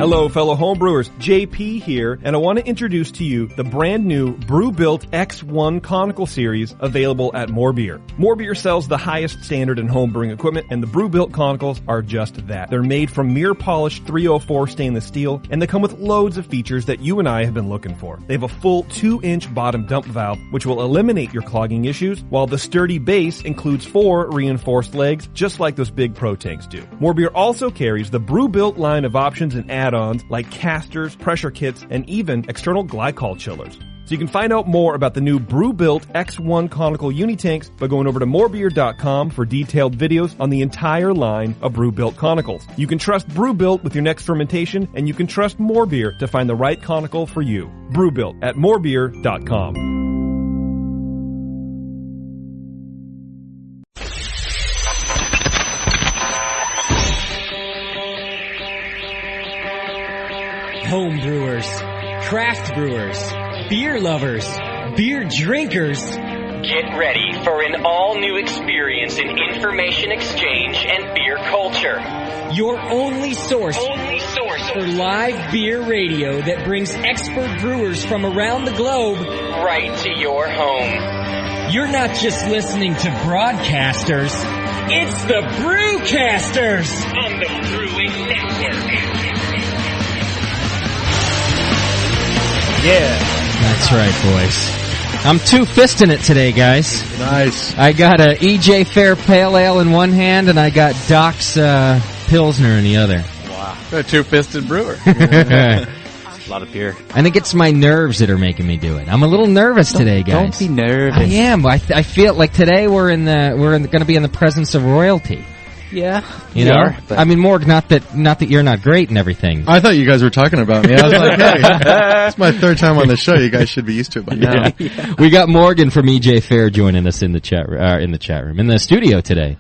Hello, fellow homebrewers. JP here, and I want to introduce to you the brand new Brew Built X1 Conical Series available at More Beer. More Beer sells the highest standard in homebrewing equipment, and the Brew Built Conicals are just that. They're made from mirror-polished 304 stainless steel, and they come with loads of features that you and I have been looking for. They have a full 2-inch bottom dump valve, which will eliminate your clogging issues, while the sturdy base includes 4 reinforced legs, just like those big Pro tanks do. More Beer also carries the Brew Built line of options and add-ons like casters, pressure kits, and even external glycol chillers. So you can find out more about the new Brew Built X1 Conical Unitanks by going over to morebeer.com for detailed videos on the entire line of Brew Built Conicals. You can trust Brew Built with your next fermentation, and you can trust More Beer to find the right conical for you. Brew Built at morebeer.com. Home brewers, craft brewers, beer lovers, beer drinkers. Get ready for an all-new experience in information exchange and beer culture. Your only source for live beer radio that brings expert brewers from around the globe right to your home. You're not just listening to broadcasters, it's the Brewcasters on the Brewing Network. Yeah. That's right, boys. I'm two-fisting it today, guys. Nice. I got a EJ Fair Pale Ale in one hand, and I got Doc's Pilsner in the other. Wow. A two-fisted brewer. A lot of beer. I think it's my nerves that are making me do it. I'm a little nervous today, guys. Don't be nervous. I am. I feel like today we're going to be in the presence of royalty. Yeah, you know. I mean, Morg, not that you're not great and everything. I thought you guys were talking about me. I was like, hey, it's my third time on the show. You guys should be used to it by now. Yeah. We got Morgan from EJ Fair joining us in the chat room, in the studio today.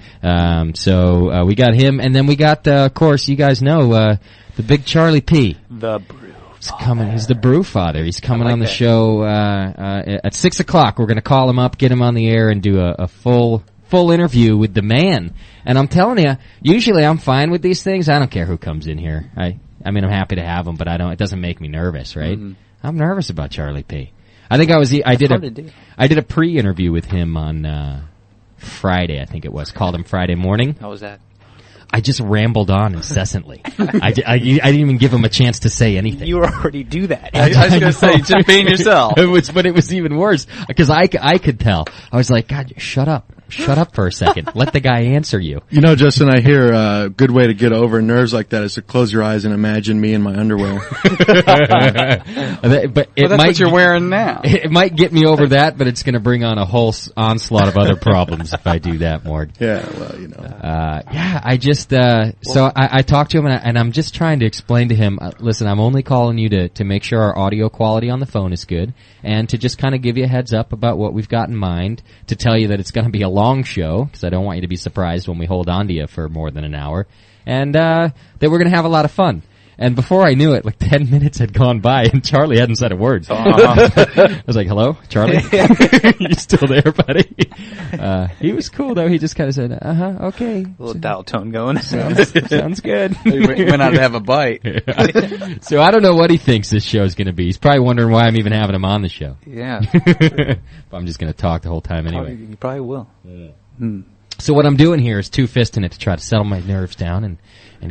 So we got him, and then we got, of course, you guys know the big Charlie P. The brew. He's coming. He's the brew father. He's coming on the show at 6 o'clock. We're going to call him up, get him on the air, and do a full interview with the man. And I'm telling you, usually I'm fine with these things. I don't care who comes in here. I mean, I'm happy to have him, but it doesn't make me nervous, right? Mm-hmm. I'm nervous about Charlie P. I think I did a pre-interview with him on Friday, I think it was. Called him Friday morning. How was that? I just rambled on incessantly. I didn't even give him a chance to say anything. You already do that. I was going to say, just being yourself. But it was even worse, because I could tell. I was like, God, shut up. Shut up for a second. Let the guy answer you. You know, Justin, I hear a good way to get over nerves like that is to close your eyes and imagine me in my underwear. But that's what you're wearing now. It might get me over that, but it's going to bring on a whole onslaught of other problems if I do that, Mort. Yeah, well, you know. I just, so I talked to him, and I'm just trying to explain to him, listen, I'm only calling you to make sure our audio quality on the phone is good, and to just kind of give you a heads up about what we've got in mind, to tell you that it's going to be a long show, because I don't want you to be surprised when we hold on to you for more than an hour, and that we're going to have a lot of fun. And before I knew it, like 10 minutes had gone by, and Charlie hadn't said a word. I was like, hello, Charlie? You still there, buddy? He was cool, though. He just kind of said, okay. A little dial tone going. Sounds good. He went out to have a bite. So I don't know what he thinks this show's going to be. He's probably wondering why I'm even having him on the show. Yeah. But I'm just going to talk the whole time anyway. You probably will. Yeah. So what I'm doing here is two-fisting it to try to settle my nerves down and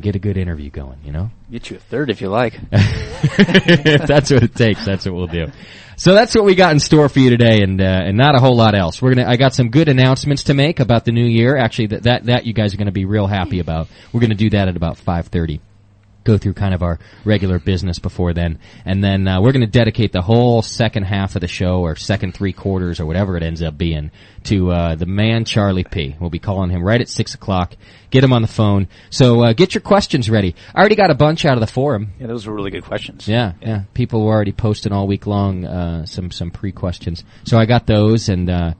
get a good interview going, you know? Get you a third if you like. If that's what it takes, that's what we'll do. So that's what we got in store for you today, and not a whole lot else. I got some good announcements to make about the new year. Actually, that you guys are going to be real happy about. We're going to do that at about 5:30. Go through kind of our regular business before then, and then we're going to dedicate the whole second half of the show, or second 3/4, or whatever it ends up being, to the man Charlie P. We'll be calling him right at 6 o'clock. Get him on the phone. So get your questions ready. I already got a bunch out of the forum. Yeah, those were really good questions. Yeah. People were already posting all week long some pre-questions. So I got those, and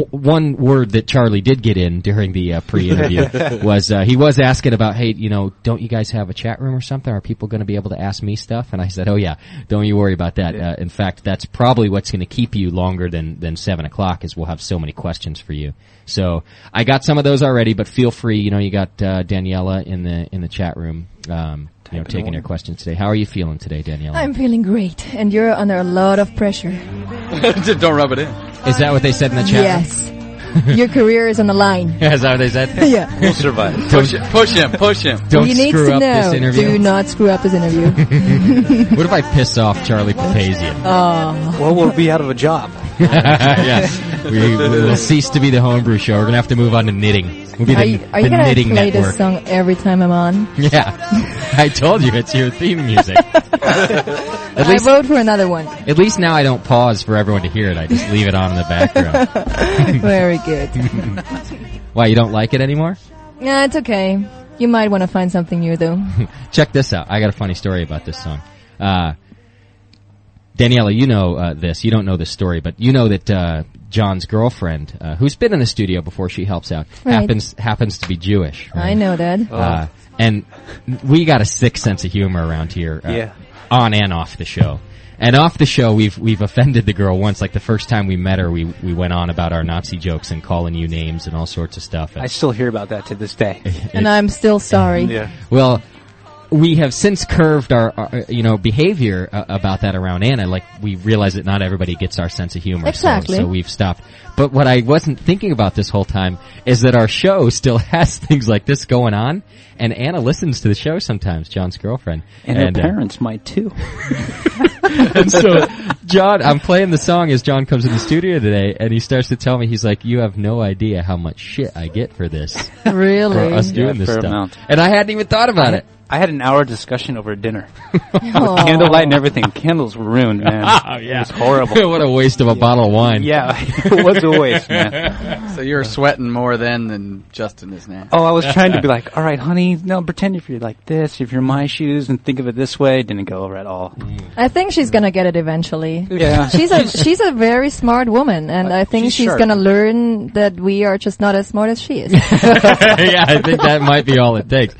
one word that Charlie did get in during the pre-interview was he was asking about, hey, don't you guys have a chat room or something? Are people going to be able to ask me stuff? And I said, oh yeah, don't you worry about that. Yeah. In fact, that's probably what's going to keep you longer than 7 o'clock, is we'll have so many questions for you. So I got some of those already, but feel free. You got Daniela in the chat room. taking your questions today. How are you feeling today, Daniela? I'm feeling great, and you're under a lot of pressure. Just don't rub it in. Is that what they said in the chat? Yes. Your career is on the line. Is that what they said? Yeah. We'll survive. Push him. Don't you need screw to up know, this interview. do not screw up this interview. What if I piss off Charlie Papazian? Oh. Well, we'll be out of a job. Yeah. We will cease to be the homebrew show. We're going to have to move on to knitting. We'll be Are you the going to knitting play network. this song every time I'm on? Yeah. I told you, it's your theme music. I vote for another one. At least now I don't pause for everyone to hear it. I just leave it on in the background. Very good. Why, you don't like it anymore? Yeah, it's okay. You might want to find something new, though. Check this out. I got a funny story about this song. Daniela, you know this. You don't know this story, but you know that John's girlfriend, who's been in the studio before she helps out, Right. happens to be Jewish. Right? I know that. And we got a sick sense of humor around here, Yeah. on and off the show. And off the show, we've offended the girl once. Like the first time we met her, we went on about our Nazi jokes and calling you names and all sorts of stuff. And I still hear about that to this day. And I'm still sorry. Yeah. well, we have since curved our behavior about that around Anna. Like we realize that not everybody gets our sense of humor. Exactly. So we've stopped. But what I wasn't thinking about this whole time is that our show still has things like this going on, and Anna listens to the show sometimes, John's girlfriend. And her parents might too. And so, John, I'm playing the song as John comes in the studio today, and he starts to tell me, he's like, you have no idea how much shit I get for this. Really? For us doing this fair stuff. amount. And I hadn't even thought about it. I had an hour discussion over dinner. Aw. Candlelight and everything. Candles were ruined, man. Oh, yeah. It was horrible. What a waste of a bottle of wine. Yeah, it was a waste, man. So you're sweating more then than Justin is now. Oh, I was trying to be like, all right, honey, no, pretend if you're like this, if you're my shoes, and think of it this way. It didn't go over at all. I think she's gonna get it eventually. Yeah. She's a very smart woman, and I think she's she's sharp. gonna learn that we are just not as smart as she is. Yeah, I think that might be all it takes.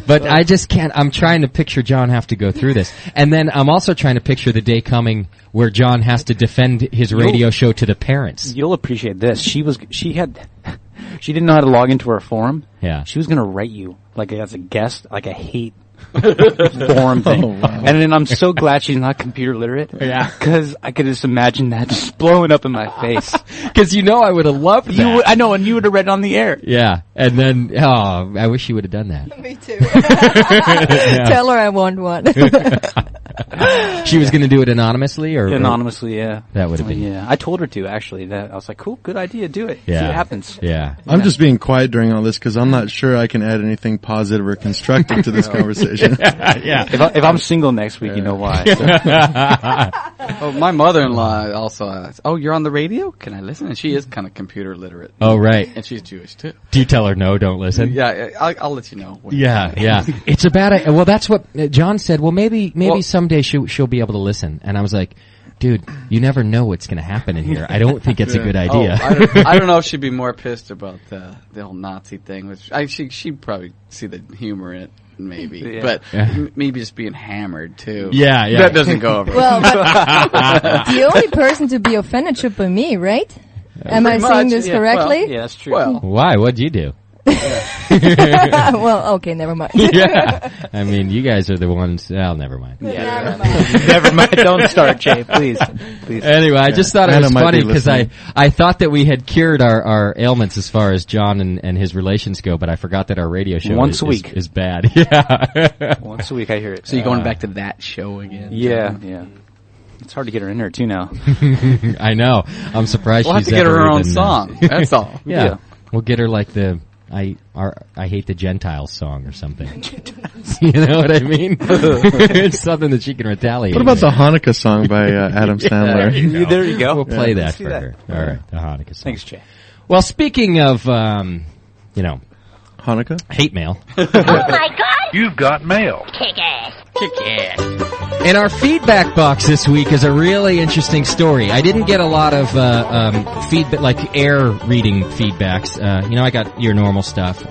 But I just can't. I'm trying to picture John have to go through this. And then I'm also trying to picture the day coming where John has to defend his radio show to the parents. You'll appreciate this. She didn't know how to log into her forum. Yeah. She was gonna write you like as a guest, like a hate forum thing. Oh, wow. And then I'm so glad she's not computer literate. Yeah. Because I could just imagine that just blowing up in my face. Because I would have loved that. I know, and you would have read it on the air. Yeah. And then, I wish you would have done that. Me too. Yeah. Tell her I want one. She was going to do it anonymously, or Anonymously, yeah. That would have been. Yeah, I told her to actually. That I was like, cool, good idea, do it. Yeah. See what happens. Yeah. I'm just being quiet during all this because I'm not sure I can add anything positive or constructive to this conversation. Yeah. If I'm single next week, you know why. Oh, my mother-in-law also asked, "Oh, you're on the radio? Can I listen?" And she is kind of computer literate. Oh, right. And she's Jewish too. Do you tell her no? Don't listen. Yeah, I'll let you know. Yeah, yeah. It's a bad idea. Well, that's what John said. Well, maybe someday she'll be able to listen. And I was like, dude, you never know what's going to happen in here. I don't think it's a good idea. Oh, I don't know if she'd be more pissed about the whole Nazi thing, which she'd probably see the humor in it, maybe. Yeah. But Yeah. maybe just being hammered too. Yeah, yeah. That doesn't go over. Well, but the only person to be offended should be me, right? Am I Pretty saying much, this yeah. correctly? Yeah, that's true. Well, Why? What'd you do? Well, okay, never mind. Yeah. I mean, you guys are the ones. Well, never mind. Never mind. never mind. Don't start, Jay. Please. Anyway, I just thought it Anna was might funny be because listening. I thought that we had cured our ailments as far as John and his relations go, but I forgot that our radio show Once a week. is bad. Yeah. Once a week, I hear it. so you're going back to that show again? Yeah, yeah. It's hard to get her in there too now. I know. I'm surprised We'll have she's to get her ever own even, song. That's all. Yeah. Yeah. We'll get her like the I hate the Gentiles song or something. You know what I mean? It's something that she can retaliate. What about with. the Hanukkah song by Adam Sandler? There you go. We'll play that Let's for do that. her. All right, the Hanukkah song. Thanks, Jay. Well, speaking of, Hanukkah? hate mail. Oh my god! You've got mail. Kick ass. Kick ass. In our feedback box this week is a really interesting story. I didn't get a lot of feedback, like air reading feedbacks. I got your normal stuff.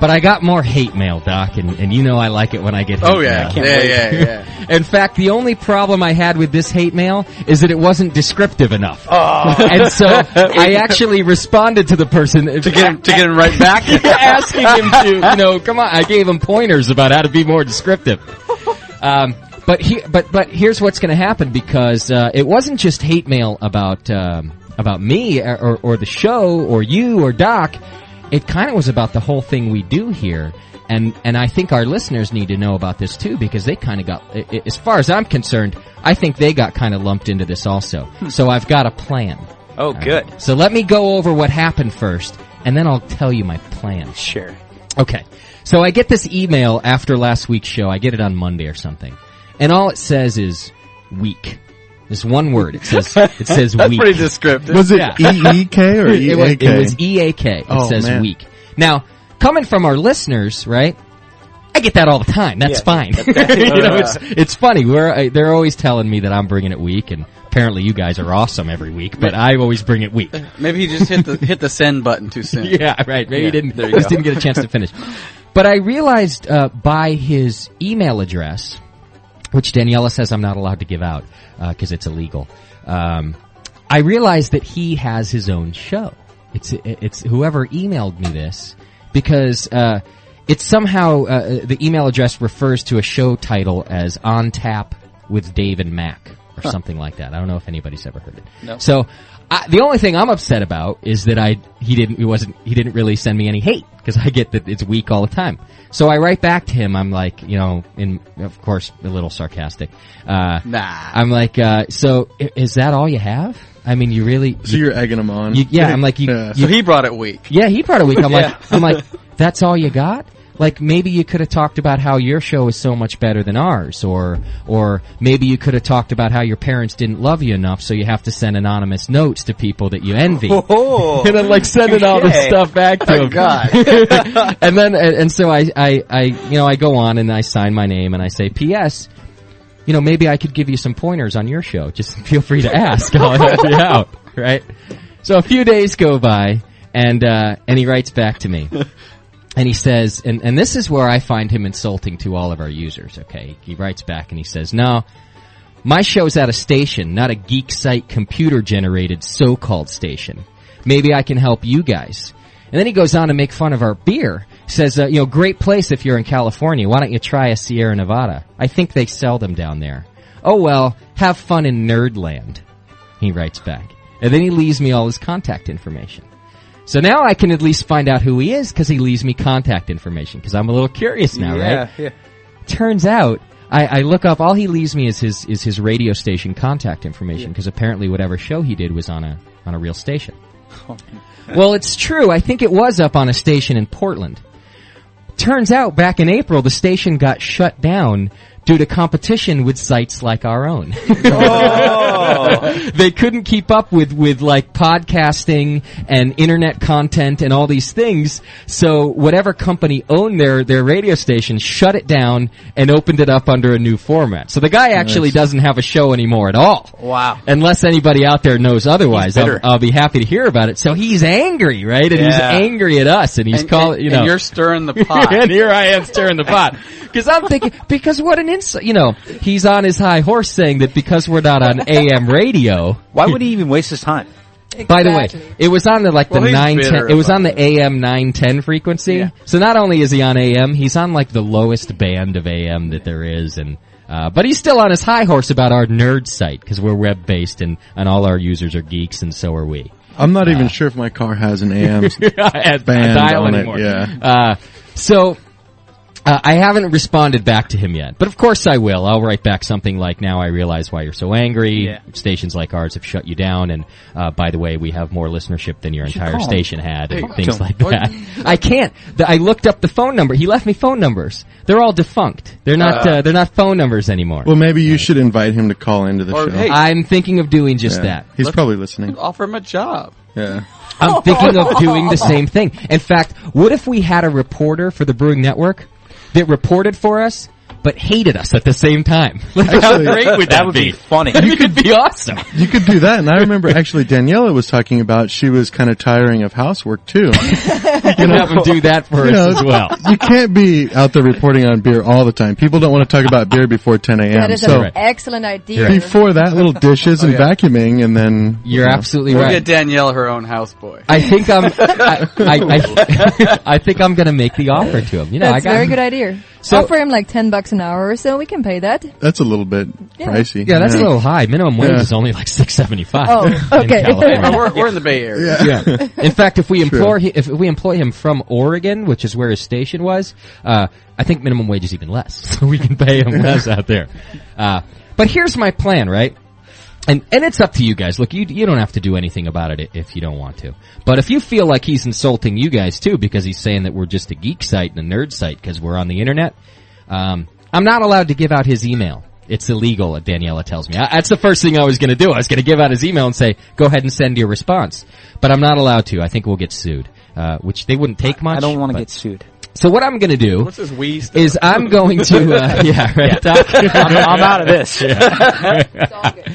But I got more hate mail, Doc, and you know I like it when I get hate mail. Yeah. In fact, the only problem I had with this hate mail is that it wasn't descriptive enough. Oh. And so I actually responded to the person to get him right back, asking him to, come on. I gave him pointers about how to be more descriptive. But here's what's going to happen, because it wasn't just hate mail about me or the show or you or Doc. It kind of was about the whole thing we do here, and I think our listeners need to know about this too, because they kind of got, as far as I'm concerned, I think they got kind of lumped into this also. So I've got a plan. Oh, good. Right. So let me go over what happened first, and then I'll tell you my plan. Sure. Okay. So I get this email after last week's show. I get it on Monday or something, and all it says is week. This one word. It says That's week. pretty descriptive. Was it E-E-K or E-A-K? It was E-A-K. It says week. Now, coming from our listeners, right? I get that all the time. That's fine. It's funny. They're always telling me that I'm bringing it weak, and apparently you guys are awesome every week, but I always bring it weak. Maybe he just hit the send button too soon. Yeah, right. Maybe he didn't get a chance to finish. But I realized by his email address, which Daniela says I'm not allowed to give out because it's illegal. I realized that he has his own show. It's whoever emailed me this, because it's somehow the email address refers to a show title as On Tap with Dave and Mac or something like that. I don't know if anybody's ever heard it. No. So the only thing I'm upset about is that he didn't really send me any hate, because I get that it's weak all the time. So I write back to him. I'm like, of course, a little sarcastic. Nah. I'm like, so is that all you have? I mean, you really? So you're egging him on. I'm like, So he brought it weak. Yeah, he brought it weak. I'm like, that's all you got? Like, maybe you could have talked about how your show is so much better than ours, or maybe you could have talked about how your parents didn't love you enough, so you have to send anonymous notes to people that you envy. Oh, and then sending all this stuff back to him. God. And then, so I go on and I sign my name and I say, P.S., maybe I could give you some pointers on your show. Just feel free to ask. I'll help you out, right? So a few days go by, and he writes back to me. And he says, and this is where I find him insulting to all of our users, okay? He writes back and he says, no, my show's at a station, not a geek site computer-generated so-called station. Maybe I can help you guys. And then he goes on to make fun of our beer. He says, great place if you're in California. Why don't you try a Sierra Nevada? I think they sell them down there. Oh, well, have fun in Nerdland, he writes back. And then he leaves me all his contact information. So now I can at least find out who he is, because he leaves me contact information, because I'm a little curious now, right? Yeah. Turns out, I look up, all he leaves me is his radio station contact information, because apparently whatever show he did was on a real station. Well, it's true. I think it was up on a station in Portland. Turns out, back in April, the station got shut down due to competition with sites like our own. They couldn't keep up with podcasting and internet content and all these things, so whatever company owned their radio station shut it down and opened it up under a new format. So the guy actually doesn't have a show anymore at all. Wow. Unless anybody out there knows otherwise, I'll be happy to hear about it. So he's angry, right? And he's angry at us, and he's calling, And you're stirring the pot. And here I am stirring the pot. Because I'm thinking, because what an insult, he's on his high horse saying that because we're not on AM radio. Why would he even waste his time? Exactly. By the way, it was on the 910, it was on the AM 910 frequency. Yeah. So not only is he on AM, he's on the lowest band of AM that there is, and but he's still on his high horse about our nerd site, because we're web based and all our users are geeks, and so are we. I'm not even sure if my car has an AM band on anymore. it. Yeah. So I haven't responded back to him yet, but of course I will. I'll write back something like, now I realize why you're so angry. Yeah. Stations like ours have shut you down, and by the way, we have more listenership than your entire station had, and things like that. I can't. I looked up the phone number. He left me phone numbers. They're all defunct. They're not phone numbers anymore. Well, maybe you should invite him to call into the show. Hey, I'm thinking of doing just that. He's probably listening. Offer him a job. Yeah. I'm thinking of doing the same thing. In fact, what if we had a reporter for the Brewing Network that reported for us, but hated us at the same time. Like, how great would that would be? be funny. You could be awesome. You could do that. And I remember actually Daniela was talking about she was kind of tiring of housework too. You know, have them do that for us as well. You can't be out there reporting on beer all the time. People don't want to talk about beer before 10 a.m. That is an excellent idea. Before that, little dishes and vacuuming, and then you're absolutely We'll right. get Danielle her own houseboy. I think I think I'm going to make the offer to him. You know, That's a very good idea. So- Offer him like $10 an hour or so. We can pay that. that's a little bit pricey. Yeah, that's a little high. Minimum wage is only like $6.75. Oh, okay. We're in the Bay Area. Yeah. In fact, if we employ him from Oregon, which is where his station was, I think minimum wage is even less, so we can pay him less out there. But here's my plan, right? And it's up to you guys. Look, you don't have to do anything about it if you don't want to. But if you feel like he's insulting you guys too, because he's saying that we're just a geek site and a nerd site because we're on the internet, I'm not allowed to give out his email. It's illegal, Daniela tells me. That's the first thing I was going to do. I was going to give out his email and say, go ahead and send your response. But I'm not allowed to. I think we'll get sued, which they wouldn't take much. I don't want to get sued. So what I'm going to do What's this wee stuff? is I'm going to, Doc? I'm out of this. It's all good.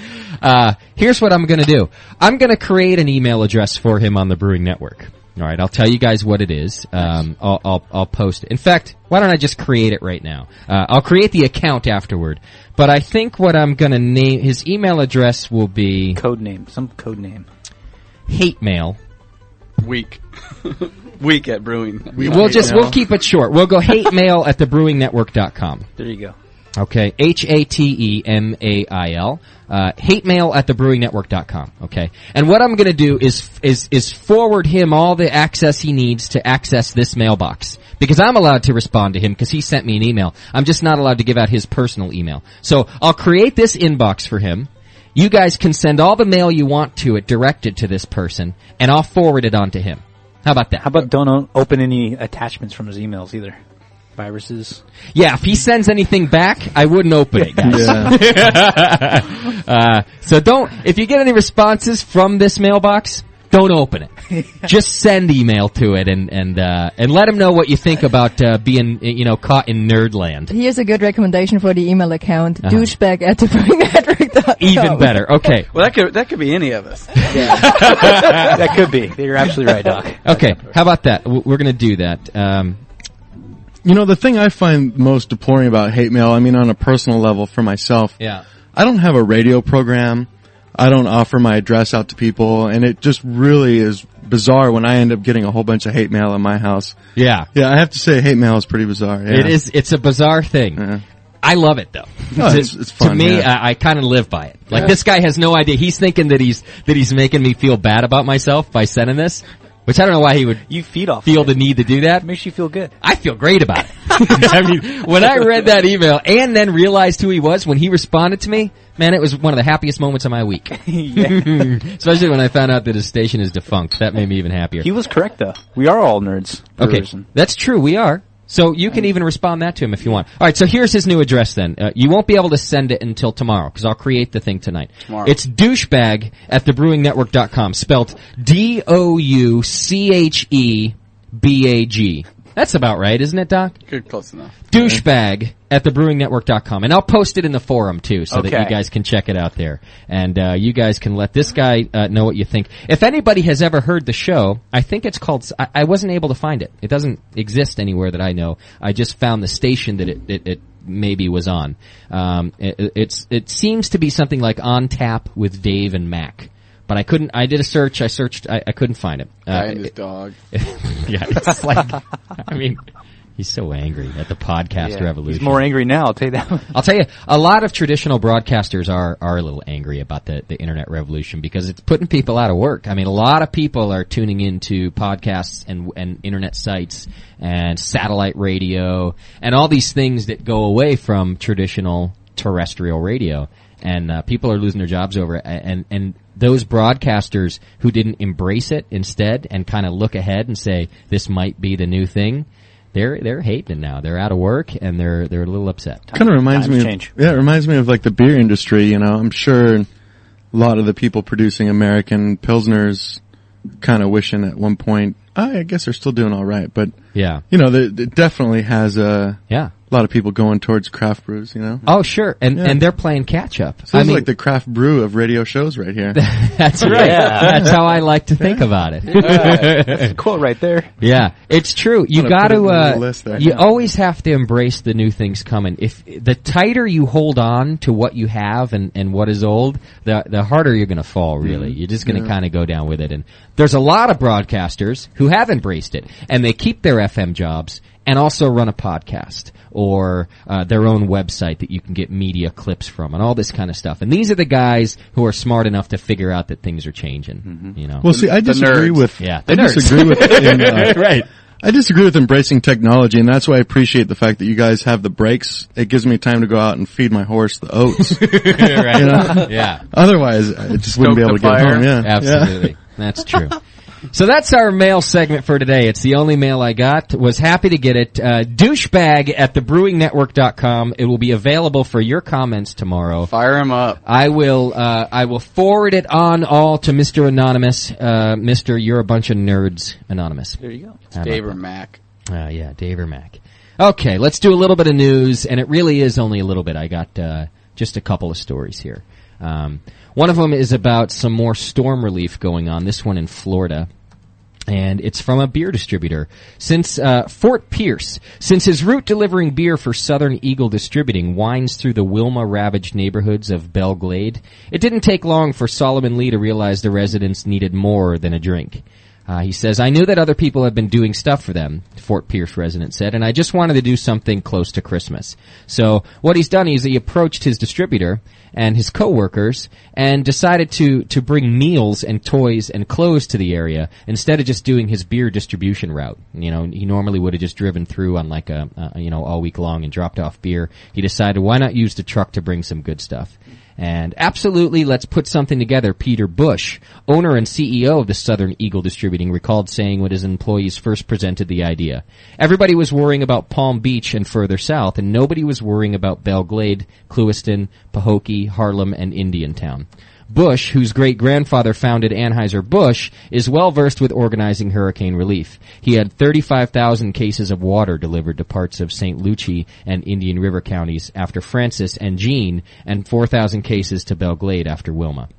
Here's what I'm going to do. I'm going to create an email address for him on the Brewing Network. All right, I'll tell you guys what it is. I'll post it. In fact, why don't I just create it right now? I'll create the account afterward. But I think what I'm going to name, his email address will be Some code name. hate mail. Weak. Weak at brewing. We'll keep it short. We'll go hate mail at thebrewingnetwork.com. There you go. Okay, HATEMAIL, hatemail at thebrewingnetwork.com, okay? And what I'm gonna do is forward him all the access he needs to access this mailbox. Because I'm allowed to respond to him because he sent me an email. I'm just not allowed to give out his personal email. So I'll create this inbox for him. You guys can send all the mail you want to it directed to this person, and I'll forward it on to him. How about that? How about don't open any attachments from his emails either? Viruses. Yeah, if he sends anything back, I wouldn't open it, guys. So if you get any responses from this mailbox, don't open it. Just send email to it and let him know what you think about being caught in nerdland. Here's a good recommendation for the email account: douchebag at thebrewingnetwork.com. Even better. Okay. Well, that could be any of us. That could be. You're absolutely right, Doc. Okay, how about that? We're going to do that. The thing I find most deploring about hate mail, I mean, on a personal level for myself, Yeah. I don't have a radio program. I don't offer my address out to people, and it just really is bizarre when I end up getting a whole bunch of hate mail in my house. Yeah. Yeah, I have to say hate mail is pretty bizarre. Yeah. It is. It's a bizarre thing. Yeah. I love it though. No, it's fun. To me, yeah. I kind of live by it. Like this guy has no idea. He's thinking that he's making me feel bad about myself by sending this. Which I don't know why he would feel the need to do that. It makes you feel good. I feel great about it. I mean, when I read that email and then realized who he was when he responded to me, man, it was one of the happiest moments of my week. Especially when I found out that his station is defunct. That made me even happier. He was correct, though. We are all nerds. Okay, that's true. We are. So you can even respond that to him if you want. All right, so here's his new address then. You won't be able to send it until tomorrow because I'll create the thing tonight. Tomorrow. It's douchebag at thebrewingnetwork.com, spelled DOUCHEBAG. That's about right, isn't it, Doc? Good, close enough. Douchebag at thebrewingnetwork.com. And I'll post it in the forum, too, so that you guys can check it out there. And you guys can let this guy know what you think. If anybody has ever heard the show, I think it's called... I wasn't able to find it. It doesn't exist anywhere that I know. I just found the station that it maybe was on. It seems to be something like On Tap with Dave and Mac. But I did a search, I searched, I couldn't find it. Guy and his dog. Yeah, it's like, I mean, he's so angry at the podcast revolution. He's more angry now, I'll tell you that. I'll tell you, a lot of traditional broadcasters are a little angry about the internet revolution because it's putting people out of work. I mean, a lot of people are tuning into podcasts and internet sites and satellite radio and all these things that go away from traditional terrestrial radio. And people are losing their jobs over it. And those broadcasters who didn't embrace it instead and kind of look ahead and say this might be the new thing, they're hating it now. They're out of work and they're a little upset. Kind of reminds me it reminds me of like the beer industry. I'm sure a lot of the people producing American Pilsners kind of wishing at one point, I guess they're still doing all right, but yeah, it definitely has a a lot of people going towards craft brews, you know? Oh, sure. And they're playing catch up. So it's like the craft brew of radio shows right here. That's right. Yeah. That's how I like to think about it. That's a quote right there. Yeah, it's true. You got to, you always have to embrace the new things coming. If the tighter you hold on to what you have and what is old, the harder you're going to fall, really. You're just going to kind of go down with it. And there's a lot of broadcasters who have embraced it, and they keep their FM jobs and also run a podcast or their own website that you can get media clips from and all this kind of stuff. And these are the guys who are smart enough to figure out that things are changing. You know. Well, see, I disagree with. Yeah, I disagree with. Right. I disagree with embracing technology, and that's why I appreciate the fact that you guys have the breaks. It gives me time to go out and feed my horse the oats. Right. You know? Yeah. Otherwise, I just wouldn't be able to get home. Yeah. Absolutely. That's true. So that's our mail segment for today. It's the only mail I got. Was happy to get it. Douchebag at thebrewingnetwork.com. It will be available for your comments tomorrow. Fire him up. I will forward it on all to Mr. Anonymous. Mr. You're a bunch of nerds, Anonymous. There you go. It's Dave or Mac. Yeah, Dave or Mac. Okay, let's do a little bit of news, and it really is only a little bit. I got just a couple of stories here. One of them is about some more storm relief going on, this one in Florida. And it's from a beer distributor. Since Fort Pierce, since his route delivering beer for Southern Eagle Distributing winds through the Wilma-ravaged neighborhoods of Belle Glade, it didn't take long for Solomon Lee to realize the residents needed more than a drink. He says, I knew that other people had been doing stuff for them, Fort Pierce resident said, and I just wanted to do something close to Christmas. So what he's done is he approached his distributor and his coworkers and decided to bring meals and toys and clothes to the area instead of just doing his beer distribution route. You know, he normally would have just driven through on like all week long and dropped off beer. He decided, why not use the truck to bring some good stuff? And absolutely, let's put something together. Peter Bush, owner and CEO of the Southern Eagle Distributing, recalled saying when his employees first presented the idea. Everybody was worrying about Palm Beach and further south, and nobody was worrying about Belle Glade, Clewiston, Pahokee, Harlem, and Indiantown. Bush, whose great-grandfather founded Anheuser-Busch, is well-versed with organizing hurricane relief. He had 35,000 cases of water delivered to parts of St. Lucie and Indian River counties after Francis and Jean, and 4,000 cases to Belle Glade after Wilma.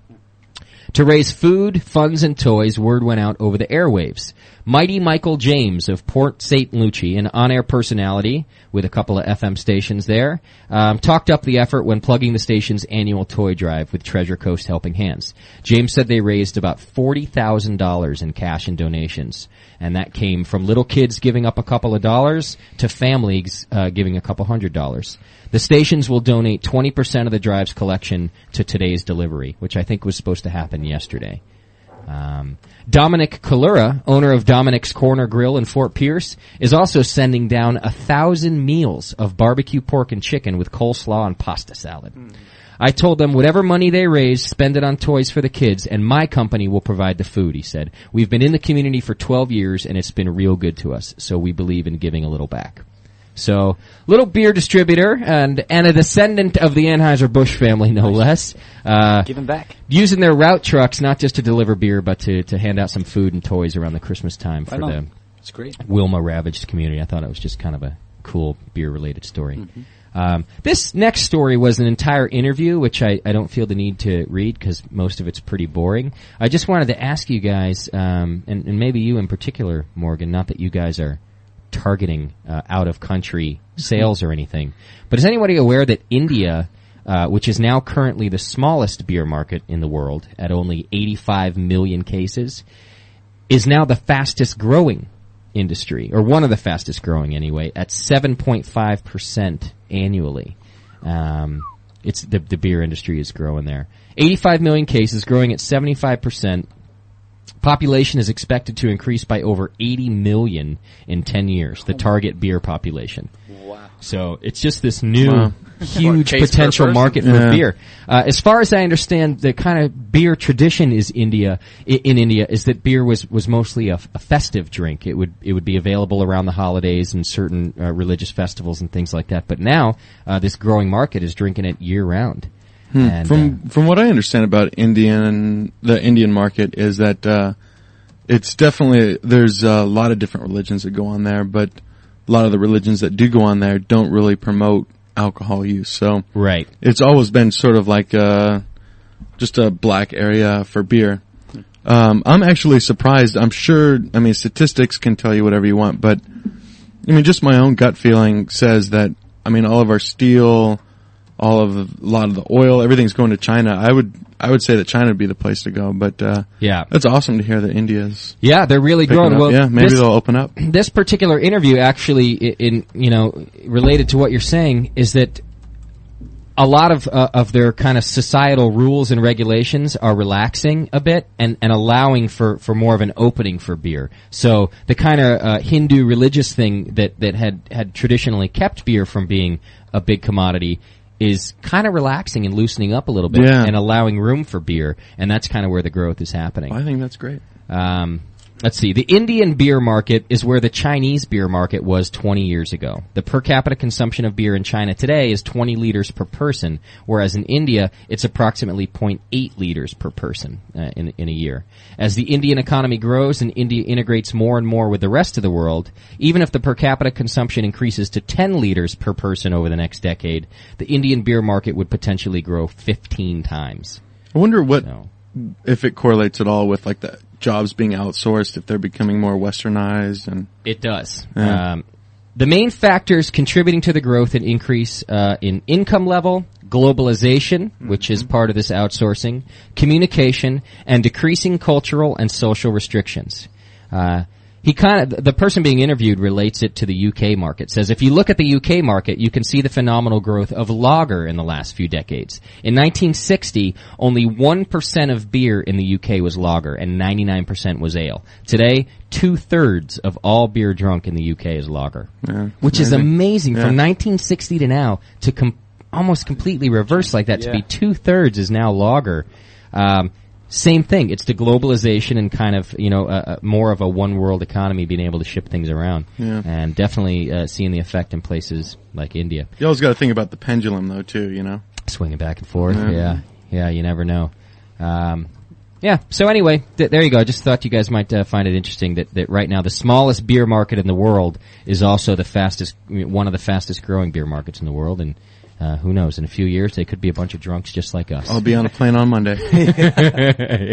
To raise food, funds, and toys, word went out over the airwaves. Mighty Michael James of Port St. Lucie, an on-air personality with a couple of FM stations there, talked up the effort when plugging the station's annual toy drive with Treasure Coast Helping Hands. James said they raised about $40,000 in cash and donations, and that came from little kids giving up a couple of dollars to families giving a couple $100. The stations will donate 20% of the drive's collection to today's delivery, which I think was supposed to happen yesterday. Dominic Kalura, owner of Dominic's Corner Grill in Fort Pierce, is also sending down 1,000 meals of barbecue pork and chicken with coleslaw and pasta salad. I told them whatever money they raise, spend it on toys for the kids, and my company will provide the food, he said. We've been in the community for 12 years, and it's been real good to us, so we believe in giving a little back. So, little beer distributor and a descendant of the Anheuser-Busch family, no less. Giving back. Using their route trucks, not just to deliver beer, but to hand out some food and toys around the Christmas time for the It's great. Wilma-ravaged community. I thought it was just kind of a cool beer-related story. This next story was an entire interview, which I don't feel the need to read because most of it's pretty boring. I just wanted to ask you guys, and maybe you in particular, Morgan, not that you guys are targeting out-of-country sales or anything, but is anybody aware that India, which is now currently the smallest beer market in the world at only 85 million cases, is now the fastest-growing industry, or one of the fastest-growing anyway, at 7.5% annually. It's the beer industry is growing there. 85 million cases, growing at 75%. Population is expected to increase by over 80 million in 10 years, the target beer population. Wow. So it's just this new, huge potential market for beer. As far as I understand, the kind of beer tradition is in India is that beer was mostly a festive drink. It would be available around the holidays and certain religious festivals and things like that. But now, this growing market is drinking it year round. And, from what I understand about the Indian market is that it's definitely there's a lot of different religions that go on there, but a lot of the religions that do go on there don't really promote alcohol use. So Right. it's always been sort of like just a black area for beer. I'm actually surprised. I'm sure, I mean, statistics can tell you whatever you want, but I mean, just my own gut feeling says that, I mean, all of our steel, a lot of the oil, everything's going to China. I would say that China would be the place to go, but Yeah. that's awesome to hear that India's Yeah, they're really picking growing. up. Well, Yeah, maybe they'll open up. This particular interview actually, related to what you're saying, is that a lot of their kind of societal rules and regulations are relaxing a bit and allowing for more of an opening for beer. So the kind of Hindu religious thing that had traditionally kept beer from being a big commodity is kind of relaxing and loosening up a little bit and allowing room for beer, and that's kind of where the growth is happening. I think that's great. Let's see. The Indian beer market is where the Chinese beer market was 20 years ago. The per capita consumption of beer in China today is 20 liters per person, whereas in India, it's approximately 0.8 liters per person in a year. As the Indian economy grows and India integrates more and more with the rest of the world, even if the per capita consumption increases to 10 liters per person over the next decade, the Indian beer market would potentially grow 15 times. I wonder if it correlates at all with like the jobs being outsourced, if they're becoming more westernized. And it does. The main factors contributing to the growth and increase in income level, globalization, which is part of this outsourcing, communication, and decreasing cultural and social restrictions. The person being interviewed relates it to the UK market. Says if you look at the UK market, you can see the phenomenal growth of lager in the last few decades. In 1960, only 1% of beer in the UK was lager and 99% was ale. Today, 2/3 of all beer drunk in the UK is lager, which is amazing. From 1960 to now to almost completely reverse like that. To be 2/3 is now lager. Same thing. It's the globalization and kind of, more of a one world economy being able to ship things around. Yeah. And definitely seeing the effect in places like India. You always got to think about the pendulum, though, too, Swinging back and forth. Yeah, you never know. So anyway, there you go. I just thought you guys might find it interesting that right now the smallest beer market in the world is also one of the fastest growing beer markets in the world. And who knows? In a few years, they could be a bunch of drunks just like us. I'll be on a plane on Monday.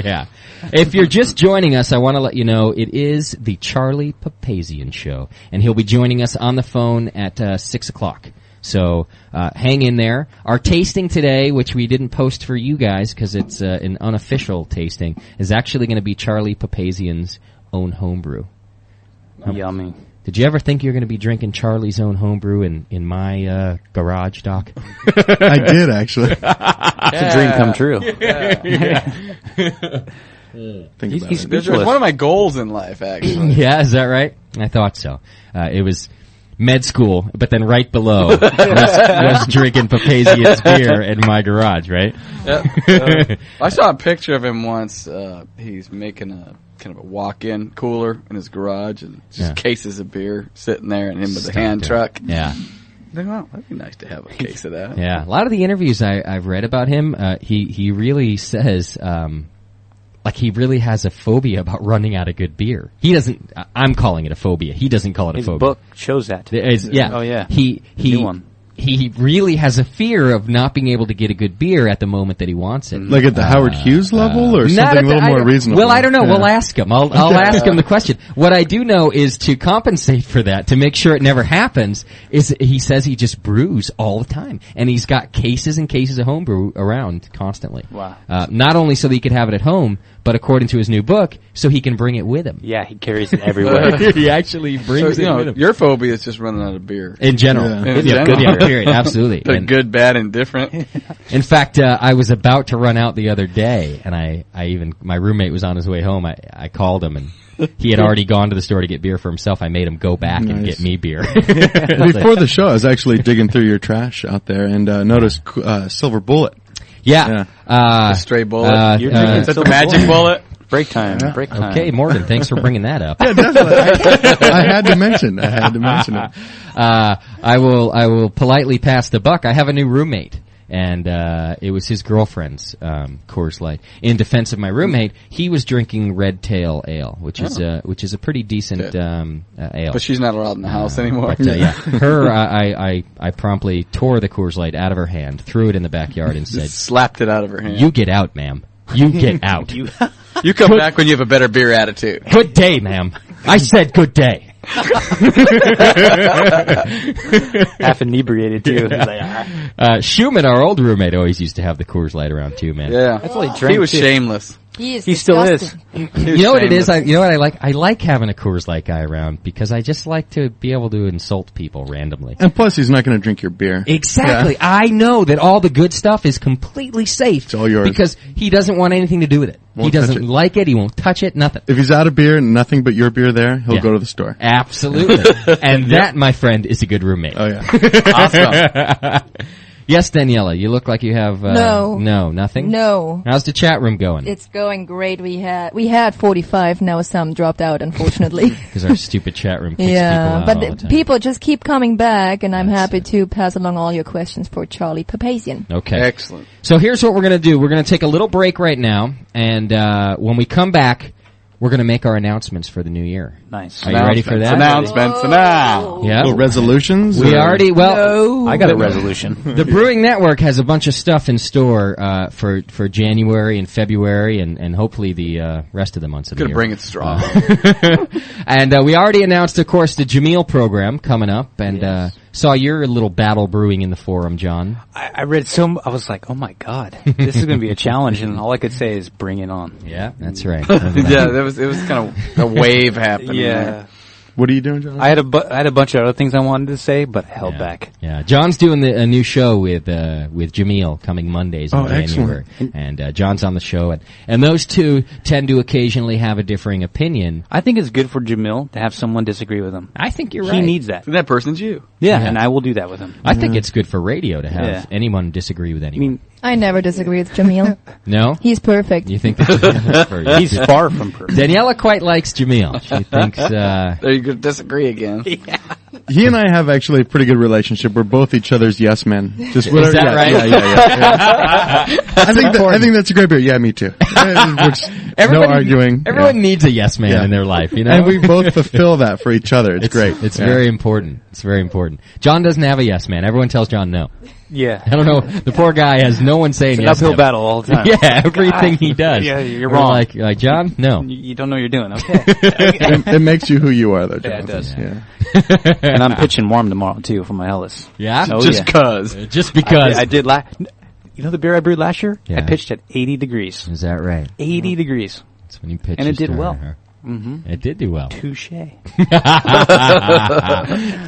Yeah. If you're just joining us, I want to let you know it is the Charlie Papazian Show, and he'll be joining us on the phone at 6 o'clock. So hang in there. Our tasting today, which we didn't post for you guys because it's an unofficial tasting, is actually going to be Charlie Papazian's own homebrew. Yummy. Did you ever think you were going to be drinking Charlie's own homebrew in my garage, Doc? I did, actually. It's a dream come true. He's one of my goals in life, actually. Yeah, is that right? I thought so. It was med school, but then right below was drinking Papazian's beer in my garage, right? Yep. I saw a picture of him once. He's making a kind of a walk-in cooler in his garage and just cases of beer sitting there and him with a hand truck. Yeah. I think, well, that'd be nice to have a case of that. Yeah. A lot of the interviews I've read about him, he really says, he really has a phobia about running out of good beer. He doesn't, I'm calling it a phobia. He doesn't call it a phobia. His book shows that. Yeah. Oh, yeah. New one. He really has a fear of not being able to get a good beer at the moment that he wants it. Like at the Howard Hughes level, or something a little more reasonable? Well, I don't know. Yeah. We'll ask him. I'll ask him the question. What I do know is to compensate for that, to make sure it never happens, is he says he just brews all the time. And he's got cases and cases of homebrew around constantly. Wow. Not only so that he could have it at home, but according to his new book, so he can bring it with him. Yeah, he carries it everywhere. He actually brings it with him. Your phobia is just running out of beer. In general. Yeah. Period. Absolutely. Good, bad, and different. In fact, I was about to run out the other day, and my roommate was on his way home. I called him, and he had already gone to the store to get beer for himself. I made him go back and get me beer. Before the show, I was actually digging through your trash out there and noticed Silver Bullet. Yeah. Stray bullet. You're drinking is that the magic bullet? Break time. Break time. Okay, Morgan, thanks for bringing that up. Yeah, definitely. I had to mention it. I will politely pass the buck. I have a new roommate, and it was his girlfriend's Coors Light. In defense of my roommate, he was drinking Red Tail Ale, which is a pretty decent ale. But she's not allowed in the house anymore. But, her, I promptly tore the Coors Light out of her hand, threw it in the backyard, and said, slapped it out of her hand. "You get out, ma'am. You get out. You come back when you have a better beer attitude." Good day, ma'am. I said good day. Half inebriated too. Schumann, our old roommate, always used to have the Coors Light around too, man. Yeah, that's what he drank. He was shameless. He still is. You know what it is? You know what I like? I like having a Coors Light guy around because I just like to be able to insult people randomly. And plus, he's not going to drink your beer. Exactly. Yeah. I know that all the good stuff is completely safe. It's all yours. Because he doesn't want anything to do with it. He doesn't like it. He won't touch it. Nothing. If he's out of beer and nothing but your beer there, he'll go to the store. Absolutely. And that, my friend, is a good roommate. Oh, yeah. Awesome. Yes, Daniela, you look like you have No, nothing. No. How's the chat room going? It's going great. We had 45. Now some dropped out, unfortunately. Because our stupid chat room kicks people out but all the time. people just keep coming back, and I'm happy to pass along all your questions for Charlie Papazian. Okay, excellent. So here's what we're gonna do. We're gonna take a little break right now, and when we come back, we're going to make our announcements for the new year. Nice. Are you ready for that? Announcements now. Yeah. Little resolutions? We already, I got a resolution. The Brewing Network has a bunch of stuff in store for January and February and hopefully the rest of the months of the year. Gonna bring it strong. And we already announced, of course, the Jameel program coming up, and saw your little battle brewing in the forum, John. I read I was like, oh my god, this is going to be a challenge, and all I could say is bring it on. Yeah, that's right. Yeah, it was kind of a wave happening. Yeah. What are you doing, John? I had a bunch of other things I wanted to say, but held back. Yeah, John's doing a new show with Jameel coming Mondays in January, and John's on the show, and those two tend to occasionally have a differing opinion. I think it's good for Jameel to have someone disagree with him. I think you're right. He needs that. And that person's you. Yeah, and I will do that with him. I think it's good for radio to have anyone disagree with anyone. I never disagree with Jameel. No? He's perfect. You think that He's far from perfect. Daniela quite likes Jameel. She thinks there you go, disagree again. Yeah. He and I have actually a pretty good relationship. We're both each other's yes men. Just Is that right? Yeah. I think that's a great beer. Yeah, me too. No arguing. Everyone needs a yes man in their life, you know? And we both fulfill that for each other. It's great. It's very important. It's very important. John doesn't have a yes man. Everyone tells John no. Yeah. I don't know. The poor guy has no one saying yes. It's an uphill battle all the time. Yeah, everything he does. Yeah, you're wrong. Like John, no. You don't know what you're doing. Okay. It makes you who you are, though, John. Yeah, it does. Yeah. And I'm pitching warm tomorrow too for my Ellis. Yeah, just because I did You know the beer I brewed last year? Yeah. I pitched at 80 degrees. Is that right? 80 degrees. That's when you pitch. And it did well. Mm-hmm. It did do well. Touche.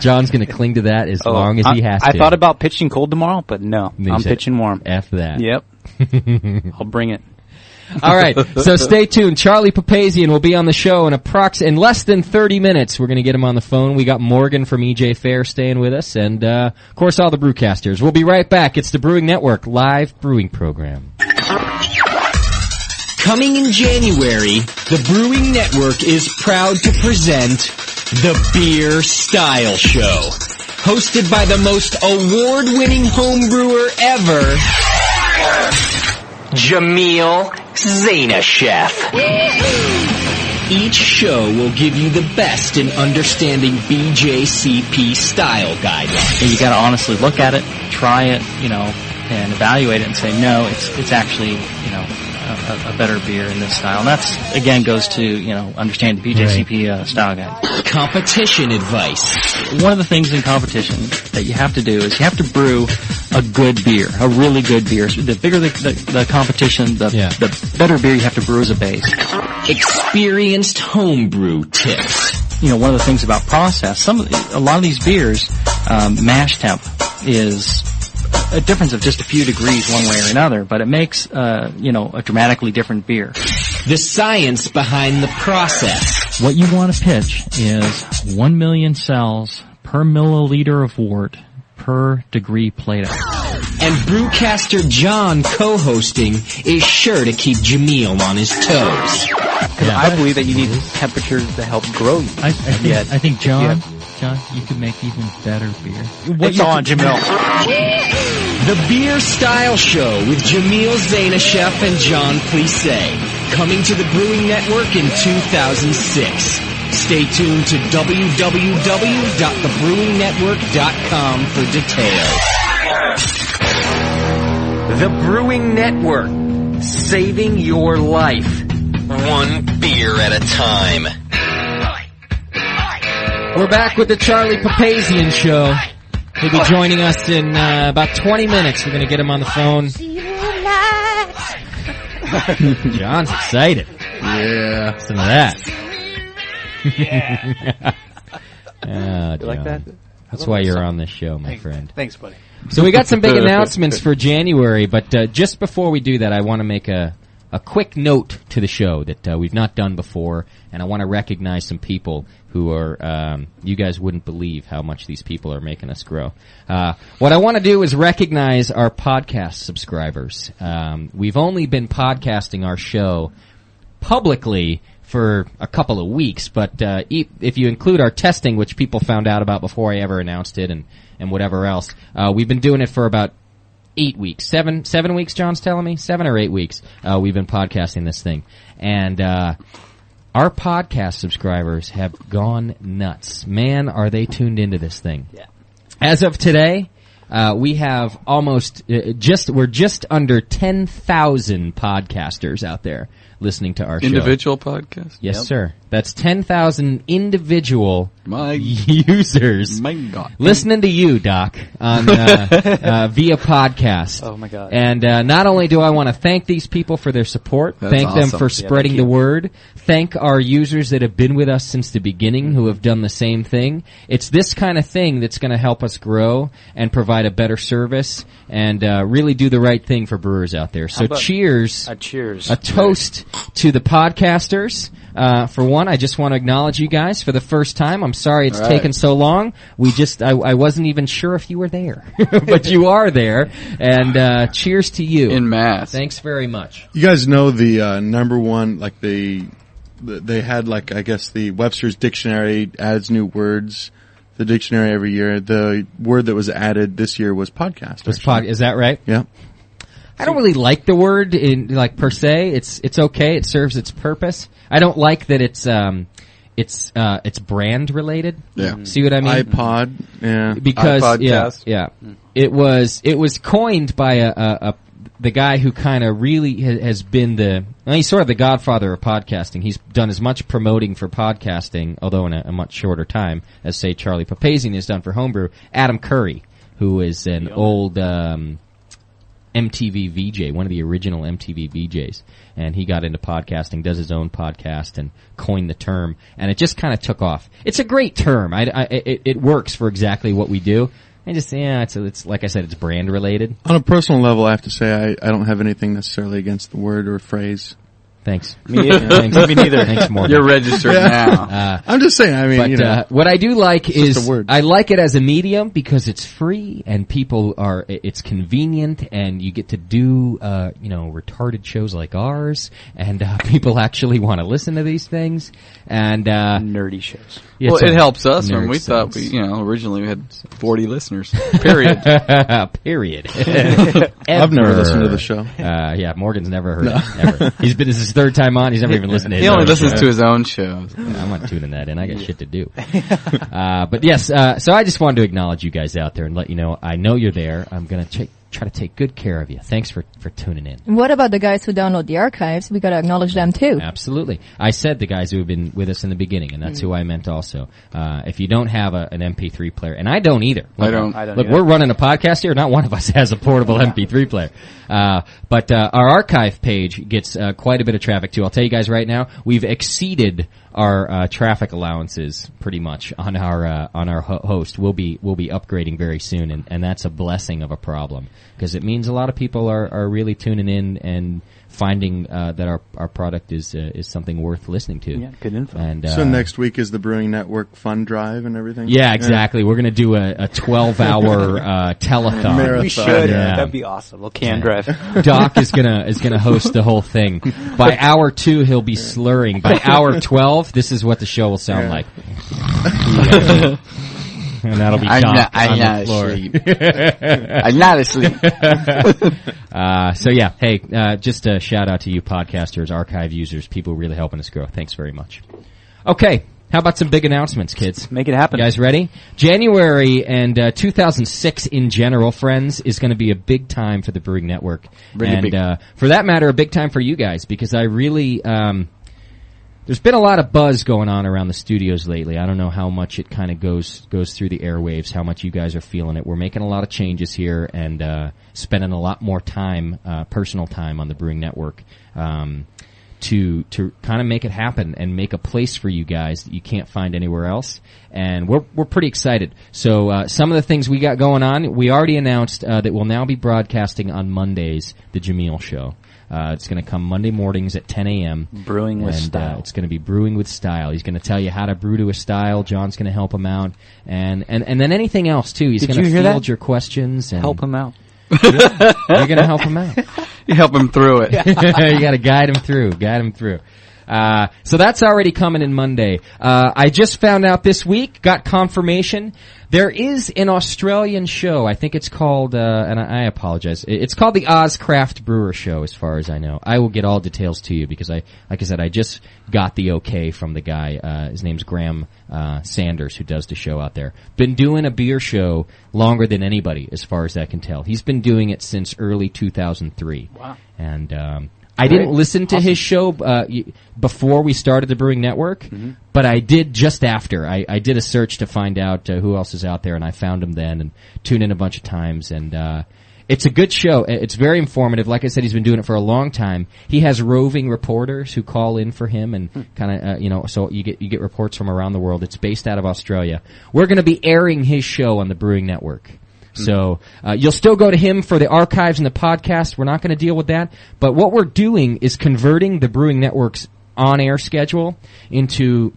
John's going to cling to that as long as he has to. I thought about pitching cold tomorrow, but no. I'm pitching warm. F that. Yep. I'll bring it. All right, so stay tuned. Charlie Papazian will be on the show in less than 30 minutes. We're going to get him on the phone. We got Morgan from EJ Fair staying with us, and of course all the brewcasters. We'll be right back. It's the Brewing Network live brewing program. Coming in January, the Brewing Network is proud to present the Beer Style Show, hosted by the most award-winning home brewer ever, Jameel Zainasheff. Each show will give you the best in understanding BJCP style guidelines. And you got to honestly look at it, try it, and evaluate it and say, no, it's actually, a better beer in this style. And that's, again, goes to, understanding the BJCP style guide. Competition advice. One of the things in competition that you have to do is you have to brew a good beer, a really good beer. So the bigger the competition, the better beer you have to brew as a base. Experienced homebrew tips. One of the things about process, a lot of these beers, mash temp is a difference of just a few degrees one way or another, but it makes, a dramatically different beer. The science behind the process. What you want to pitch is 1 million cells per milliliter of wort per degree Plato. And brewcaster John co-hosting is sure to keep Jameel on his toes. I believe that you need temperature to help grow you. I think John, John, you could make even better beer. It's on, Jamil. The Beer Style Show with Jamil Zainasheff and John Plisse. Coming to the Brewing Network in 2006. Stay tuned to www.thebrewingnetwork.com for details. The Brewing Network. Saving your life. One beer at a time. We're back with the Charlie Papazian Show. He'll be joining us in about 20 minutes. We're going to get him on the phone. John's excited. Yeah. Listen to that. You like that? That's why you're on this show, my friend. Thanks, buddy. So we got some big announcements for January, but just before we do that, I want to make a quick note to the show that we've not done before, and I want to recognize some people who are, you guys wouldn't believe how much these people are making us grow. What I want to do is recognize our podcast subscribers. We've only been podcasting our show publicly for a couple of weeks, but if you include our testing, which people found out about before I ever announced it and whatever else, we've been doing it for about 8 weeks. 7 weeks, John's telling me? 7 or 8 weeks we've been podcasting this thing. And our podcast subscribers have gone nuts. Man, are they tuned into this thing. Yeah. As of today, we have almost we're just under 10,000 podcasters out there listening to our show. Individual podcast? Yes, sir. That's 10,000 individual My users my God. listening to you, Doc, on via podcast. Oh, my God. And not only do I want to thank these people for their support, That's thank them awesome. for Yeah, spreading thank the word, thank our users that have been with us since the beginning who have done the same thing. It's this kind of thing that's going to help us grow and provide a better service and really do the right thing for brewers out there. So cheers. Cheers. A toast to the podcasters. For one, I just want to acknowledge you guys for the first time. I'm sorry it's taken so long. I wasn't even sure if you were there, but you are there. And cheers to you In mass. Thanks very much. You guys know the number one, like they had like, I guess the Webster's Dictionary adds new words. The dictionary every year. The word that was added this year was podcast. Is that right? Yeah. I don't really like the word per se. It's okay. It serves its purpose. I don't like that it's brand related. Yeah. See what I mean? iPod. Yeah. Because iPodcast. yeah. It was coined by the guy who kind of really has been he's sort of the godfather of podcasting. He's done as much promoting for podcasting, although in a much shorter time, as say Charlie Papazian has done for homebrew. Adam Curry, who is an old MTV VJ, one of the original MTV VJs, and he got into podcasting, does his own podcast, and coined the term, and it just kind of took off. It's a great term. It works for exactly what we do. It's like I said, it's brand related. On a personal level, I have to say I don't have anything necessarily against the word or phrase. Thanks. Me neither. Thanks, Morgan. You're registered now. I'm just saying, I mean, what I do like it's is a word. I like it as a medium because it's free and it's convenient and you get to do, retarded shows like ours and people actually want to listen to these things and, nerdy shows. Yeah, Well, it helps us when nerd we thought sense. originally we had 40 listeners. Period. Period. I've never listened to the show. Yeah, Morgan's never heard it. Never. This is his third time on. He's never even listened to his He only own listens show. to his own shows. I'm not tuning that in. I got shit to do. But yes, so I just wanted to acknowledge you guys out there and let you know I know you're there. I'm going to try to take good care of you. Thanks for tuning in. What about the guys who download the archives? We got to acknowledge them too. Absolutely. I said the guys who have been with us in the beginning, and that's who I meant also. If you don't have an MP3 player, and I don't either. I don't Look, either. we're running a podcast here. Not one of us has a portable MP3 player. But our archive page gets quite a bit of traffic too. I'll tell you guys right now, we've exceeded our traffic allowances pretty much on our host. We'll be upgrading very soon, and that's a blessing of a problem because it means a lot of people are really tuning in and finding that our product is something worth listening to. Yeah, good info. And So next week is the Brewing Network fund drive and everything? yeah, exactly. We're gonna do a 12-hour telethon. Marathon. We should. Yeah. That'd be awesome. Little can drive. Doc is gonna host the whole thing. By hour 2, he'll be slurring. By hour 12, this is what the show will sound like. and that'll be I'm Doc not on the floor. asleep. I'm not asleep. So yeah, hey, just a shout out to you podcasters, archive users, people really helping us grow. Thanks very much. Okay, how about some big announcements, kids? Make it happen. You guys ready? January and 2006 in general, friends, is going to be a big time for the Brewing Network. Really and big. For that matter, a big time for you guys, because I really... there's been a lot of buzz going on around the studios lately. I don't know how much it kind of goes through the airwaves, how much you guys are feeling it. We're making a lot of changes here and spending a lot more time, personal time on the Brewing Network, to kind of make it happen and make a place for you guys that you can't find anywhere else. And we're pretty excited. So some of the things we got going on, we already announced that we'll now be broadcasting on Mondays the Jameel Show. It's going to come Monday mornings at 10 a.m. Brewing with style. It's going to be Brewing with Style. He's going to tell you how to brew to a style. John's going to help him out. And then anything else, too. He's going to field your questions. And help him out. You're going to help him out. You help him through it. You got to guide him through. So that's already coming in Monday. I just found out this week, got confirmation. There is an Australian show. I think it's called, and I apologize. It's called the Oz Craft Brewer Show, as far as I know. I will get all details to you because like I said, I just got the okay from the guy. His name's Graham Sanders, who does the show out there. Been doing a beer show longer than anybody, as far as I can tell. He's been doing it since early 2003. Wow. And I didn't listen to his show before we started the Brewing Network, but I did just after. I did a search to find out who else is out there, and I found him then and tuned in a bunch of times. And it's a good show. It's very informative. Like I said, he's been doing it for a long time. He has roving reporters who call in for him, and kind of so you get reports from around the world. It's based out of Australia. We're going to be airing his show on the Brewing Network. So you'll still go to him for the archives and the podcast. We're not going to deal with that. But what we're doing is converting the Brewing Network's on-air schedule into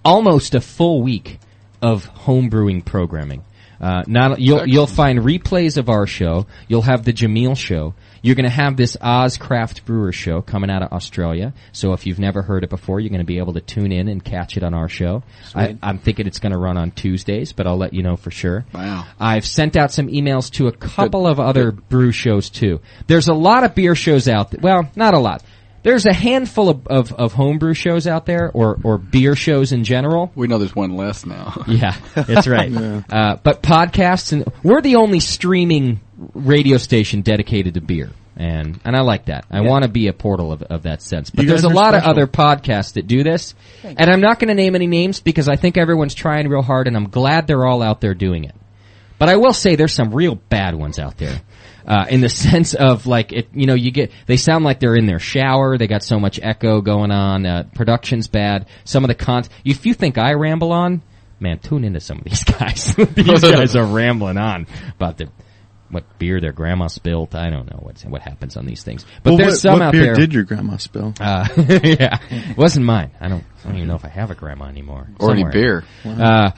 almost a full week of home brewing programming. You'll find replays of our show. You'll have the Jameel Show. You're going to have this Oz Craft Brewer Show coming out of Australia. So if you've never heard it before, you're going to be able to tune in and catch it on our show. I'm thinking it's going to run on Tuesdays, but I'll let you know for sure. Wow. I've sent out some emails to a couple of other brew shows, too. There's a lot of beer shows out there. Well, not a lot. There's a handful of homebrew shows out there, or beer shows in general. We know there's one less now. Yeah, that's right. But podcasts, and we're the only streaming radio station dedicated to beer. And I like that. I want to be a portal of that sense. But there's a lot of other podcasts that do this. And I'm not going to name any names because I think everyone's trying real hard, and I'm glad they're all out there doing it. But I will say there's some real bad ones out there. In the sense of like they sound like they're in their shower. They got so much echo going on. Production's bad. Some of the if you think I ramble on, man, tune into some of these guys. These guys are rambling on about what beer their grandma spilled. I don't know what happens on these things. But there's some out there. What beer did your grandma spill? Yeah, it wasn't mine. I don't even know if I have a grandma anymore. Or any beer. Wow.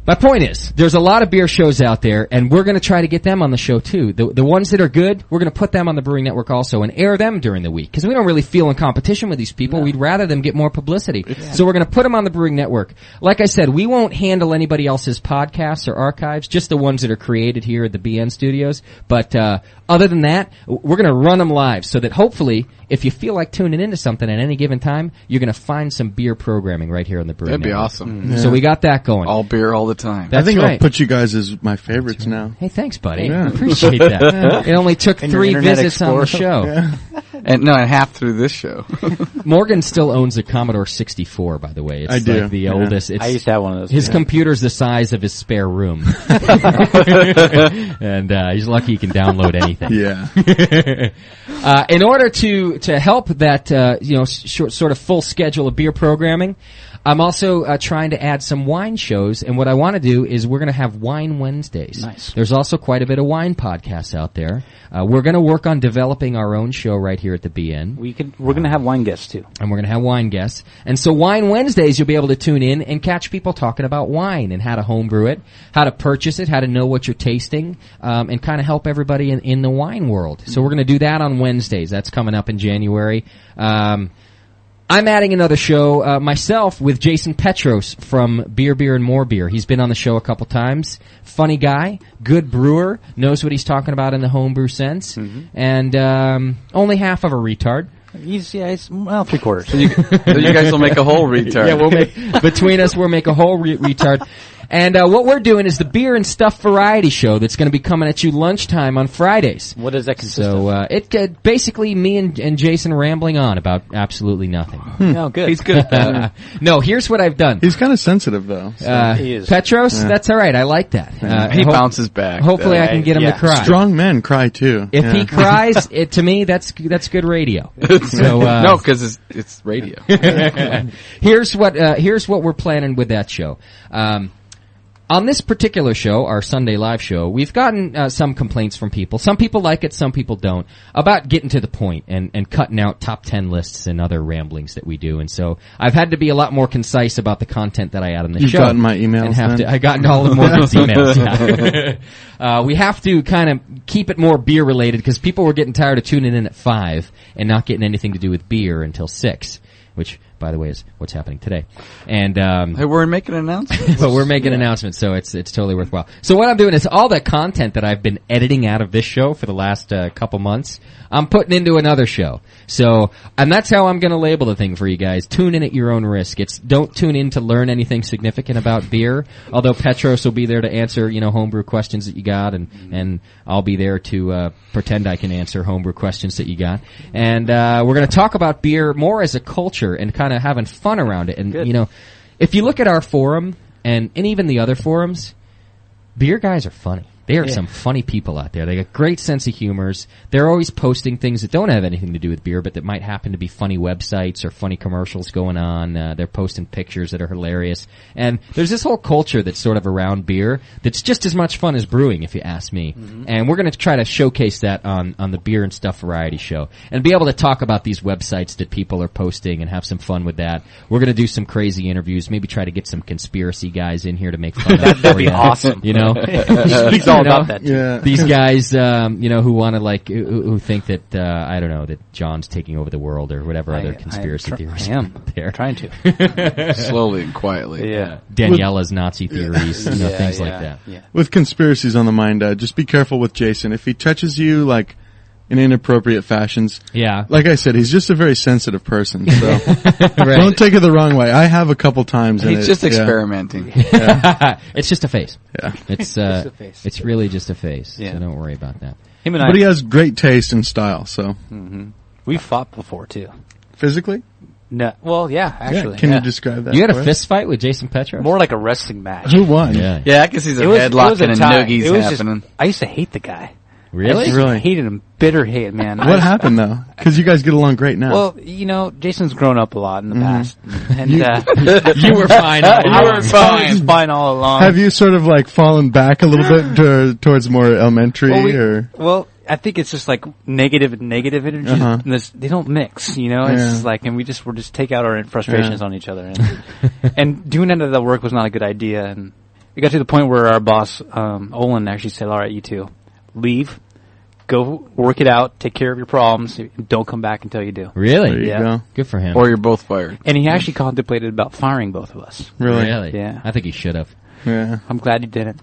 My point is, there's a lot of beer shows out there, and we're going to try to get them on the show, too. The ones that are good, we're going to put them on the Brewing Network also and air them during the week, because we don't really feel in competition with these people. No. We'd rather them get more publicity. Yeah. So we're going to put them on the Brewing Network. Like I said, we won't handle anybody else's podcasts or archives, just the ones that are created here at the BN studios. But other than that, we're going to run them live, so that hopefully, if you feel like tuning into something at any given time, you're going to find some beer programming right here on the Brewing Network. That'd be awesome. Mm-hmm. Yeah. So we got that going. All beer all the time. I think I'll put you guys as my favorites now. Hey, thanks, buddy. Yeah. Appreciate that. It only took 3 visits on the show. Yeah. And half through this show. Morgan still owns a Commodore 64, by the way. It's like the oldest. I used to have one of those. His computer's the size of his spare room. And he's lucky he can download anything. Yeah. In order to help that sort of full schedule of beer programming, I'm also trying to add some wine shows, and what I want to do is we're going to have Wine Wednesdays. Nice. There's also quite a bit of wine podcasts out there. We're going to work on developing our own show right here at the BN. We're going to have wine guests, too. And we're going to have wine guests. And so Wine Wednesdays, you'll be able to tune in and catch people talking about wine and how to homebrew it, how to purchase it, how to know what you're tasting, and kind of help everybody in the wine world. So we're going to do that on Wednesdays. That's coming up in January. I'm adding another show myself with Jason Petros from Beer, and More Beer. He's been on the show a couple times. Funny guy, good brewer, knows what he's talking about in the homebrew sense, and only half of a retard. He's 3/4. So you guys will make a whole retard. Yeah, between us, we'll make a whole retard. And what we're doing is the Beer and Stuff Variety Show that's going to be coming at you lunchtime on Fridays. What does that consist of? So it basically me and Jason rambling on about absolutely nothing. No, good. He's good at that. No, here's what I've done. He's kind of sensitive, though. So. He is. Petros, that's all right. I like that. He bounces back. Hopefully I can get him to cry. Strong men cry, too. If he cries, to me, that's good radio. So, no, because it's radio. Here's what we're planning with that show. On this particular show, our Sunday live show, we've gotten some complaints from people. Some people like it, some people don't, about getting to the point and cutting out top 10 lists and other ramblings that we do. And so I've had to be a lot more concise about the content that I add on the show. You've gotten my emails, I gotten all of Morgan's emails. Yeah. We have to kind of keep it more beer related because people were getting tired of tuning in at 5 and not getting anything to do with beer until 6, which, by the way, is what's happening today. And hey, we're making announcements. But we're making announcements, so it's totally worthwhile. So what I'm doing is all that content that I've been editing out of this show for the last couple months, I'm putting into another show. So, and that's how I'm going to label the thing for you guys. Tune in at your own risk. Don't tune in to learn anything significant about beer, although Petros will be there to answer, homebrew questions that you got, and I'll be there to pretend I can answer homebrew questions that you got. And we're going to talk about beer more as a culture and kind of having fun around it. And, if you look at our forum and even the other forums, beer guys are funny. There are some funny people out there. They got great sense of humors. They're always posting things that don't have anything to do with beer, but that might happen to be funny websites or funny commercials going on. They're posting pictures that are hilarious. And there's this whole culture that's sort of around beer that's just as much fun as brewing, if you ask me. And we're going to try to showcase that on the Beer and Stuff Variety Show and be able to talk about these websites that people are posting and have some fun with that. We're going to do some crazy interviews, maybe try to get some conspiracy guys in here to make fun of it. That'd be awesome. He's all about that. Yeah. These guys, who want to who think that I don't know, that John's taking over the world or whatever other conspiracy theories. I am there. Trying to slowly and quietly. Yeah. Daniela's Nazi theories, things like that. Yeah. With conspiracies on the mind, just be careful with Jason. If he touches you in inappropriate fashions. Yeah. Like I said, he's just a very sensitive person, so don't take it the wrong way. I have a couple times. He's just experimenting. Yeah. It's just a phase. Yeah. It's just a phase. It's really just a phase. Yeah. So don't worry about that. But he has great taste and style, so. We've fought before, too. Physically? No. Well, yeah, actually. Can you describe that? You had a fist fight with Jason Petros? More like a wrestling match. Who won? Yeah, I can see some headlocking and noogies happening. I used to hate the guy. Really? I hated him. Bitter hate, man. What happened, though? Because you guys get along great now. Well, Jason's grown up a lot in the past. And you were fine. I was fine all along. Have you sort of fallen back a little bit towards more elementary? Well, I think it's just negative and negative energy. And they don't mix, It's just and we'll just take out our frustrations on each other. And doing that at the work was not a good idea. And it got to the point where our boss, Olin, actually said, "All right, you two, leave. Go work it out. Take care of your problems. Don't come back until you do." Really? Yeah. Good for him. Or you're both fired. And he actually contemplated about firing both of us. Really? Yeah. I think he should have. Yeah. I'm glad he didn't.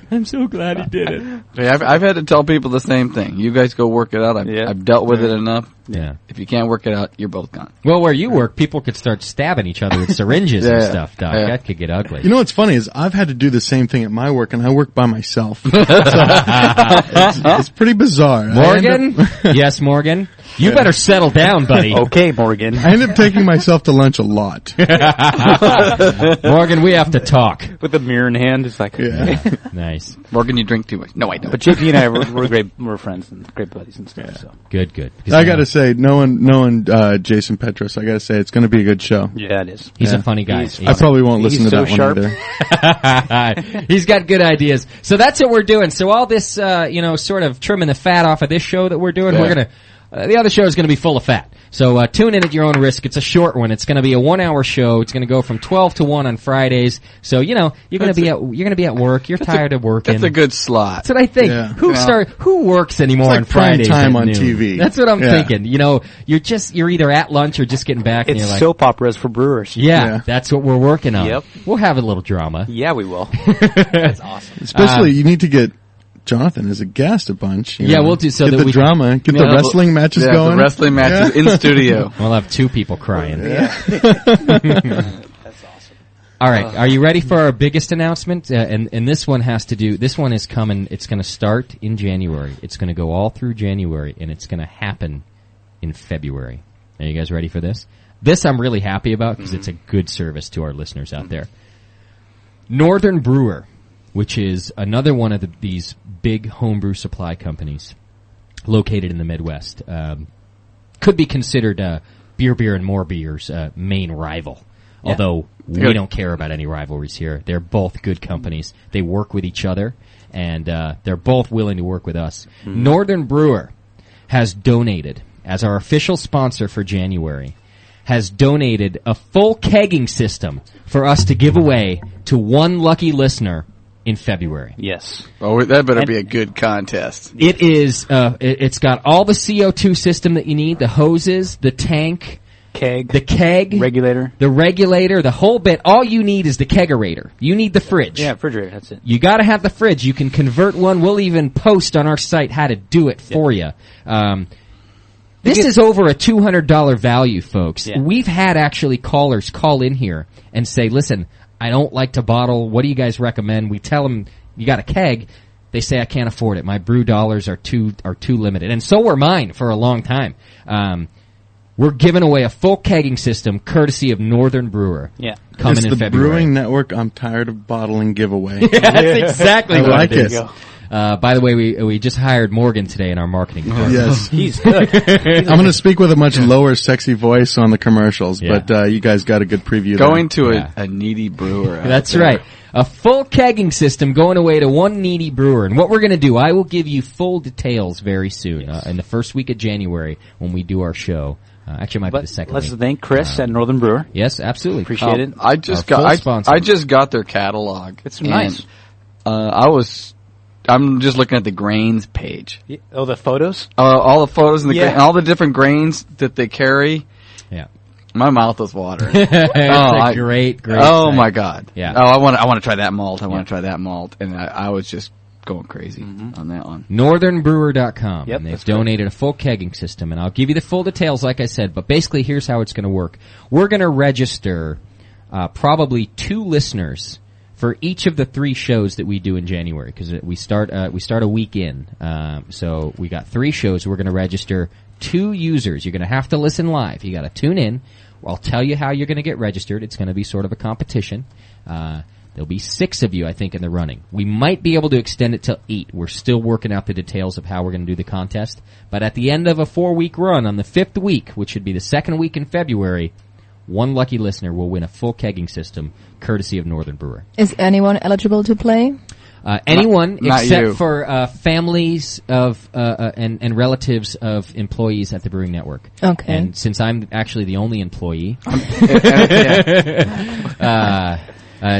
I'm so glad he did it. Yeah, I've had to tell people the same thing. You guys go work it out. I've dealt with it enough. Yeah. If you can't work it out, you're both gone. Well, where you work, people could start stabbing each other with syringes and stuff, Doc. That could get ugly. You know what's funny is I've had to do the same thing at my work, and I work by myself. So it's pretty bizarre. Morgan? Yes, Morgan? You better settle down, buddy. Okay, Morgan. I end up taking myself to lunch a lot. Morgan, we have to talk. With a mirror in hand, it's Nice. Morgan, you drink too much. No, I don't. But JP and I, we're great. We're friends and great buddies and stuff. So Good. I gotta say, knowing Jason Petros, I gotta say it's gonna be a good show. Yeah, it is. He's a funny guy. I probably won't listen to that sharp. one either. He's got good ideas. So that's what we're doing. So all this, sort of trimming the fat off of this show that we're doing, we're gonna. The other show is going to be full of fat. So tune in at your own risk. It's a short one. It's going to be a 1-hour show. It's going to go from 12 to 1 on Fridays. So you're going to be at work. You're tired of working. That's a good slot. That's what I think. Yeah. Who works anymore It's on like prime Fridays time at on noon? TV. That's what I'm thinking. You're either at lunch or just getting back. And It's you're like, soap operas for brewers. yeah, that's what we're working on. Yep. We'll have a little drama. Yeah, we will. That's awesome. Especially, you need to get Jonathan as a guest a bunch. Yeah, we'll do so get that the drama, get the wrestling matches going. The wrestling matches in studio. We'll have 2 people crying. That's awesome. All right, are you ready for our biggest announcement? And this one this one is coming. It's going to start in January. It's going to go all through January, and it's going to happen in February. Are you guys ready for this? This I'm really happy about because it's a good service to our listeners out there. Northern Brewer, which is another one of these big homebrew supply companies located in the Midwest, could be considered Beer and More Beer's main rival. Yeah. Although we don't care about any rivalries here. They're both good companies. They work with each other, and they're both willing to work with us. Mm-hmm. Northern Brewer has donated, as our official sponsor for January, has donated a full kegging system for us to give away to one lucky listener in February. Yes. Oh, that better be a good contest. It is. It's got all the CO2 system that you need: the hoses, the tank, the keg, regulator, the whole bit. All you need is the kegerator. You need the fridge. Yeah, refrigerator. That's it. You got to have the fridge. You can convert one. We'll even post on our site how to do it for you. This is over a $200 value, folks. Yeah. We've had actually callers call in here and say, listen, I don't like to bottle. What do you guys recommend? We tell them, you got a keg. They say, I can't afford it. My brew dollars are too limited. And so were mine for a long time. We're giving away a full kegging system courtesy of Northern Brewer. Yeah. It's Coming in the February. Brewing Network, I'm tired of bottling giveaway. Yeah, that's exactly what like it is. it. By the way, we just hired Morgan today in our marketing department. Yes. He's good. I'm going to speak with a much lower, sexy voice on the commercials, but you guys got a good preview Going there. to a needy brewer. That's right. A full kegging system going away to one needy brewer. And what we're going to do, I will give you full details very soon, in the first week of January when we do our show. Actually, it might be the second Let's week. thank Chris at Northern Brewer. Yes, absolutely. Appreciate it. I just got their catalog. It's nice. I'm just looking at the grains page. Yeah. Oh, the photos? All the photos and all the different grains that they carry. Yeah. My mouth is watering. It's a great Oh site. my God. Yeah. Oh, I want to try that malt. I want to try that malt. And I was just going crazy on that one. NorthernBrewer.com. Yep, and they've donated a full kegging system. And I'll give you the full details, like I said. But basically, here's how it's going to work. We're going to register probably 2 listeners for each of the 3 shows that we do in January, because we start a week in. So we got 3 shows. We're going to register 2 users. You're going to have to listen live. You got to tune in. I'll tell you how you're going to get registered. It's going to be sort of a competition. There'll be 6 of you, I think, in the running. We might be able to extend it till 8. We're still working out the details of how we're going to do the contest. But at the end of a 4-week run, on the 5th week, which should be the 2nd week in February, one lucky listener will win a full kegging system, courtesy of Northern Brewer. Is anyone eligible to play? Anyone not except you. for families of and relatives of employees at the Brewing Network. Okay. And since I'm actually the only employee,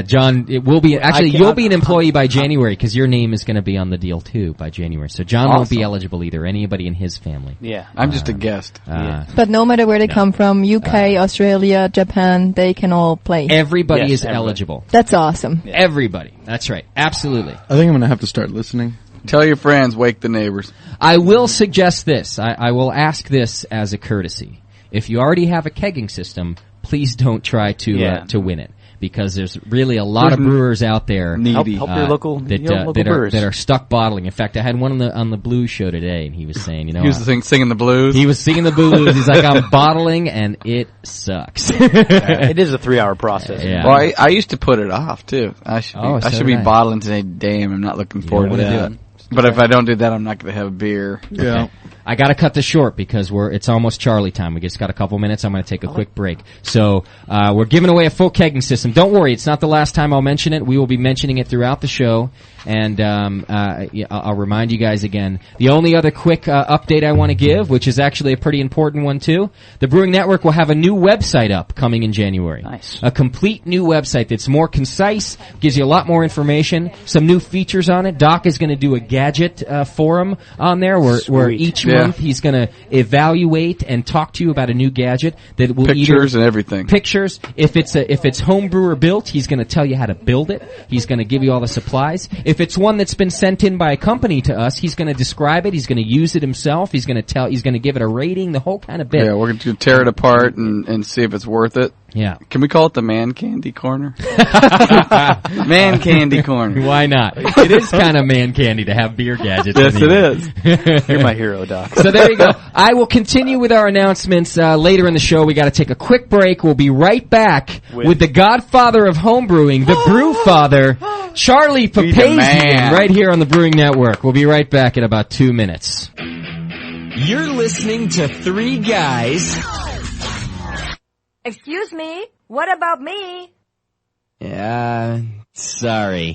John, it will be actually you'll be an employee by January because your name is going to be on the deal too by January. So John won't be eligible either. Anybody in his family. Yeah. I'm just a guest. But no matter where they come from, UK, Australia, Japan, they can all play. Everybody is everybody. eligible. That's awesome. Yeah. Everybody. That's right. Absolutely. I think I'm going to have to start listening. Tell your friends, wake the neighbors. I will suggest this. I will ask this as a courtesy. If you already have a kegging system, please don't try to win it. Because there's really a lot of brewers out there help your local brewers that are stuck bottling. In fact, I had one on the blues show today, and he was saying, he was singing the blues. He was singing the blues. He's like, I'm bottling, and it sucks. It is a 3-hour process. Yeah. Well, I used to put it off too. I should be did I. bottling today. Damn, I'm not looking forward to that. But if I don't do that, I'm not going to have beer. Yeah. Okay. I got to cut this short because it's almost Charlie time. We just got a couple minutes. I'm going to take a quick break. So we're giving away a full kegging system. Don't worry, it's not the last time I'll mention it. We will be mentioning it throughout the show, and I'll remind you guys again. The only other quick update I want to give, which is actually a pretty important one too, the Brewing Network will have a new website up coming in January. Nice. A complete new website that's more concise, gives you a lot more information, some new features on it. Doc is going to do a gadget forum on there where each month he's going to evaluate and talk to you about a new gadget that will pictures and everything. Pictures. If it's home brewer built, he's going to tell you how to build it. He's going to give you all the supplies. If it's one that's been sent in by a company to us, he's going to describe it. He's going to use it himself. He's going to give it a rating. The whole kind of bit. Yeah, we're going to tear it apart and see if it's worth it. Yeah. Can we call it the Man Candy Corner? Man Candy Corner. Why not? It is kind of man candy to have beer gadgets. Yes, it is. You're my hero, Doc. So there you go. I will continue with our announcements later in the show. We got to take a quick break. We'll be right back with the godfather of homebrewing, the brew father, Charlie Papazian, right here on the Brewing Network. We'll be right back in about 2 minutes. You're listening to Three Guys. Excuse me, what about me? Sorry.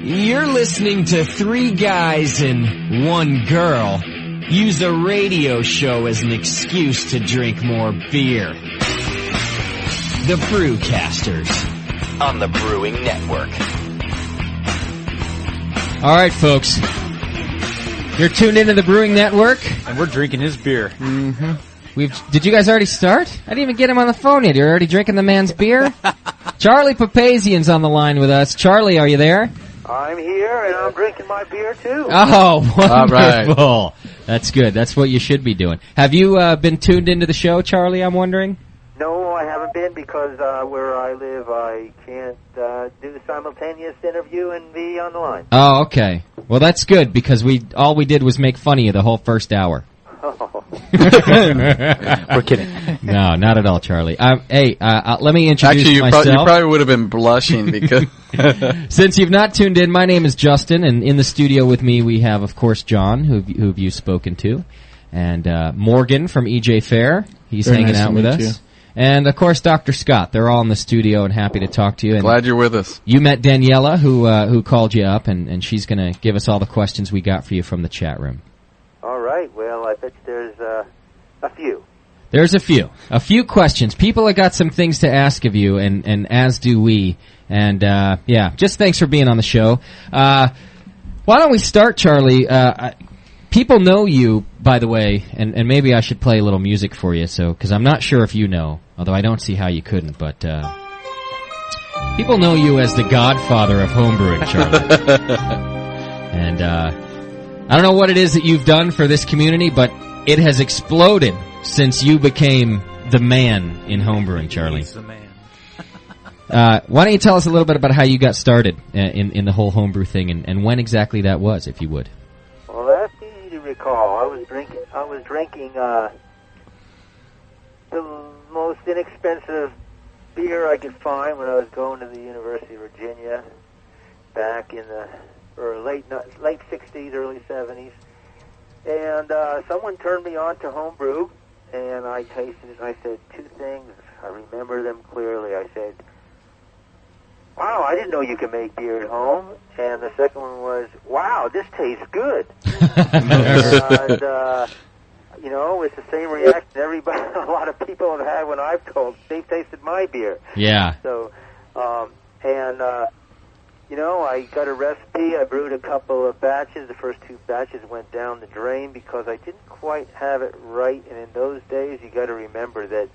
You're listening to Three Guys and One Girl use a radio show as an excuse to drink more beer. The Brewcasters on the Brewing Network. All right, folks. You're tuned into the Brewing Network. And we're drinking his beer. Mm-hmm. Did you guys already start? I didn't even get him on the phone yet. You're already drinking the man's beer? Charlie Papazian's on the line with us. Charlie, are you there? I'm here, and I'm drinking my beer, too. Oh, wonderful. All right. That's good. That's what you should be doing. Have you been tuned into the show, Charlie, I'm wondering? No, I haven't been because where I live, I can't do simultaneous interview and be on the line. Oh, okay. Well, that's good because all we did was make fun of you the whole first hour. Oh. We're kidding. No, not at all, Charlie. Hey, let me introduce Actually, myself. you probably would have been blushing because... Since you've not tuned in, my name is Justin, and in the studio with me we have, of course, John, who've you spoken to, and Morgan from EJ Fair. He's Very hanging nice out with us. You. And, of course, Dr. Scott. They're all in the studio and happy to talk to you. And glad you're with us. you met Daniela, who called you up, and she's going to give us all the questions we got for you from the chat room. All right. Well, I bet there's a few. There's a few questions. People have got some things to ask of you, and as do we. And just thanks for being on the show. Why don't we start, Charlie? People know you, by the way, and maybe I should play a little music for you, because I'm not sure if you know, although I don't see how you couldn't. But people know you as the godfather of homebrewing, Charlie. And I don't know what it is that you've done for this community, but it has exploded since you became the man in homebrewing, Charlie. He's the man. Why don't you tell us a little bit about how you got started in the whole homebrew thing, and when exactly that was, if you would. Well, that's easy to recall. I was drinking the most inexpensive beer I could find when I was going to the University of Virginia back in the late 60s, early 70s. And someone turned me on to homebrew, and I tasted it, and I said two things. I remember them clearly. I said, wow, I didn't know you could make beer at home. And the second one was, wow, this tastes good. And, it's the same reaction everybody, a lot of people have had when I've told they've tasted my beer. Yeah. So, I got a recipe. I brewed a couple of batches. The first two batches went down the drain because I didn't quite have it right. And in those days, you got to remember that,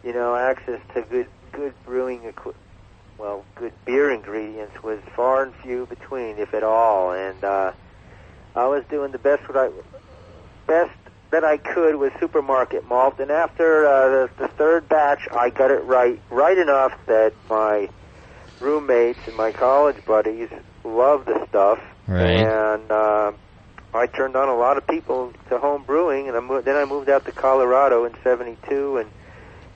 access to good brewing good beer ingredients was far and few between, if at all. And I was doing the best that I could with supermarket malt. And after the third batch, I got it right enough that my roommates and my college buddies loved the stuff. Right. And I turned on a lot of people to home brewing, and then I moved out to Colorado in '72, and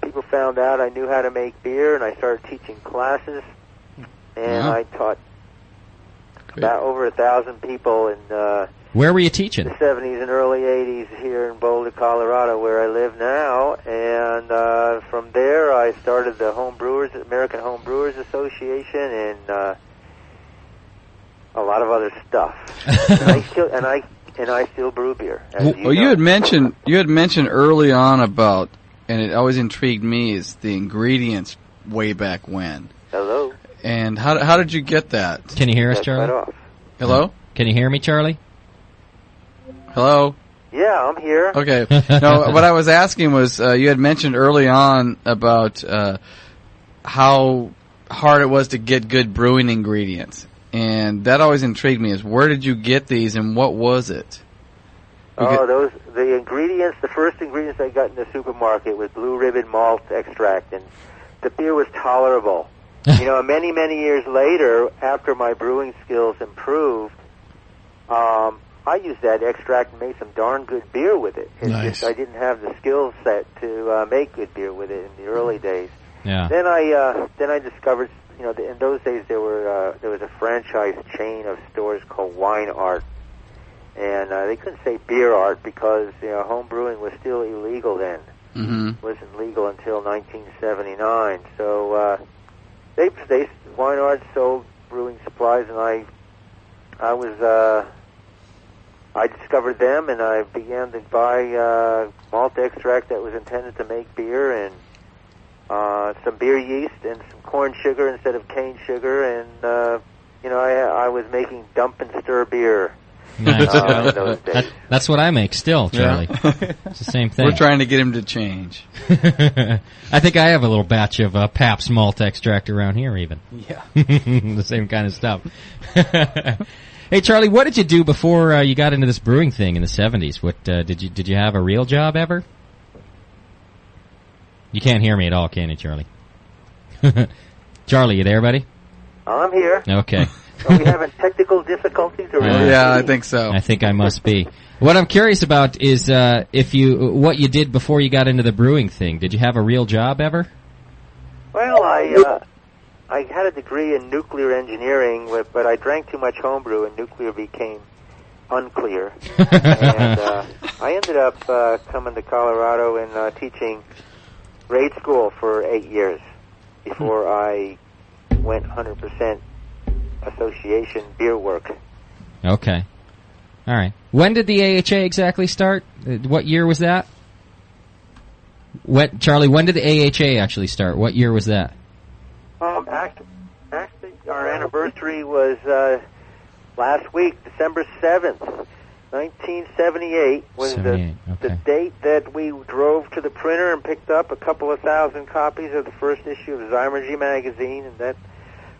people found out I knew how to make beer, and I started teaching classes, and I taught about over 1,000 people in Where were you teaching? the 70s and early 80s here in Boulder, Colorado, where I live now. And from there, I started the American Home Brewers Association, and a lot of other stuff. and I still brew beer. You had mentioned early on about, and it always intrigued me, is the ingredients way back when. Hello. And how did you get that? Can you hear us, Charlie? Right off. Hello? Can you hear me, Charlie? Hello? Yeah, I'm here. Okay. No, what I was asking was, you had mentioned early on about how hard it was to get good brewing ingredients. And that always intrigued me, is where did you get these and what was it? The ingredients, the first ingredients I got in the supermarket was blue ribbon malt extract, and the beer was tolerable. Many, many years later, after my brewing skills improved, I used that extract and made some darn good beer with it. It's Nice. just I didn't have the skill set to make good beer with it in the early days. Yeah. Then I discovered, in those days there was a franchise chain of stores called Wine Art, and they couldn't say Beer Art because home brewing was still illegal then. Mm-hmm. It wasn't legal until 1979. So Wine Art sold brewing supplies, and I discovered them, and I began to buy malt extract that was intended to make beer, and some beer yeast and some corn sugar instead of cane sugar, and I was making dump and stir beer. Nice. In those days. That's what I make still, Charlie. It's the same thing. We're trying to get him to change. I think I have a little batch of Pabst malt extract around here, even. Yeah. The same kind of stuff. Hey, Charlie, what did you do before you got into this brewing thing in the 70s? What did you have a real job ever? You can't hear me at all, can you, Charlie? Charlie, you there, buddy? I'm here. Okay. Are we having technical difficulties? Or Yeah, I think so. I think I must be. What I'm curious about is what you did before you got into the brewing thing. Did you have a real job ever? Well, I had a degree in nuclear engineering, but I drank too much homebrew, and nuclear became unclear. And I ended up coming to Colorado and teaching grade school for 8 years before I went 100% association beer work. Okay. All right. When did the AHA exactly start? What year was that? Charlie, when did the AHA actually start? What year was that? Actually, our anniversary was last week, December 7th, 1978, was the date that we drove to the printer and picked up a couple of thousand copies of the first issue of Zymergy magazine, and that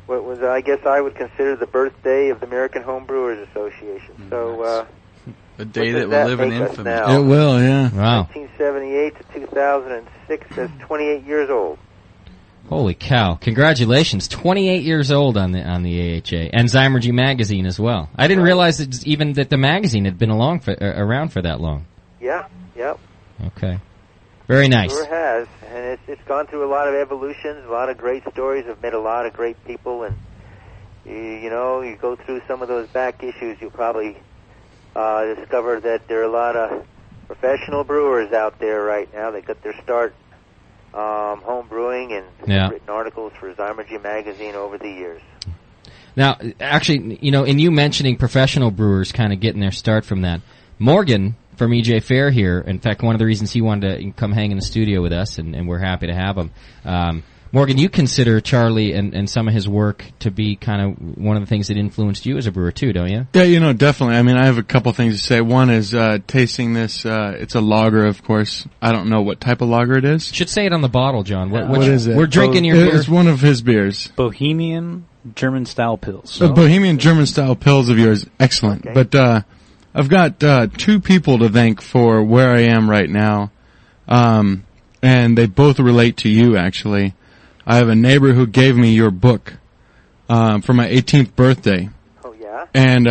was, I guess I would consider the birthday of the American Home Brewers Association. So, a day that will live in infamy. Now? It will, yeah. Wow. 1978 to 2006, that's 28 years old. Holy cow! Congratulations, 28 years old on the AHA and Zymergy magazine as well. I didn't realize that the magazine had been around for that long. Yeah. Yep. Okay. Very nice. Sure has, and it's gone through a lot of evolutions, a lot of great stories. I've met a lot of great people, and you go through some of those back issues, you'll probably discover that there are a lot of professional brewers out there right now. They got their start home brewing and written articles for Zymergy magazine over the years. Now, actually, in you mentioning professional brewers kind of getting their start from that, Morgan from EJ Fair here, in fact, one of the reasons he wanted to come hang in the studio with us, and we're happy to have him. Morgan, you consider Charlie and some of his work to be kind of one of the things that influenced you as a brewer too, don't you? Yeah, definitely. I mean, I have a couple things to say. One is tasting this. It's a lager, of course. I don't know what type of lager it is. Should say it on the bottle, John. What is it? We're drinking your beer. It's one of his beers. Bohemian German-style pills. Bohemian German-style pills of yours. Excellent. Okay. But I've got two people to thank for where I am right now, and they both relate to you, actually. I have a neighbor who gave me your book for my 18th birthday. Oh, yeah? And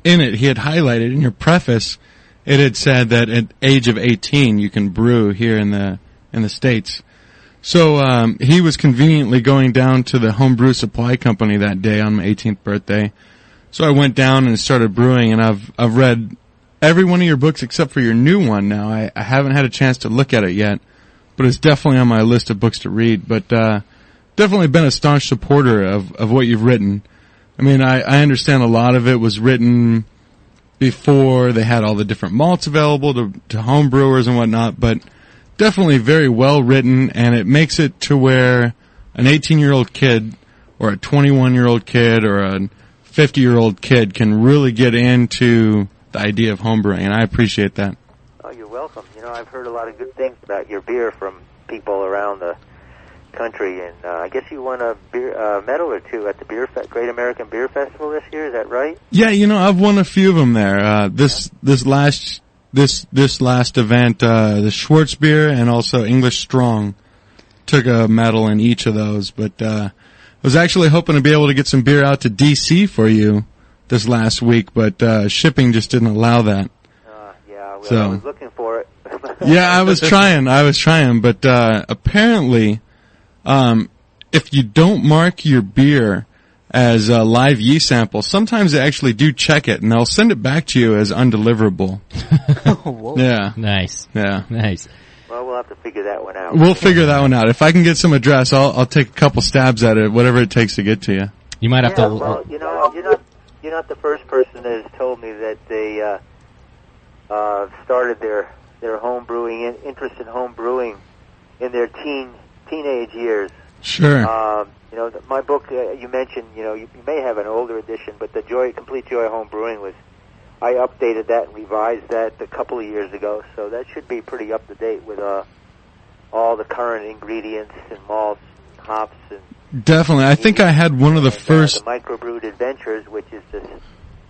in it, he had highlighted, in your preface, it had said that at age of 18 you can brew here in the States. So he was conveniently going down to the Homebrew Supply Company that day on my 18th birthday So I went down and started brewing, and I've read every one of your books except for your new one now. I haven't had a chance to look at it yet, but it's definitely on my list of books to read. But definitely been a staunch supporter of what you've written. I mean, I understand a lot of it was written before they had all the different malts available to home brewers and whatnot, but definitely very well written, and it makes it to where an 18-year-old kid or a 21-year-old kid or a 50-year-old kid can really get into the idea of homebrewing, and I appreciate that. Oh, you're welcome. You know, I've heard a lot of good things about your beer from people around the country, and I guess you won a medal or two at the Great American Beer Festival this year. Is that right? Yeah, you know, I've won a few of them there. This last event, the Schwartz beer and also English Strong took a medal in each of those, but I was actually hoping to be able to get some beer out to D.C. for you this last week, but shipping just didn't allow that. Yeah, well, so, I was looking for it. Yeah, I was trying, but apparently, if you don't mark your beer as a live yeast sample, sometimes they actually do check it, and they'll send it back to you as undeliverable. Whoa. Yeah. Nice. Yeah. Nice. Well, we'll have to figure that one out. We'll figure that one out. If I can get some address, I'll take a couple stabs at it, whatever it takes to get to you. You might have to. Well, you know, you're not the first person that has told me that they started their home brewing interest in home brewing in their teenage years. Sure. You know, my book you mentioned. You know, you may have an older edition, but the Complete Joy Home Brewing was. I updated that and revised that a couple of years ago, so that should be pretty up to date with all the current ingredients and malts, and hops, and definitely. I think I had one of the first the Microbrewed Adventures, which is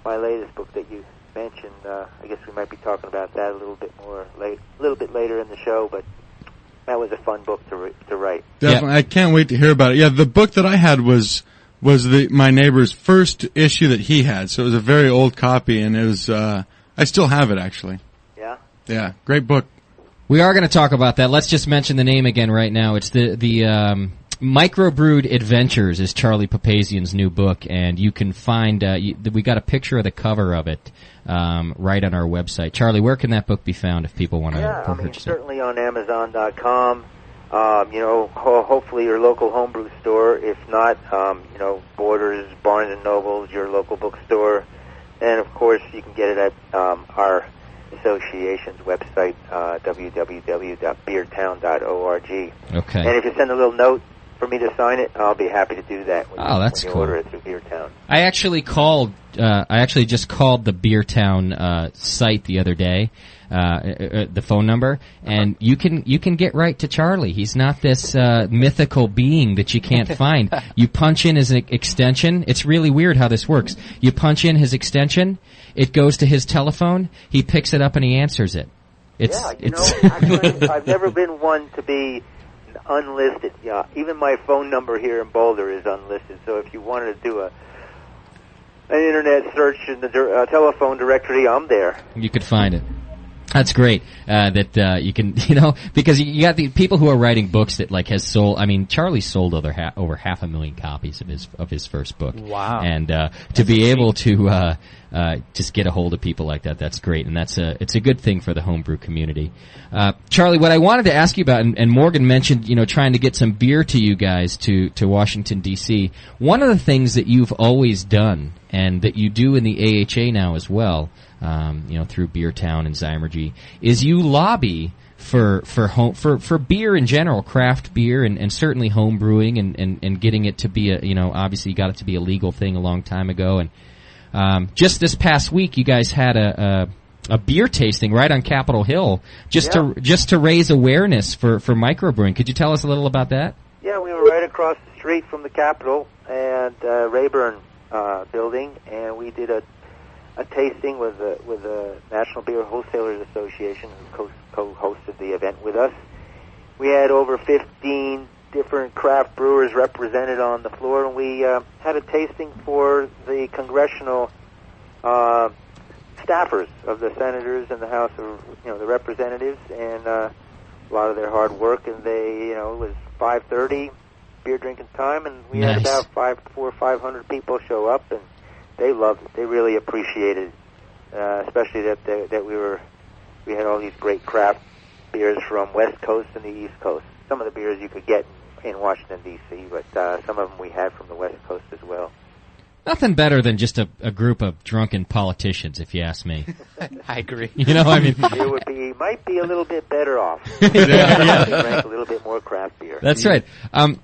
my latest book that you mentioned. I guess we might be talking about that a little bit later in the show, but that was a fun book to write. Definitely, yeah. I can't wait to hear about it. Yeah, the book that I had was my neighbor's first issue that he had, so it was a very old copy, and it was I still have it actually. Yeah. Yeah, great book. We are going to talk about that. Let's just mention the name again right now. It's the Microbrewed Adventures is Charlie Papazian's new book, and you can find we got a picture of the cover of it right on our website. Charlie, where can that book be found if people want to purchase it? Certainly on Amazon.com. You know, hopefully your local homebrew store. If not, you know, Borders, Barnes & Nobles, your local bookstore. And, of course, you can get it at our association's website, www.beertown.org. Okay. And if you send a little note for me to sign it, I'll be happy to do that when that's you cool. order it through Beertown. I actually just called the Beertown site the other day, the phone number, and you can get right to Charlie. He's not this mythical being that you can't find. You punch in his extension. It's really weird how this works. You punch in his extension, it goes to his telephone, he picks it up and he answers it. Actually, I've never been one to be unlisted. Yeah, even my phone number here in Boulder is unlisted. So if you wanted to do an internet search in the telephone directory, I'm there. You could find it. That's great. That you can, you know, because you got the people who are writing books that like has sold. I mean, Charlie sold over 500,000 copies of his first book. Wow! And to be able to just get a hold of people like that, that's great, and it's a good thing for the homebrew community. Charlie, what I wanted to ask you about, and Morgan mentioned, you know, trying to get some beer to you guys to Washington D.C. One of the things that you've always done, and that you do in the AHA now as well, you know, through Beertown and Zymergy, is you lobby for beer in general, craft beer, and certainly home brewing, and getting it to be a, you know, obviously you got it to be a legal thing a long time ago, and just this past week you guys had a beer tasting right on Capitol Hill just to raise awareness for microbrewing. Could you tell us a little about that? Yeah, we were right across the street from the Capitol and Rayburn building, and we did a tasting with the National Beer Wholesalers Association, who co-hosted the event with us. We had over 15 different craft brewers represented on the floor, and we had a tasting for the congressional staffers of the senators and the House of, you know, the representatives, and a lot of their hard work. And they, you know, it was 5:30 beer drinking time, and we had about 500 people show up, and they loved it. They really appreciated it, especially that we had all these great craft beers from West Coast and the East Coast. Some of the beers you could get in Washington, D.C., but some of them we had from the West Coast as well. Nothing better than just a group of drunken politicians, if you ask me. I agree. You know, I mean, It might be a little bit better off. Yeah. Drank a little bit more craft beer. That's right. I'm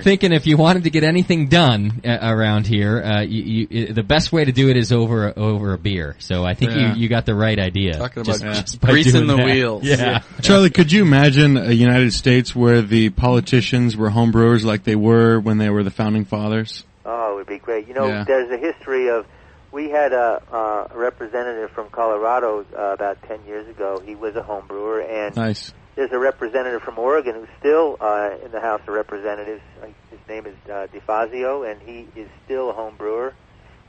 thinking if you wanted to get anything done around here, the best way to do it is over a beer. So I think you got the right idea. Talking about just by greasing doing the that. wheels. Yeah. Charlie, could you imagine a United States where the politicians were homebrewers like they were when they were the founding fathers? Oh, it would be great. You know, there's a history of, we had a representative from Colorado about 10 years ago. He was a home brewer, and Nice. there's a representative from Oregon who's still in the House of Representatives. His name is Papazian, and he is still a home brewer,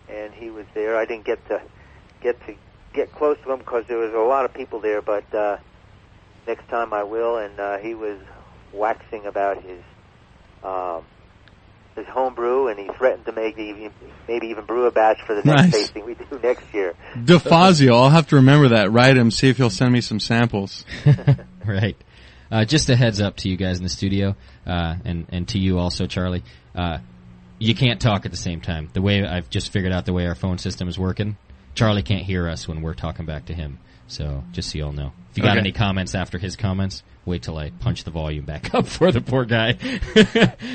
and he was there. I didn't get close to him because there was a lot of people there, but next time I will. And he was waxing about his home brew, and he threatened to maybe even brew a batch for the next tasting we do next year. DeFazio, I'll have to remember that. Write him, see if he'll send me some samples. Right. Just a heads up to you guys in the studio, and to you also, Charlie. You can't talk at the same time. The way I've just figured out the way our phone system is working, Charlie can't hear us when we're talking back to him. So just so you all know. If you got any comments after his comments, wait till I punch the volume back up for the poor guy.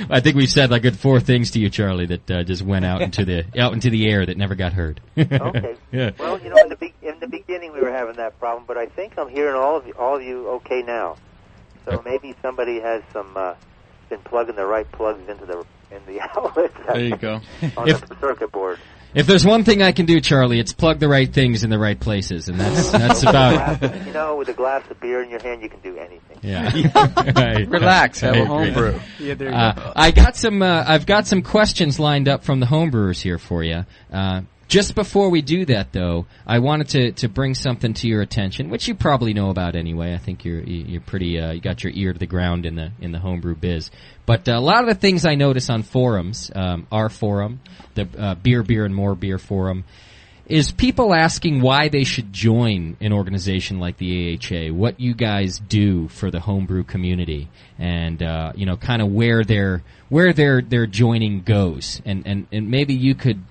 I think we've said like good 4 things to you, Charlie, that just went out into the air that never got heard. Okay. Yeah. Well, you know, in the beginning we were having that problem, but I think I'm hearing all of you okay now. So maybe somebody has been plugging the right plugs in the outlets. There you go. On the circuit board. If there's one thing I can do, Charlie, it's plug the right things in the right places, and that's about it. You know, with a glass of beer in your hand, you can do anything. Yeah. Relax, have a homebrew. Yeah, there you go. I've got some questions lined up from the homebrewers here for you. Just before we do that, though, I wanted to bring something to your attention, which you probably know about anyway. I think you're pretty you got your ear to the ground in the homebrew biz. But a lot of the things I notice on forums, our forum, the Beer and More Beer forum, is people asking why they should join an organization like the AHA, what you guys do for the homebrew community, and kind of where their joining goes, and maybe you could,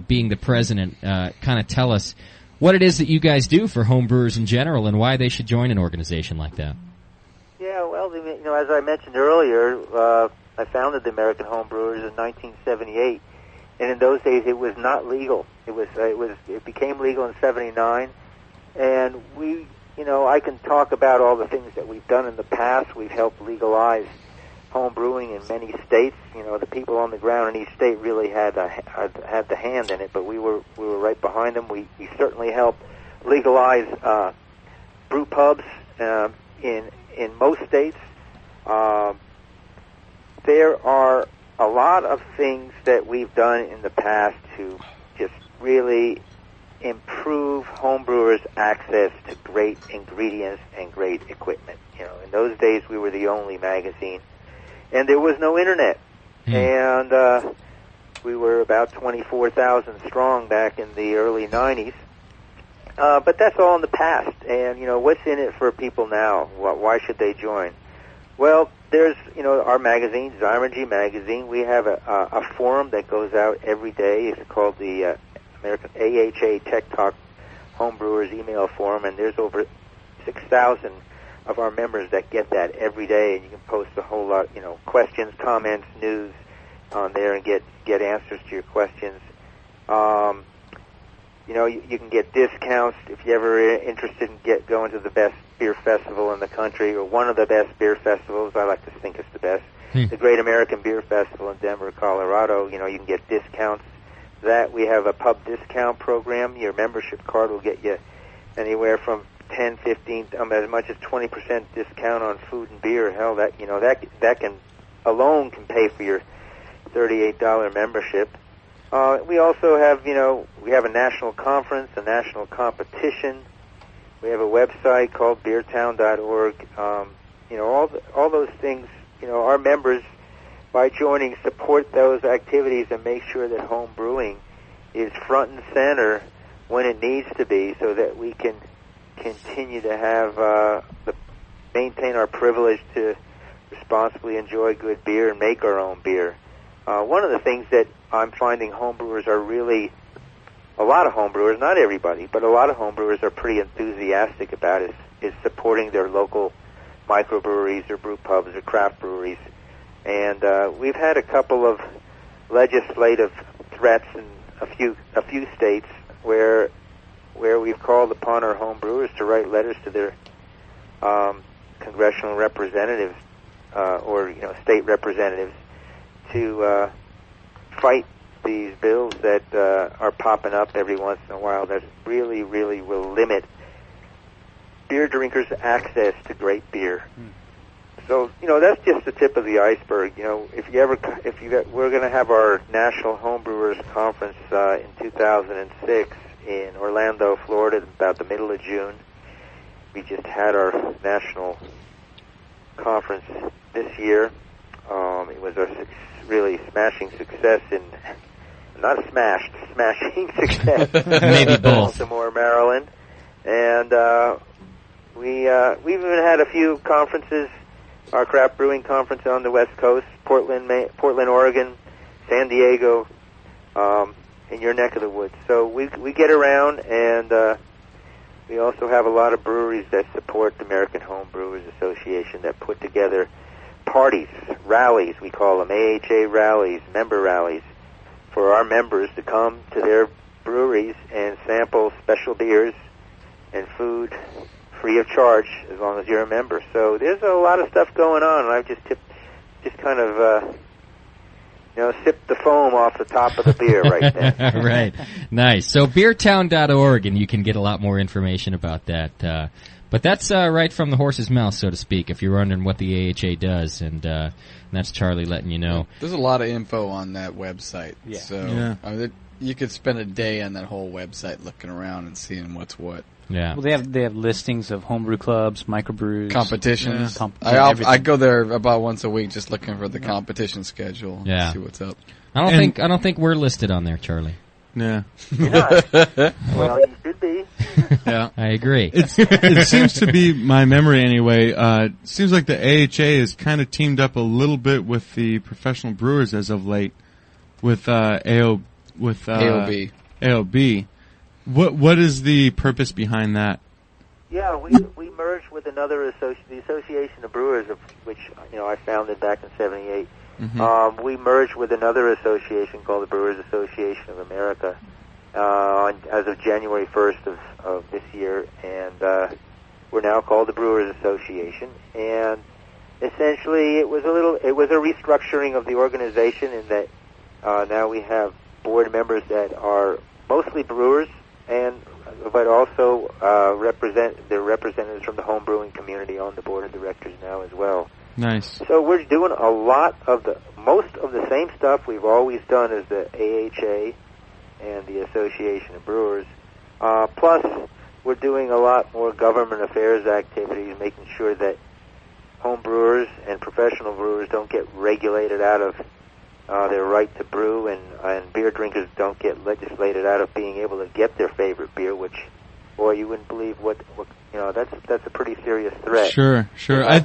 being the president, kind of tell us what it is that you guys do for homebrewers in general and why they should join an organization like that. Yeah, well, as I mentioned earlier, I founded the American Homebrewers in 1978. And in those days, it was not legal. It became legal in '79, and I can talk about all the things that we've done in the past. We've helped legalize home brewing in many states. The people on the ground in each state really had the hand in it, but we were right behind them. We certainly helped legalize brew pubs in most states. There are a lot of things that we've done in the past to just really improve homebrewers' access to great ingredients and great equipment. In those days we were the only magazine, and there was no internet, and we were about 24,000 strong back in the early 90s. But that's all in the past, and what's in it for people now? Why should they join? Well, there's, our magazine, Zymergy Magazine. We have a forum that goes out every day. It's called the American AHA Tech Talk Homebrewers Email Forum, and there's over 6,000 of our members that get that every day, and you can post a whole lot, questions, comments, news on there and get answers to your questions. You can get discounts if you're ever interested in going to the best beer festival in the country, or one of the best beer festivals. I like to think it's the best. The Great American Beer Festival in Denver, Colorado. You can get discounts. That we have a pub discount program. Your membership card will get you anywhere from 10, 15, as much as 20% discount on food and beer. Hell, that can alone can pay for your $38 membership. We also have, we have a national conference, a national competition. We have a website called beertown.org. All those things, our members, by joining, support those activities and make sure that home brewing is front and center when it needs to be, so that we can continue to have maintain our privilege to responsibly enjoy good beer and make our own beer. One of the things that I'm finding homebrewers are really, a lot of homebrewers, not everybody, but a lot of homebrewers are pretty enthusiastic about is supporting their local microbreweries or brew pubs or craft breweries. And we've had a couple of legislative threats in a few states where we've called upon our homebrewers to write letters to their congressional representatives or state representatives to fight these bills that are popping up every once in a while that really, really will limit beer drinkers' access to great beer. So, that's just the tip of the iceberg. We're going to have our National Homebrewers Conference in 2006 in Orlando, Florida, about the middle of June. We just had our national conference this year. It was a really smashing success smashing success. Maybe both. Baltimore, Maryland, and we've even had a few conferences. Our craft brewing conference on the West Coast, Portland, Oregon, San Diego, in your neck of the woods. So we get around, and we also have a lot of breweries that support the American Home Brewers Association that put together parties, rallies, we call them AHA rallies, member rallies, for our members to come to their breweries and sample special beers and food free of charge as long as you're a member. So there's a lot of stuff going on, and I've just kind of sipped the foam off the top of the beer right there. Right. Nice. So beertown.org, and you can get a lot more information about that. But that's right from the horse's mouth, so to speak, if you're wondering what the AHA does, and that's Charlie letting you know. There's a lot of info on that website. Yeah. So you could spend a day on that whole website looking around and seeing what's what. Yeah. Well, they have listings of homebrew clubs, microbrews, competitions. I go there about once a week just looking for the competition schedule. Yeah. See what's up. I don't think we're listed on there, Charlie. Yeah. Well, you should be. Yeah. I agree. It seems to be, my memory anyway, it seems like the AHA has kind of teamed up a little bit with the professional brewers as of late with AOB. What is the purpose behind that? Yeah, we merged with another the Association of Brewers, of which I founded back in '78. Mm-hmm. We merged with another association called the Brewers Association of America as of January 1st of this year, and we're now called the Brewers Association. And essentially, it was a restructuring of the organization in that now we have board members that are mostly brewers, but also they're representatives from the home brewing community on the board of directors now as well. Nice. So we're doing most of the same stuff we've always done as the AHA and the Association of Brewers. Plus, we're doing a lot more government affairs activities, making sure that home brewers and professional brewers don't get regulated out of their right to brew, and beer drinkers don't get legislated out of being able to get their favorite beer, which, boy, you wouldn't believe what that's a pretty serious threat. Sure. I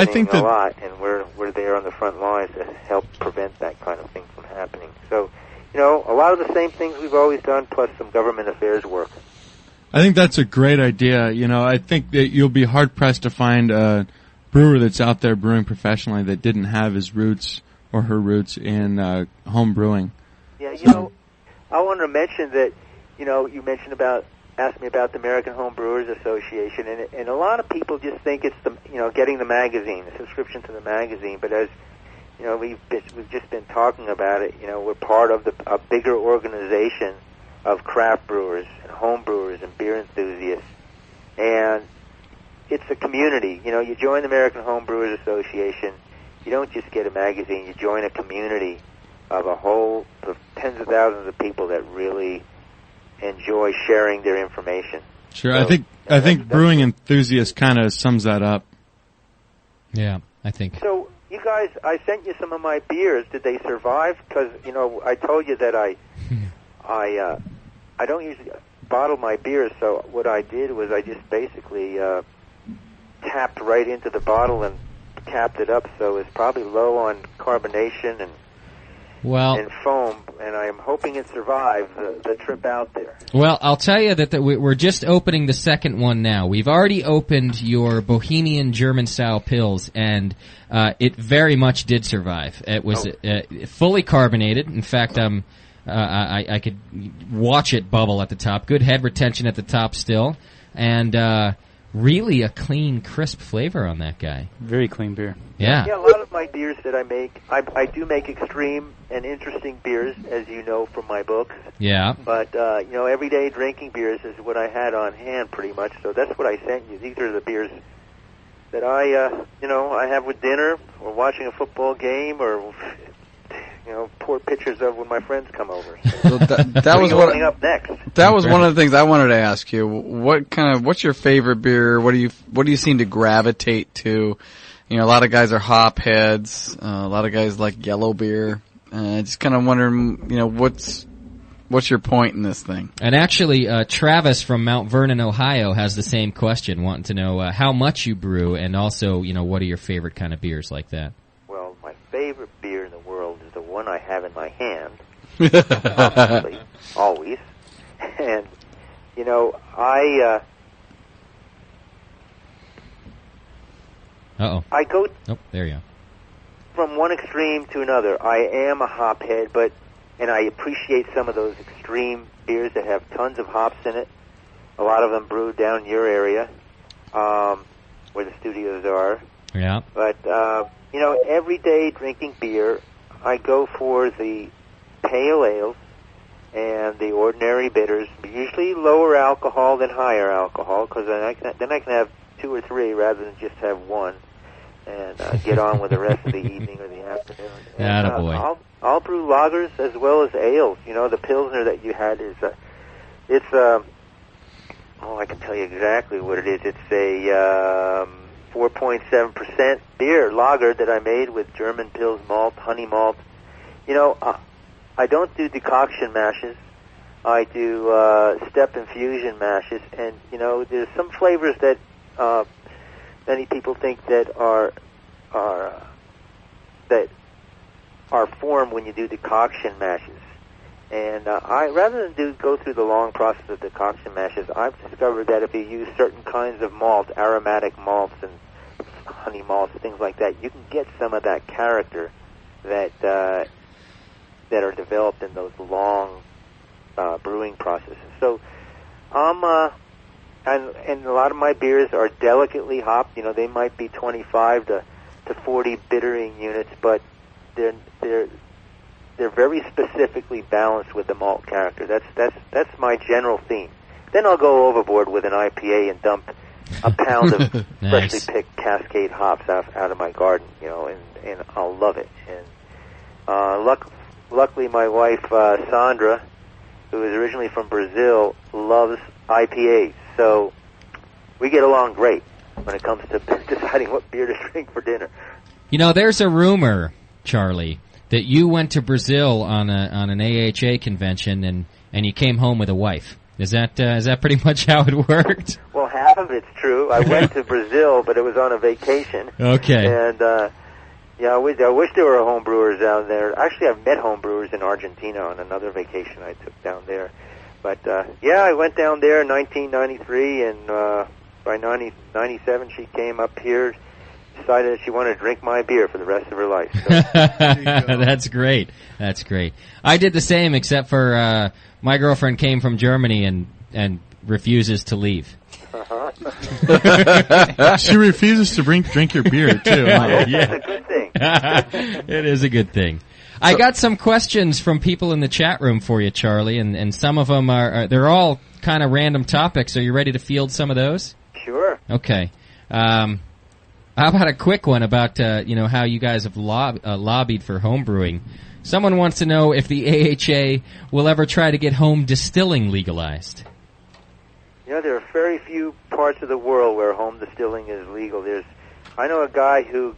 think that a lot, and we're there on the front lines to help prevent that kind of thing from happening. So, a lot of the same things we've always done, plus some government affairs work. I think that's a great idea. I think that you'll be hard pressed to find a brewer that's out there brewing professionally that didn't have his roots or her roots in home brewing. Yeah, I wanted to mention that, you asked me about the American Home Brewers Association, and a lot of people just think it's getting the magazine, the subscription to the magazine. But as we've just been talking about it. We're part of a bigger organization of craft brewers and home brewers and beer enthusiasts, and it's a community. You join the American Home Brewers Association. You don't just get a magazine. You join a community of tens of thousands of people that really enjoy sharing their information. Sure, so, I think brewing enthusiast kind of sums that up. Yeah, I think. So, you guys, I sent you some of my beers. Did they survive? Because I told you that I don't usually bottle my beers, so what I did was I just basically tapped right into the bottle and capped it up, so it's probably low on carbonation and foam, and I'm hoping it survives the trip out there. Well, I'll tell you that we're just opening the second one now. We've already opened your Bohemian German-style Pils, and it very much did survive. It was fully carbonated. In fact, I could watch it bubble at the top. Good head retention at the top still, and really a clean, crisp flavor on that guy. Very clean beer. Yeah. Yeah, a lot of my beers that I make, I do make extreme and interesting beers, as you know from my books. Yeah. But, everyday drinking beers is what I had on hand pretty much, so that's what I sent you. These are the beers that I have with dinner or watching a football game or, pour pictures of when my friends come over. So that was what up next. That was one of the things I wanted to ask you. What's your favorite beer? What do you seem to gravitate to? A lot of guys are hop heads. A lot of guys like yellow beer. Just kind of wondering, what's your point in this thing? And actually, Travis from Mount Vernon, Ohio, has the same question, wanting to know how much you brew, and also, what are your favorite kind of beers like that? Well, my favorite beer in the world is the one I have in my hand, obviously, always. And I go. Oh, there you go. From one extreme to another. I am a hop head, and I appreciate some of those extreme beers that have tons of hops in it. A lot of them brewed down in your area, where the studios are. Yeah. But everyday drinking beer, I go for the pale ales and the ordinary bitters, usually lower alcohol than higher alcohol, because then I can have 2 or 3 rather than just have one, and get on with the rest of the evening or the afternoon. And, attaboy. I'll brew lagers as well as ales. The Pilsner that you had is I can tell you exactly what it is. It's a 4.7% beer lager that I made with German Pils malt, honey malt. I don't do decoction mashes. I do step infusion mashes, and there's some flavors that many people think that are formed when you do decoction mashes. And I rather than go through the long process of decoction mashes, I've discovered that if you use certain kinds of malt, aromatic malts and honey malts, things like that, you can get some of that character that are developed in those long brewing processes. So and a lot of my beers are delicately hopped. They might be 25 to 40 bittering units, but they're very specifically balanced with the malt character. That's my general theme. Then I'll go overboard with an IPA and dump a pound of freshly picked Cascade hops out of my garden, and I'll love it. And luckily, my wife Sandra, who is originally from Brazil, loves IPAs, so we get along great when it comes to deciding what beer to drink for dinner. There's a rumor, Charlie, that you went to Brazil on an AHA convention and you came home with a wife. Is that pretty much how it worked? Well, half of it's true. I went to Brazil, but it was on a vacation. Okay. And I wish there were home brewers down there. Actually, I've met home brewers in Argentina on another vacation I took down there. But I went down there in 1993, and by 1997 she came up here. Decided that she wanted to drink my beer for the rest of her life. So. That's great. That's great. I did the same, except for my girlfriend came from Germany and refuses to leave. She refuses to drink your beer too. Yeah, it's a good thing. It is a good thing. I got some questions from people in the chat room for you, Charlie, and some of them they're all kind of random topics. Are you ready to field some of those? Sure. Okay. How about a quick one about how you guys have lobbied for home brewing? Someone wants to know if the AHA will ever try to get home distilling legalized. There are very few parts of the world where home distilling is legal. I know a guy who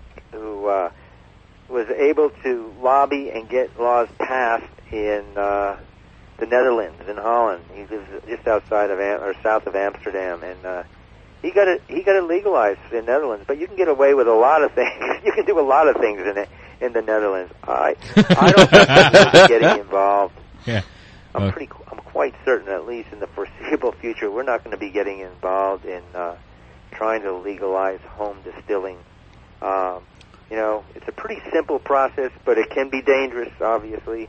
was able to lobby and get laws passed in the Netherlands, in Holland. He lives just outside of or south of Amsterdam, and he got it legalized in the Netherlands. But you can get away with a lot of things. You can do a lot of things in the Netherlands. I don't think we're getting involved. Yeah. I'm quite certain, at least in the foreseeable future, we're not going to be getting involved in trying to legalize home distilling. You know, it's a pretty simple process, but it can be dangerous, obviously.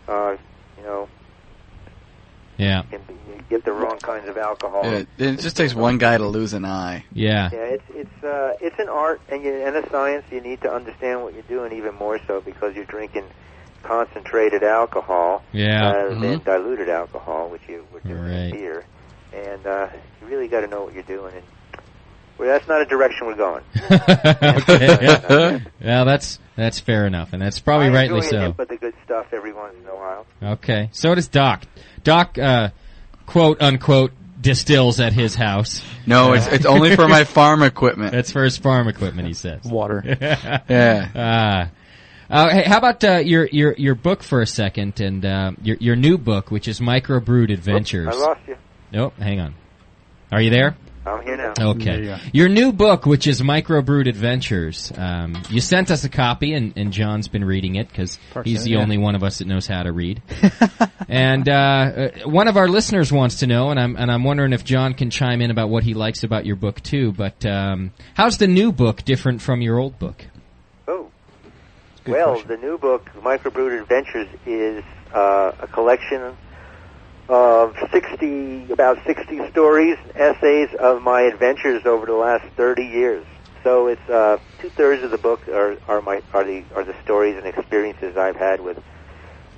You know, yeah. You get the wrong kinds of alcohol. It just takes one guy to lose an eye. Yeah. Yeah, it's an art and a science. You need to understand what you're doing even more so because you're drinking concentrated alcohol rather than diluted alcohol, which you would do in beer. And you really got to know what you're doing. And that's not a direction we're going. Okay. Yeah, that's fair enough, and that's probably rightly so. But the good stuff every once in a while. Okay. So does Doc. Doc, quote unquote, distills at his house. No, it's only for my farm equipment. It's for his farm equipment, he says. Water. Yeah. Hey, how about your book for a second, and your new book, which is Microbrewed Adventures. Oops, I lost you. Nope, hang on. Are you there? I'm here now. Okay. Your new book, which is Microbrewed Adventures. You sent us a copy, and John's been reading it because he's the only one of us that knows how to read. And one of our listeners wants to know, and I'm wondering if John can chime in about what he likes about your book too. But how's the new book different from your old book? Well, the new book, Microbrewed Adventures, is a collection of about 60 stories, essays of my adventures over the last 30 years. So it's 2/3 of the book are the stories and experiences I've had with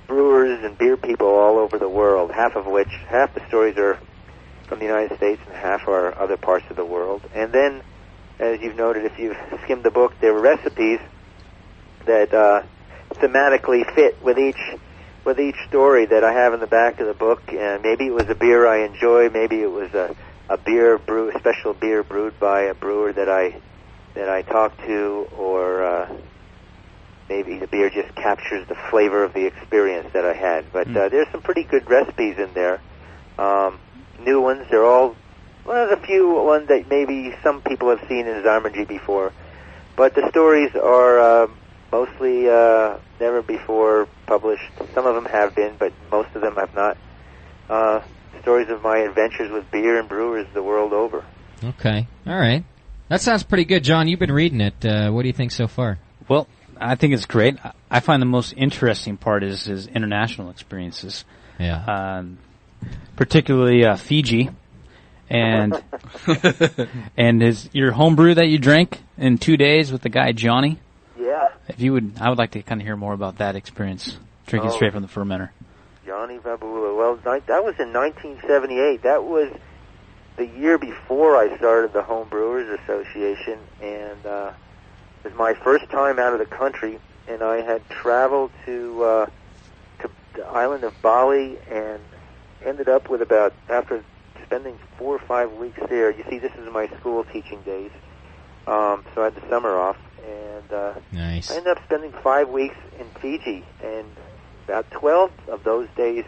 brewers and beer people all over the world. Half the stories are from the United States and half are other parts of the world. And then, as you've noted, if you've skimmed the book, there were recipes that thematically fit with each story that I have in the back of the book. And maybe it was a beer I enjoy, maybe it was a special beer brewed by a brewer that I talked to, or maybe the beer just captures the flavor of the experience that I had. But there's some pretty good recipes in there. New ones. They're all there's a few ones that maybe some people have seen in Zymergy before. But the stories are mostly never before published. Some of them have been, but most of them have not. Stories of my adventures with beer and brewers the world over. Okay. All right. That sounds pretty good. John, you've been reading it. What do you think so far? Well, I think it's great. I find the most interesting part is his international experiences. Yeah. Particularly Fiji. And your homebrew that you drank in 2 days with the guy Johnny. Yeah. I would like to kind of hear more about that experience, drinking straight from the fermenter. Johnny Vabula. Well, that was in 1978. That was the year before I started the Home Brewers Association, and it was my first time out of the country, and I had traveled to the island of Bali and ended up with after spending 4 or 5 weeks there. You see, this is my school teaching days, so I had the summer off. And nice. I ended up spending 5 weeks in Fiji, and about 12 of those days,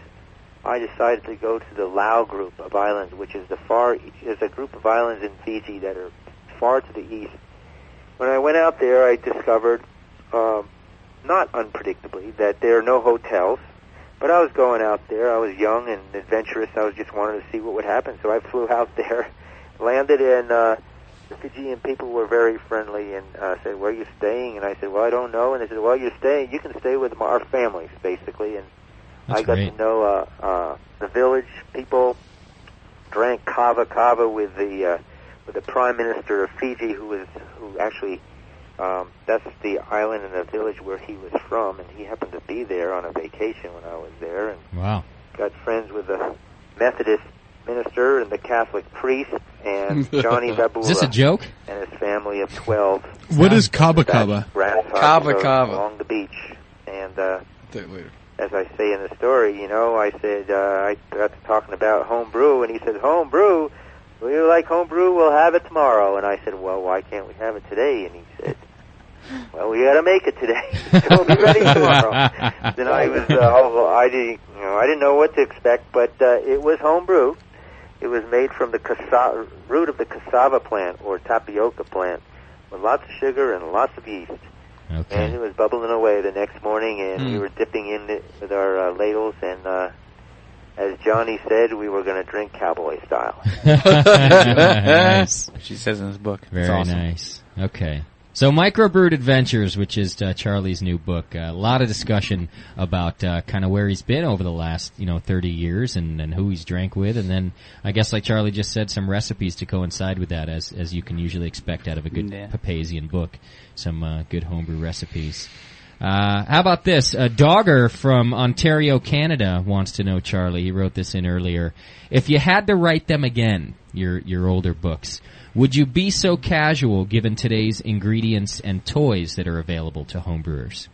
I decided to go to the Lau group of islands, which is is a group of islands in Fiji that are far to the east. When I went out there, I discovered, not unpredictably, that there are no hotels. But I was going out there. I was young and adventurous. I was just wanting to see what would happen. So I flew out there, landed in. The Fijian people were very friendly and said, "Where are you staying?" And I said, "Well, I don't know." And they said, "Well, you can stay with our families, basically." And That's I got great. to know the village people. Drank kava with the Prime Minister of Fiji, who actually that's the island and the village where he was from, and he happened to be there on a vacation when I was there. And wow. Got friends with the Methodist minister and the Catholic priest and Johnny Vabula. Is this a joke? And his family of 12. What is kaba kaba? Kaba. Along the beach. And as I say in the story, I said, I got to talking about home brew, and he said, home brew? Will you like home brew? We'll have it tomorrow. And I said, well, why can't we have it today? And he said, well, we got to make it today. So we'll be ready tomorrow. Then I was, I didn't know what to expect, but it was homebrew. It was made from the root of the cassava plant or tapioca plant, with lots of sugar and lots of yeast. Okay. And it was bubbling away the next morning, and we were dipping in it with our ladles, and as Johnny said, we were going to drink cowboy style. Nice. She says in his book. Very It's awesome. nice. Okay. So Microbrewed Adventures, which is Charlie's new book, a lot of discussion about kind of where he's been over the last 30 years and who he's drank with, and then I guess like Charlie just said, some recipes to coincide with that, as you can usually expect out of a good Papazian book, some good homebrew recipes. How about this? A Dogger from Ontario, Canada wants to know, Charlie, he wrote this in earlier, if you had to write them again, your older books, would you be so casual given today's ingredients and toys that are available to homebrewers?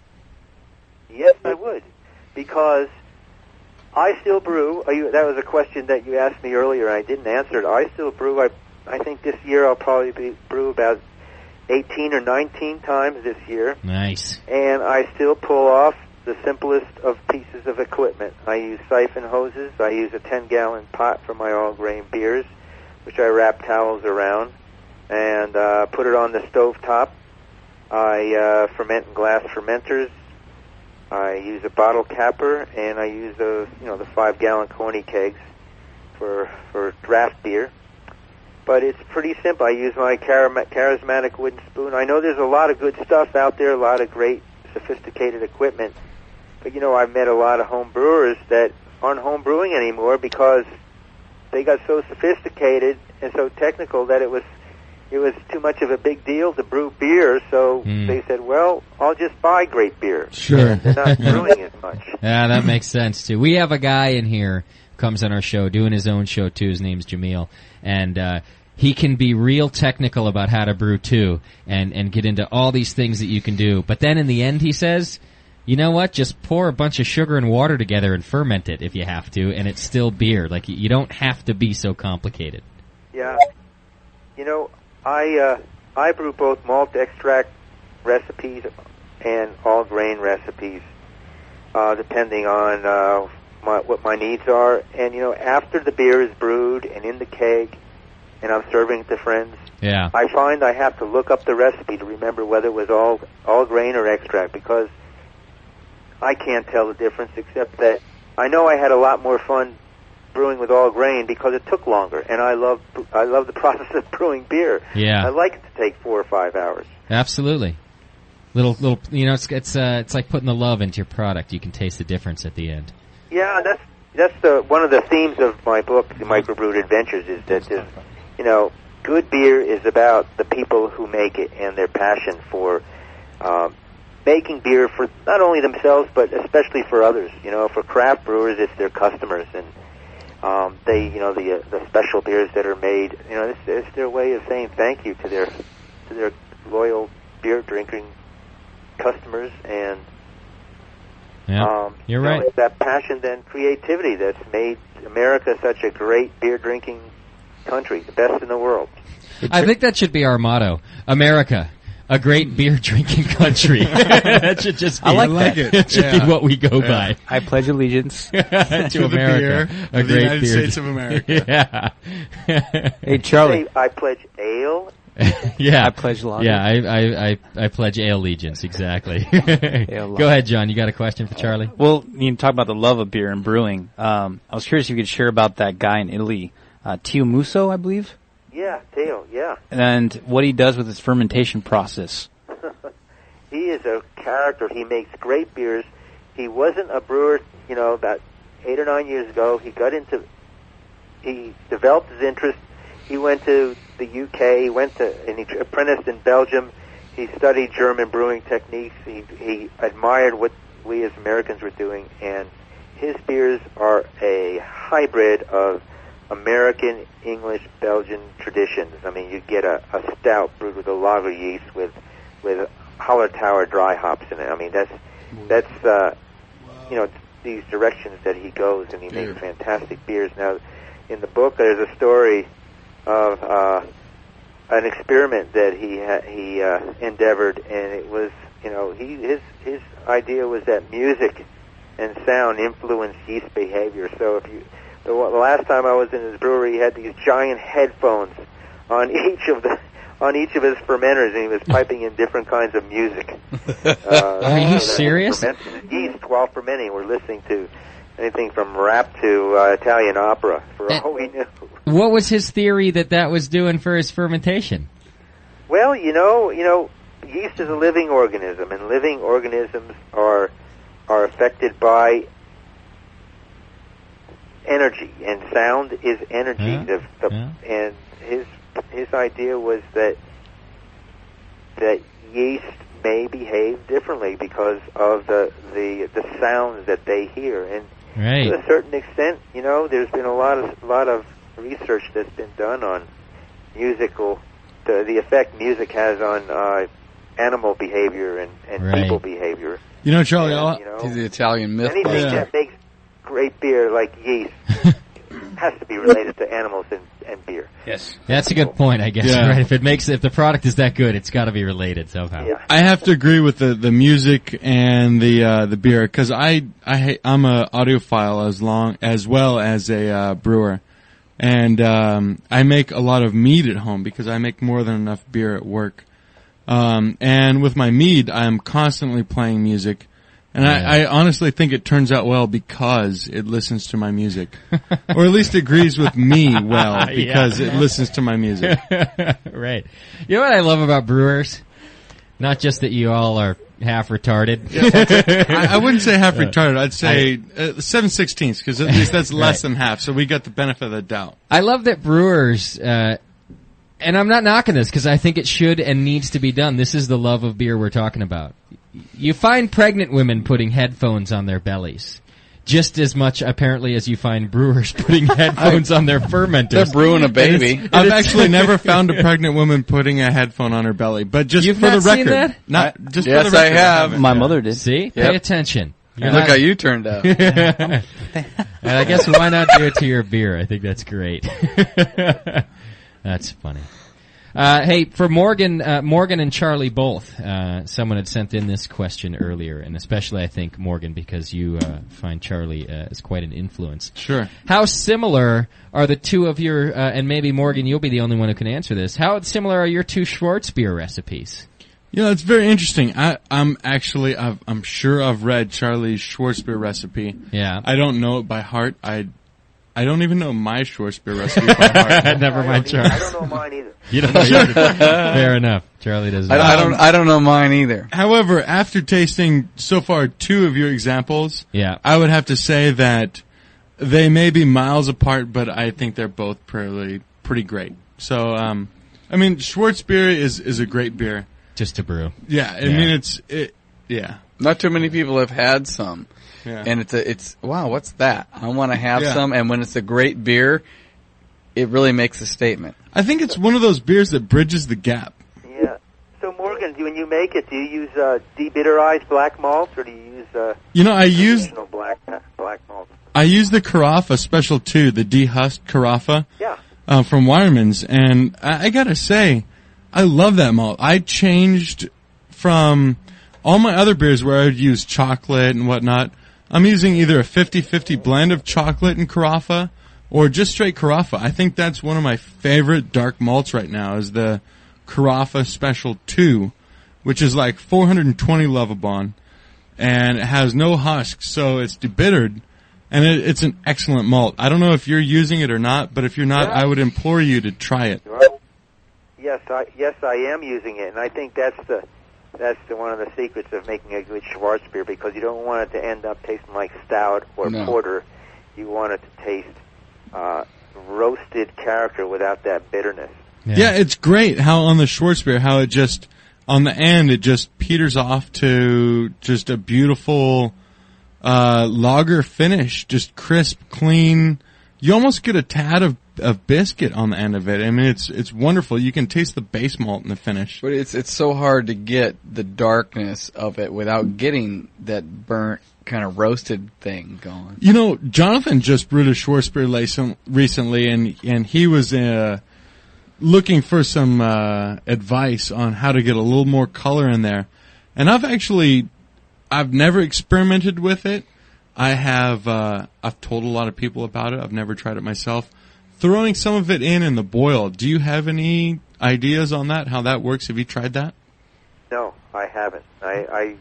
Yes, I would, because I still brew. That was a question that you asked me earlier. I didn't answer it. I still brew. I think this year I'll probably brew about 18 or 19 times this year. Nice. And I still pull off the simplest of pieces of equipment. I use siphon hoses. I use a 10-gallon pot for my all-grain beers, which I wrap towels around and put it on the stove top. I ferment in glass fermenters. I use a bottle capper, and I use those, the 5-gallon corny kegs for draft beer. But it's pretty simple. I use my charismatic wooden spoon. I know there's a lot of good stuff out there, a lot of great sophisticated equipment. But, I've met a lot of home brewers that aren't home brewing anymore because they got so sophisticated and so technical that it was too much of a big deal to brew beer, so they said, well, I'll just buy great beer. Sure. They're not brewing as much. Yeah, that makes sense, too. We have a guy in here who comes on our show, doing his own show, too. His name's Jameel. And he can be real technical about how to brew, too, and get into all these things that you can do. But then in the end, he says, you know what? Just pour a bunch of sugar and water together and ferment it if you have to, and it's still beer. Like, you don't have to be so complicated. Yeah. I brew both malt extract recipes and all grain recipes, depending on what my needs are. And after the beer is brewed and in the keg, and I'm serving it to friends, I find I have to look up the recipe to remember whether it was all grain or extract, because I can't tell the difference, except that I know I had a lot more fun brewing with all grain because it took longer, and I love the process of brewing beer. Yeah, I like it to take 4 or 5 hours. Absolutely. Little, it's like putting the love into your product. You can taste the difference at the end. Yeah, that's one of the themes of my book, The Microbrewed Adventures, is that good beer is about the people who make it and their passion for making beer for not only themselves but especially for others. For craft brewers, it's their customers, and they, the special beers that are made, it's their way of saying thank you to their loyal beer drinking customers. And you're right. It's that passion and creativity that's made America such a great beer drinking country, the best in the world. I think that should be our motto: America, a great beer drinking country. That should just be, I like it. It should be what we go by. I pledge allegiance to America, a great United beer. States of America. Hey, Charlie. I pledge ale. Yeah, I pledge lager. Yeah, I pledge ale allegiance. Exactly. Go ahead, John. You got a question for Charlie? Well, you talk about the love of beer and brewing. I was curious if you could share about that guy in Italy, Tio Musso, I believe. Yeah, Teo, yeah. And what he does with his fermentation process. He is a character. He makes great beers. He wasn't a brewer, about 8 or 9 years ago. He developed his interest. He went to the UK, and he apprenticed in Belgium. He studied German brewing techniques. He admired what we as Americans were doing, and his beers are a hybrid of American, English, Belgian traditions. I mean, you get a stout brewed with a lager yeast with Hallertauer dry hops in it. I mean, that's these directions that he goes, and he makes fantastic beers. Now, in the book, there's a story of an experiment that he endeavored, and it was, his idea was that music and sound influence yeast behavior. So the last time I was in his brewery, he had these giant headphones on each of his fermenters, and he was piping in different kinds of music. Are you serious? Yeast while fermenting. We're listening to anything from rap to Italian opera, for all we knew. What was his theory that was doing for his fermentation? Well, yeast is a living organism, and living organisms are affected by energy, and sound is energy. And his idea was that yeast may behave differently because of the sounds that they hear, and to a certain extent, there's been a lot of research that's been done on the effect music has on animal behavior and people behavior. Charlie, he's the Italian myth. Anything that makes great beer, like yeast, has to be related to animals and beer. Yes, that's a good point. I guess right. If the product is that good, it's got to be related somehow. Yeah. I have to agree with the music and the beer, because I'm a audiophile as well as a brewer, and I make a lot of mead at home because I make more than enough beer at work. And with my mead, I'm constantly playing music. And I honestly think it turns out well because it listens to my music. Or at least agrees with me well because it listens to my music. Right. You know what I love about brewers? Not just that you all are half retarded. I wouldn't say half retarded. I'd say 7/16, because at least that's less than half, so we got the benefit of the doubt. I love that brewers... and I'm not knocking this because I think it should and needs to be done. This is the love of beer we're talking about. You find pregnant women putting headphones on their bellies. Just as much, apparently, as you find brewers putting headphones on their fermenters. They're brewing a baby. I've actually never found a pregnant woman putting a headphone on her belly. But just You've for not the record. Seen that? Yes, I have. My mother did. See? Yep. Pay attention. Look how you turned out. And I guess why not do it to your beer? I think that's great. That's funny. Hey, for Morgan and Charlie both, someone had sent in this question earlier, and especially I think Morgan because you find Charlie as quite an influence. Sure. How similar are the two of your, and maybe Morgan, you'll be the only one who can answer this. How similar are your two Schwarzbier recipes? It's very interesting. I'm sure I've read Charlie's Schwarzbier recipe. Yeah. I don't know it by heart. I don't even know my Schwarzbier recipe by heart. Never mind, Charlie. I don't know mine either. You don't know either. Fair enough. Charlie doesn't. I don't know mine either. However, after tasting so far two of your examples, I would have to say that they may be miles apart, but I think they're both pretty great. So, Schwarzbier is a great beer. Just to brew. Yeah, I mean Not too many people have had some. Yeah. And it's wow, what's that? I want to have some, and when it's a great beer, it really makes a statement. I think it's one of those beers that bridges the gap. Yeah. So Morgan, when you make it, do you use debitterized black malts, or do you use I use traditional black malt? I use the Carafa Special 2, the dehusked Carafa. Yeah. From Wireman's, and I gotta say, I love that malt. I changed from all my other beers where I would use chocolate and whatnot. I'm using either a 50-50 blend of chocolate and Carafa or just straight Carafa. I think that's one of my favorite dark malts right now is the Carafa Special 2, which is like 420 Lovibond, and it has no husks, so it's debittered, and it's an excellent malt. I don't know if you're using it or not, but if you're not, I would implore you to try it. Yes, I am using it, and I think that's one of the secrets of making a good Schwarzbier, because you don't want it to end up tasting like stout or porter. You want it to taste roasted character without that bitterness. Yeah, it's great how on the Schwarzbier, how it just, on the end, it just peters off to just a beautiful lager finish, just crisp, clean. You almost get a tad of biscuit on the end of it. I mean, it's wonderful. You can taste the base malt in the finish. But it's so hard to get the darkness of it without getting that burnt kind of roasted thing going. Jonathan just brewed a Schwarzbier recently, and he was looking for some advice on how to get a little more color in there. And I've never experimented with it. I've told a lot of people about it. I've never tried it myself. Throwing some of it in the boil. Do you have any ideas on that? How that works? Have you tried that? No, I haven't. I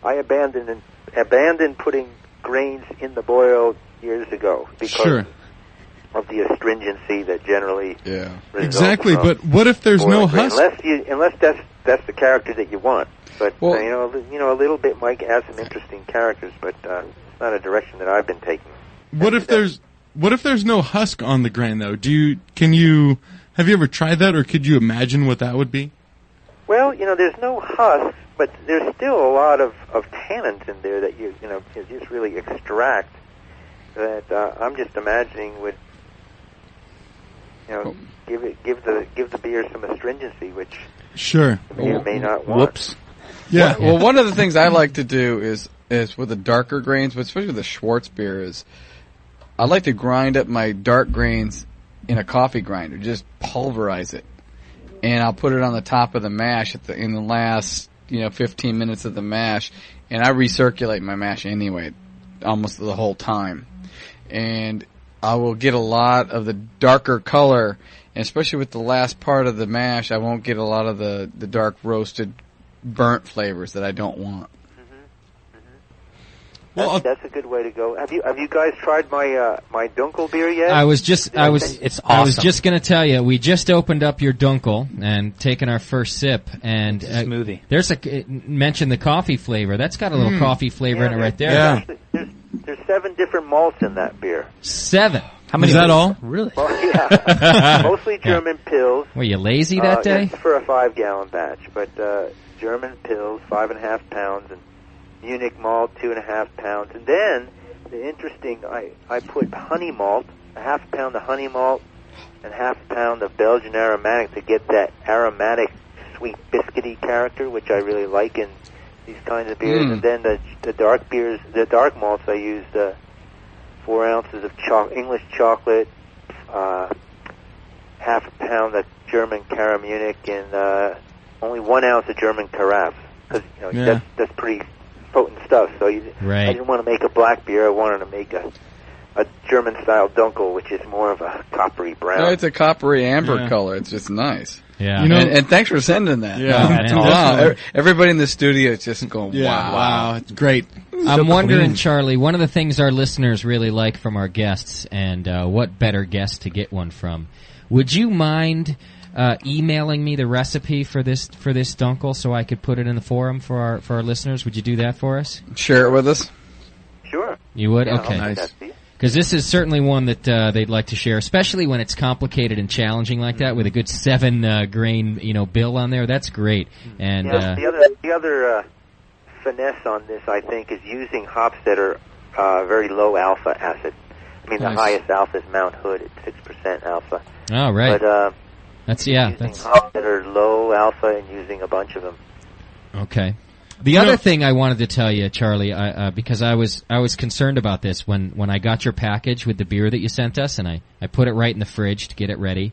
abandoned putting grains in the boil years ago because of the astringency that generally results exactly. from But what if there's no husk? Unless that's the character that you want. But a little bit might add some interesting characters, but it's not a direction that I've been taking. What if there's no husk on the grain though? Have you ever tried that, or could you imagine what that would be? Well, there's no husk, but there's still a lot of tannins in there that you just really extract. That I'm just imagining would give the beer some astringency, which sure the beer may not want. Whoops. Yeah. Well, one of the things I like to do is with the darker grains, but especially with the Schwartz beer, is I like to grind up my dark grains in a coffee grinder, just pulverize it, and I'll put it on the top of the mash in the last 15 minutes of the mash, and I recirculate my mash anyway, almost the whole time, and I will get a lot of the darker color, and especially with the last part of the mash, I won't get a lot of the dark roasted burnt flavors that I don't want. Well, that's a good way to go. Have you guys tried my Dunkel beer yet? I was just going to tell you, we just opened up your Dunkel and taken our first sip, and smoothie. Mentioned the coffee flavor. That's got a little coffee flavor in it right there. Yeah. There's 7 different malts in that beer. 7. How many? Is that all? Really? Well, yeah. Mostly German pills. Were you lazy that day? For a 5-gallon batch, but German pills, 5.5 pounds, and Munich malt, 2.5 pounds. And then, the interesting, I put honey malt, a half pound of honey malt, and half pound of Belgian aromatic to get that aromatic, sweet, biscuity character, which I really like in these kinds of beers. And then the dark beers, the dark malts, I used 4 ounces of English chocolate, half a pound of German Cara Munich, and only 1 ounce of German Carafe. Because that's pretty potent stuff. So I didn't want to make a black beer. I wanted to make a German-style Dunkel, which is more of a coppery brown. No, it's a coppery amber color. It's just nice. Yeah. And thanks for sending that. Yeah. Wow. Everybody in the studio is just going, wow. It's great. I'm wondering, Charlie, one of the things our listeners really like from our guests, and what better guest to get one from, would you mind emailing me the recipe for this Dunkel so I could put it in the forum for our listeners? Would you do that for us? Share it with us? Sure. You would? Yeah, okay. Nice. Because this is certainly one that they'd like to share, especially when it's complicated and challenging like that, with a good 7 grain bill on there. That's great. And the other finesse on this, I think, is using hops that are very low alpha acid. I mean, the highest alpha is Mount Hood at 6% alpha. Oh, right. But that's hops that are low alpha and using a bunch of them. Okay. The other thing I wanted to tell you, Charlie, because I was concerned about this when I got your package with the beer that you sent us, and I put it right in the fridge to get it ready,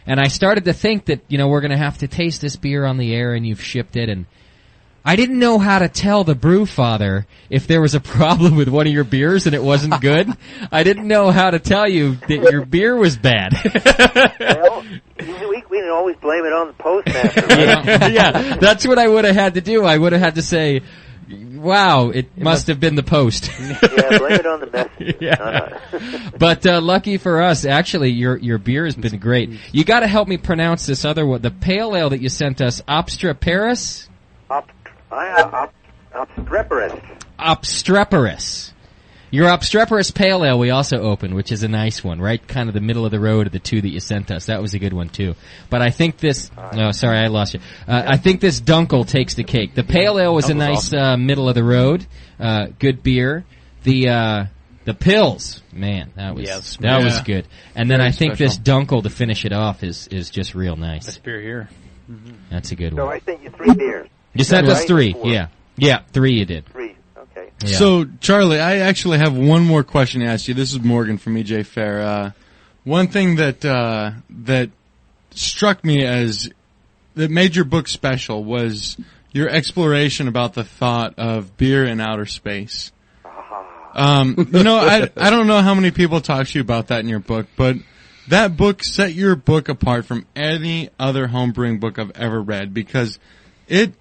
and I started to think that we're going to have to taste this beer on the air, and you've shipped it, and I didn't know how to tell the brew father if there was a problem with one of your beers and it wasn't good. I didn't know how to tell you that your beer was bad. Well, we can always blame it on the postmaster. Right? Yeah, that's what I would have had to do. I would have had to say, wow, it must have been the post. Yeah, blame it on the messenger. Yeah. But lucky for us, actually, your beer has been great. You got to help me pronounce this other one. The pale ale that you sent us, Obstreperus? Obstreperus. Your Obstreperus Pale Ale we also opened, which is a nice one, right? Kind of the middle of the road of the 2 that you sent us. That was a good one, too. But I think this... No, sorry, I lost you. I think this Dunkel takes the cake. The Pale Ale was a nice middle of the road. Good beer. The Pills, man, that was good. And then I think this Dunkel to finish it off is just real nice. Best beer here. Mm-hmm. That's a good one. So I sent you 3 beers. You sent us 3, yeah, 3 you did. 3, okay. Yeah. So, Charlie, I actually have one more question to ask you. This is Morgan from EJ Fair. One thing that struck me as that made your book special was your exploration about the thought of beer in outer space. I don't know how many people talk to you about that in your book, but that book set your book apart from any other homebrewing book I've ever read because it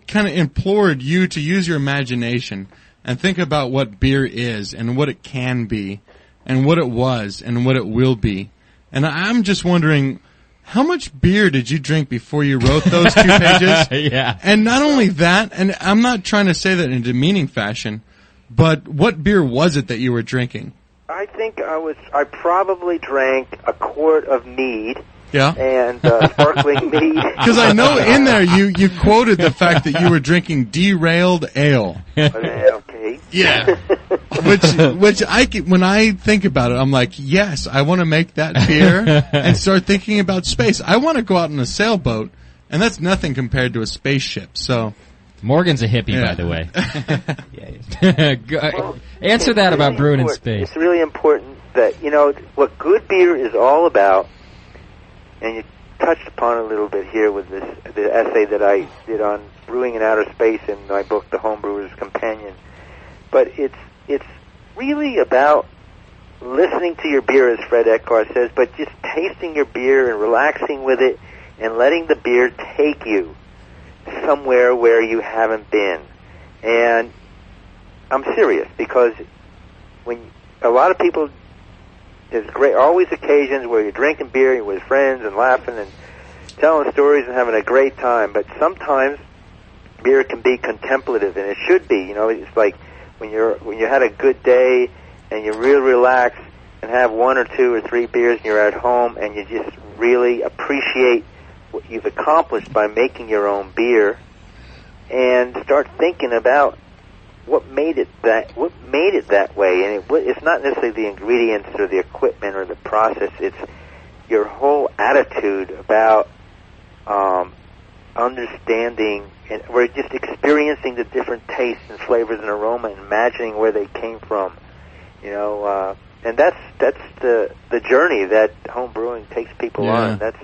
kind of implored you to use your imagination and think about what beer is and what it can be and what it was and what it will be. And I'm just wondering, how much beer did you drink before you wrote those 2 pages? Yeah. And not only that, and I'm not trying to say that in a demeaning fashion, but what beer was it that you were drinking? I think I probably drank a quart of mead. Yeah. And sparkling mead. Because I know in there you quoted the fact that you were drinking derailed ale. Okay. Yeah. Which when I think about it, I'm like, yes, I want to make that beer and start thinking about space. I want to go out on a sailboat, and that's nothing compared to a spaceship. So, Morgan's a hippie, by the way. Answer that about brewing in space. It's really important that what good beer is all about. And you touched upon it a little bit here with the essay that I did on brewing in outer space in my book, The Homebrewer's Companion. But it's really about listening to your beer, as Fred Eckhart says, but just tasting your beer and relaxing with it and letting the beer take you somewhere where you haven't been. And I'm serious, because when a lot of people... There's always occasions where you're drinking beer with friends and laughing and telling stories and having a great time. But sometimes beer can be contemplative, and it should be. It's like when you had a good day and you really relax and have 1 or 2 or 3 beers and you're at home and you just really appreciate what you've accomplished by making your own beer, and start thinking about what made it that way. And it's not necessarily the ingredients or the equipment or the process. It's your whole attitude about understanding, and we're just experiencing the different tastes and flavors and aroma and imagining where they came from. And that's the journey that home brewing takes people on. That's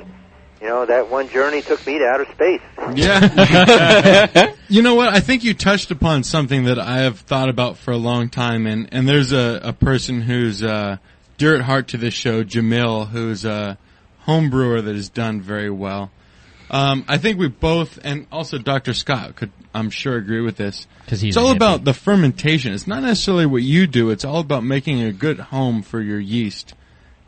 that one journey took me to outer space. Yeah. You know what? I think you touched upon something that I have thought about for a long time, and there's a person who's dear at heart to this show, Jamil, who's a home brewer that has done very well. I think we both, and also Dr. Scott could, I'm sure, agree with this. It's all about the fermentation. It's not necessarily what you do. It's all about making a good home for your yeast.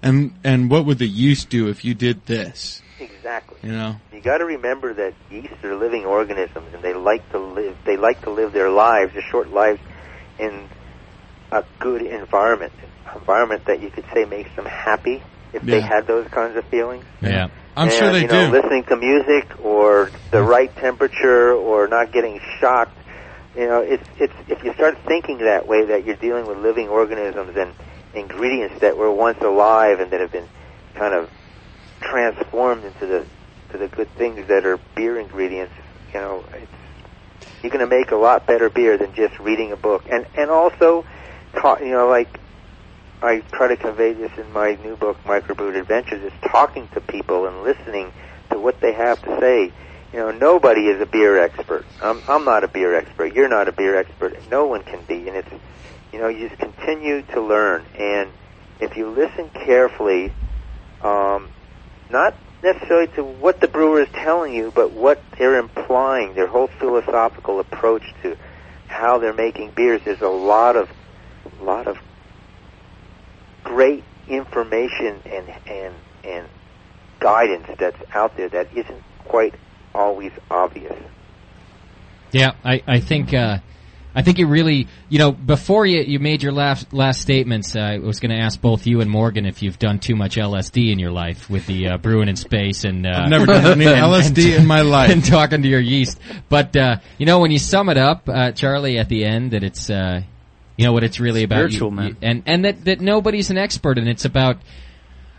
And what would the yeast do if you did this? Exactly. You got to remember that yeasts are living organisms, and they like to live. They like to live their lives, their short lives, in a good environment that you could say makes them happy if they had those kinds of feelings. Yeah, I'm sure they do. Listening to music or the right temperature or not getting shocked. It's if you start thinking that way, that you're dealing with living organisms and ingredients that were once alive and that have been kind of transformed into the good things that are beer ingredients. You're going to make a lot better beer than just reading a book. And also, like I try to convey this in my new book, Microbrewed Adventures, is talking to people and listening to what they have to say. Nobody is a beer expert. I'm not a beer expert. You're not a beer expert. No one can be. And it's, you just continue to learn. And if you listen carefully, not necessarily to what the brewer is telling you, but what they're implying, their whole philosophical approach to how they're making beers. There's a lot of great information and guidance that's out there that isn't quite always obvious. Yeah, I think you really, before you made your last statements, I was going to ask both you and Morgan if you've done too much LSD in your life with the brewing in space. And I've never done any LSD in my life. And talking to your yeast. But, when you sum it up, Charlie, at the end, that it's, what it's really about. Spiritual, man. And that nobody's an expert, and it's about...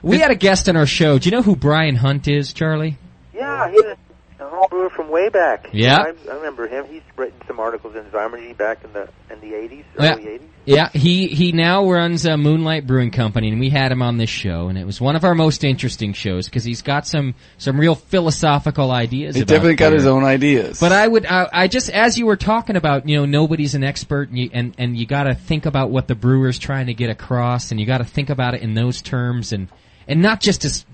We had a guest on our show. Do you know who Brian Hunt is, Charlie? Yeah, he's a home brewer from way back. Yeah. I remember him. He's written some articles in Zymergy back in the 80s, Yeah. early 80s. Yeah, he now runs Moonlight Brewing Company, and we had him on this show, and it was one of our most interesting shows because he's got some real philosophical ideas. He about definitely got beer. his own ideas. But I just, as you were talking about, nobody's an expert, and you got to think about what the brewer's trying to get across, and you got to think about it in those terms, and not just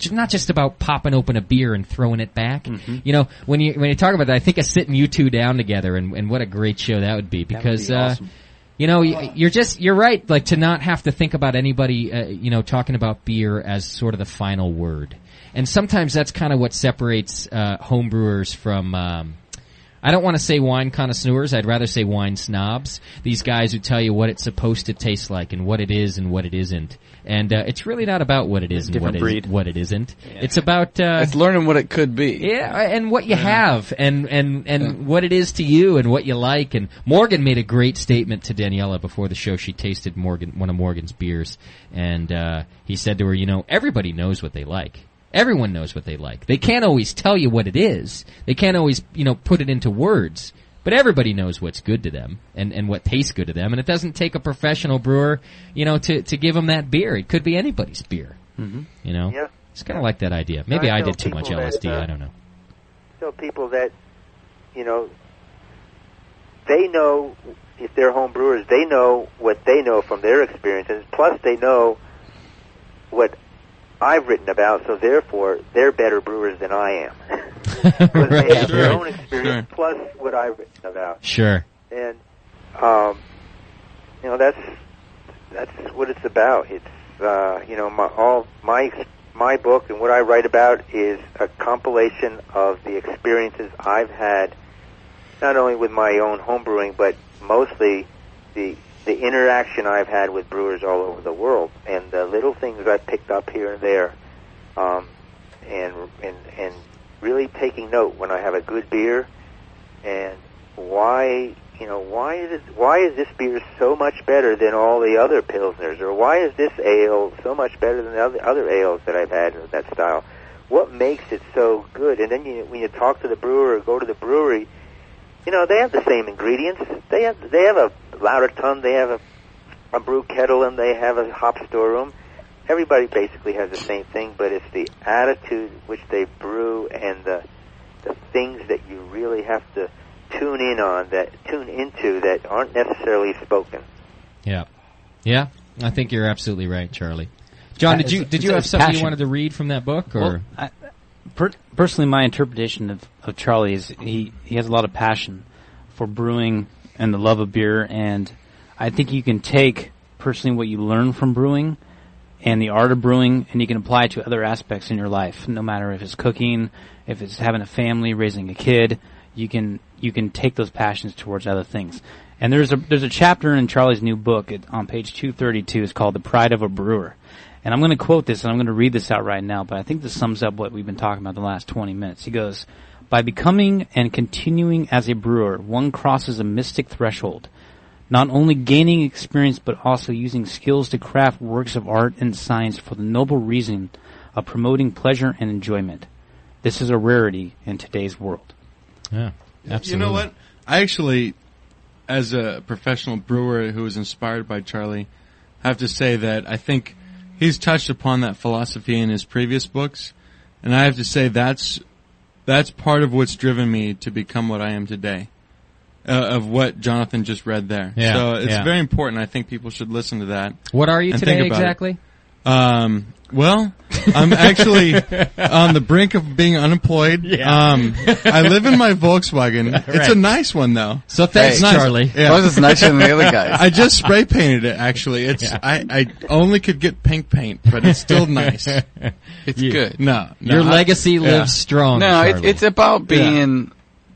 about popping open a beer and throwing it back. Mm-hmm. When you talk about that, I think of sitting you two down together, and what a great show that would be, because that would be awesome. You're right, like to not have to think about anybody, talking about beer as sort of the final word. And sometimes that's kind of what separates home brewers from, I don't want to say wine connoisseurs, I'd rather say wine snobs. These guys who tell you what it's supposed to taste like and what it is and what it isn't. And it's really not about what it is and what it isn't. Yeah. It's about it's learning what it could be. Yeah, and what you have and what it is to you and what you like. And Morgan made a great statement to Daniela before the show. She tasted one of Morgan's beers, and he said to her, everybody knows what they like. Everyone knows what they like. They can't always tell you what it is. They can't always, put it into words. But everybody knows what's good to them and what tastes good to them. And it doesn't take a professional brewer, to give them that beer. It could be anybody's beer. Mm-hmm. Yeah. It's kind of like that idea. Maybe I did too much LSD. I don't know. So people that, they know, if they're home brewers, they know what they know from their experiences. Plus they know what I've written about, so therefore they're better brewers than I am. Because they have their own experience plus what I've written about. Sure. And that's what it's about. It's my book and what I write about is a compilation of the experiences I've had, not only with my own home brewing, but mostly the interaction I've had with brewers all over the world, and the little things I picked up here and there, and really taking note when I have a good beer, and why is this beer so much better than all the other pilsners, or why is this ale so much better than the other ales that I've had of that style? What makes it so good? And then when you talk to the brewer or go to the brewery, they have the same ingredients. They have a lauter tun, they have a brew kettle, and they have a hop storeroom. Everybody basically has the same thing, but it's the attitude which they brew and the things that you really have to tune into that aren't necessarily spoken. Yeah. Yeah, I think you're absolutely right, Charlie. John, did you have something you wanted to read from that book, or? Well, personally, my interpretation of Charlie is he has a lot of passion for brewing and the love of beer, and I think you can take personally what you learn from brewing and the art of brewing, and you can apply it to other aspects in your life, no matter if it's cooking, if it's having a family, raising a kid. You can take those passions towards other things. And there's a chapter in Charlie's new book on page 232. It's called The Pride of a Brewer. And I'm going to quote this, and I'm going to read this out right now, but I think this sums up what we've been talking about the last 20 minutes. He goes, "By becoming and continuing as a brewer, one crosses a mystic threshold, not only gaining experience but also using skills to craft works of art and science for the noble reason of promoting pleasure and enjoyment. This is a rarity in today's world." Yeah, absolutely. You know what? I actually, as a professional brewer who was inspired by Charlie, have to say that I think he's touched upon that philosophy in his previous books, and I have to say that's part of what's driven me to become what I am today, of what Jonathan just read there. Yeah, so it's very important. I think people should listen to that. What are you today exactly? Well, I'm actually on the brink of being unemployed. Yeah. I live in my Volkswagen. Right. It's a nice one, though. So thanks, Charlie. Yeah. Well, it's nicer than the other guys. I just spray painted it, actually. It's I only could get pink paint, but it's still nice. It's good. No, your legacy lives strong. No, Charlie. it's about being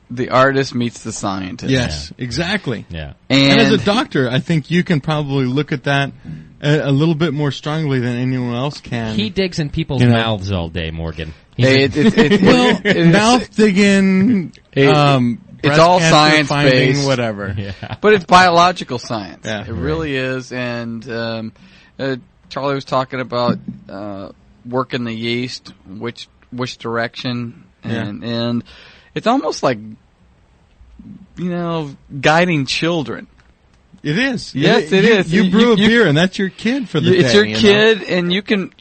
the artist meets the scientist. Yes, exactly. Yeah. And as a doctor, I think you can probably look at that a little bit more strongly than anyone else can. He digs in people's mouths all day, Morgan. Mouth digging. It's all science based, whatever. Yeah. But it's biological science. Yeah. It really is. And Charlie was talking about working the yeast, which direction, and it's almost like, guiding children. It is. Yes, it is. You brew a beer, and that's your kid for the day. It's your kid, and you can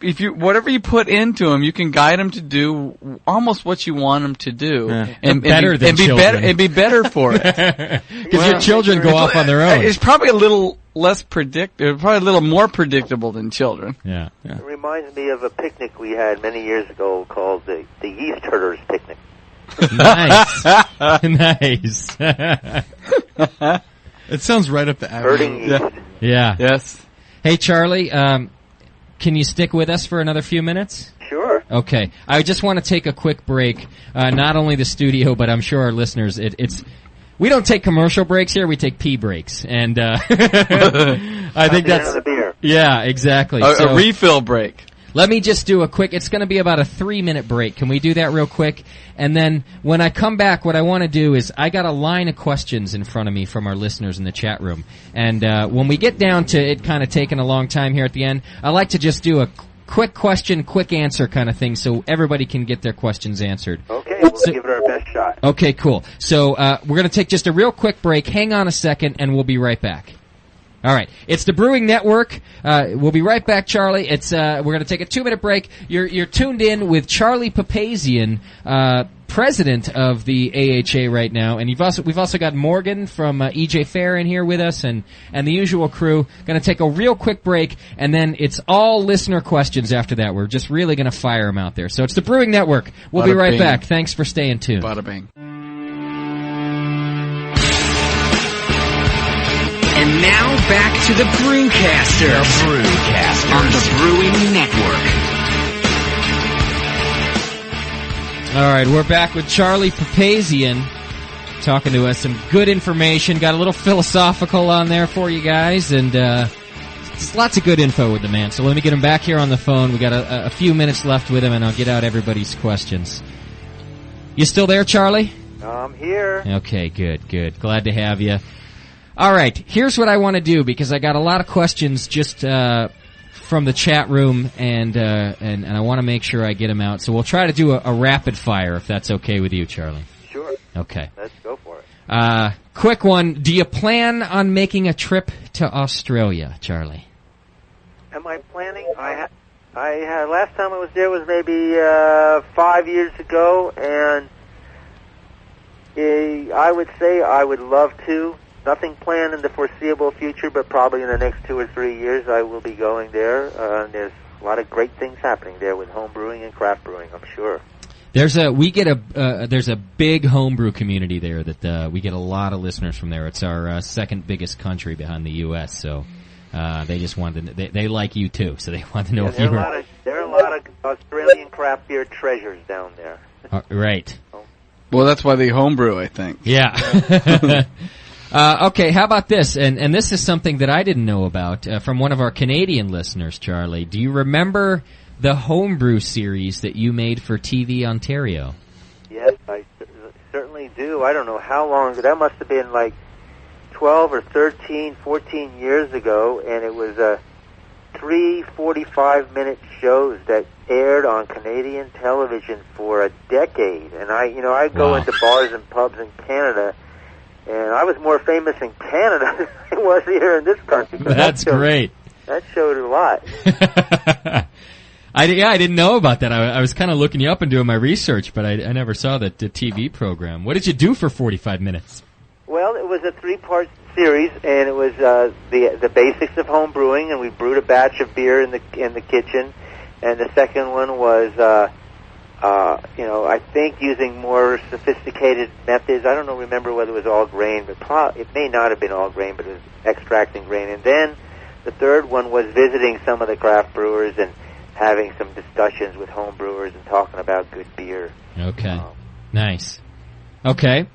if you whatever you put into them, you can guide them to do almost what you want them to do, and be better for it. Because your children go off on their own. It's probably a little less probably a little more predictable than children. Yeah. It reminds me of a picnic we had many yeast ago called the Yeast Herders Picnic. Nice. Nice. It sounds right up the avenue. Herding yeast. Yeah. Yes. Hey, Charlie, can you stick with us for another few minutes? Sure. Okay. I just want to take a quick break. Not only the studio, but I'm sure our listeners. We don't take commercial breaks here. We take pee breaks, and I think that's the beer. Yeah, exactly. A refill break. Let me just do a quick, it's going to be about a 3-minute break. Can we do that real quick? And then when I come back, what I want to do is I got a line of questions in front of me from our listeners in the chat room. And when we get down to it kind of taking a long time here at the end, I like to just do a quick question, quick answer kind of thing so everybody can get their questions answered. Okay, we'll give it our best shot. Okay, cool. So we're going to take just a real quick break. Hang on a second, and we'll be right back. All right, it's the Brewing Network. We'll be right back, Charlie. It's we're going to take a 2-minute break. You're tuned in with Charlie Papazian, president of the AHA right now, and we've also got Morgan from EJ Fair in here with us, and the usual crew. Going to take a real quick break, and then it's all listener questions after that. We're just really going to fire them out there. So it's the Brewing Network. We'll be right back. Thanks for staying tuned. Bada bing. And now back to the Brewcasters. The Brewcasters. On the Brewing Network. All right, we're back with Charlie Papazian talking to us some good information. Got a little philosophical on there for you guys, and just lots of good info with the man. So let me get him back here on the phone. We got a few minutes left with him, and I'll get out everybody's questions. You still there, Charlie? I'm here. Okay, good. Glad to have you. All right, here's what I want to do, because I got a lot of questions just from the chat room, and I want to make sure I get them out. So we'll try to do a rapid fire, if that's okay with you, Charlie. Sure. Okay. Let's go for it. Quick one. Do you plan on making a trip to Australia, Charlie? Am I planning? I had last time I was there was maybe 5 years ago, and I would say I would love to. Nothing planned in the foreseeable future, but probably in the next 2 or 3 years I will be going there. And there's a lot of great things happening there with home brewing and craft brewing, I'm sure. There's a big homebrew community there that we get a lot of listeners from there. It's our second biggest country behind the U.S. So they just wanted to, they like you too, so they want to know if you were. There are a lot of Australian craft beer treasures down there. Right. Well, that's why they homebrew, I think. Yeah. Okay, how about this? And this is something that I didn't know about from one of our Canadian listeners, Charlie. Do you remember the homebrew series that you made for TV Ontario? Yes, I certainly do. I don't know how long, but that must have been like 12 or 13, 14 years ago, and it was 3 45-minute shows that aired on Canadian television for a decade. And I go into bars and pubs in Canada, and I was more famous in Canada than I was here in this country. That's great. That showed a lot. I didn't know about that. I was kind of looking you up and doing my research, but I never saw the TV program. What did you do for 45 minutes? Well, it was a 3-part series, and it was the basics of home brewing, and we brewed a batch of beer in the kitchen. And the second one was I think using more sophisticated methods. I don't remember whether it was all grain, but it may not have been all grain, but it was extracting grain. And then the third one was visiting some of the craft brewers and having some discussions with home brewers and talking about good beer. Okay. Nice. Okay.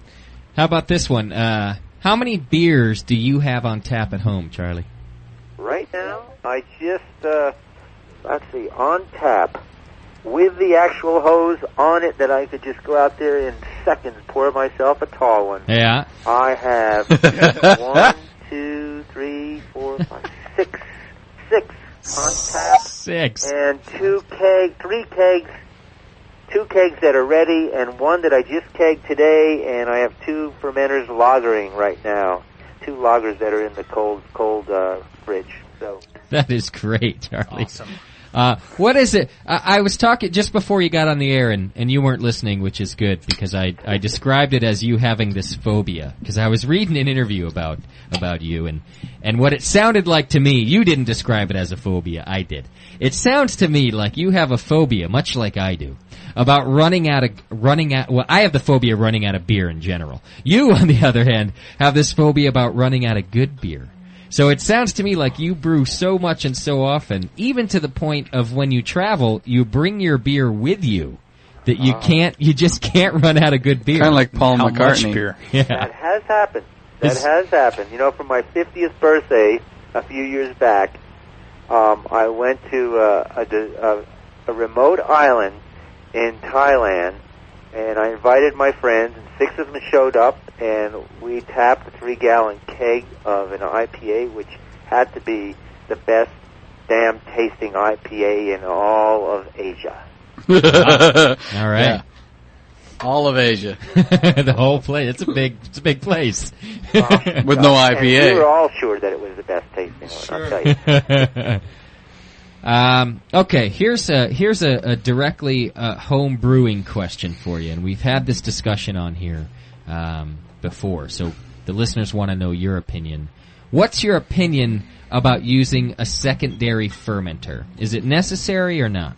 How about this one? How many beers do you have on tap at home, Charlie? Right now, I just, on tap, with the actual hose on it that I could just go out there in seconds, pour myself a tall one. Yeah. I have 1, 2, 3, 4, 5, 6 on tap. 6. And 3 kegs, 2 kegs that are ready and 1 that I just kegged today, and I have 2 fermenters lagering right now. 2 lagers that are in the cold fridge. So that is great, Charlie. Awesome. What is it? I was talking just before you got on the air, and you weren't listening, which is good, because I described it as you having this phobia. Because I was reading an interview about you, and what it sounded like to me, you didn't describe it as a phobia, I did. It sounds to me like you have a phobia, much like I do, about well, I have the phobia of running out of beer in general. You, on the other hand, have this phobia about running out of good beer. So it sounds to me like you brew so much and so often, even to the point of when you travel, you bring your beer with you, that you just can't run out of good beer. Kind of like Paul McCartney. Beer. Yeah. That has happened. Has happened. You know, for my 50th birthday a few years back, I went to a remote island in Thailand, and I invited my friends, and 6 of them showed up, and we tapped a 3-gallon keg of an IPA, which had to be the best damn tasting IPA in all of Asia. All right. Yeah. All of Asia. The whole place. It's a big place. With no IPA. And we were all sure that it was the best tasting one, I'll tell you. Okay, here's a directly home brewing question for you, and we've had this discussion on here before, so the listeners want to know your opinion. What's your opinion about using a secondary fermenter? Is it necessary or not?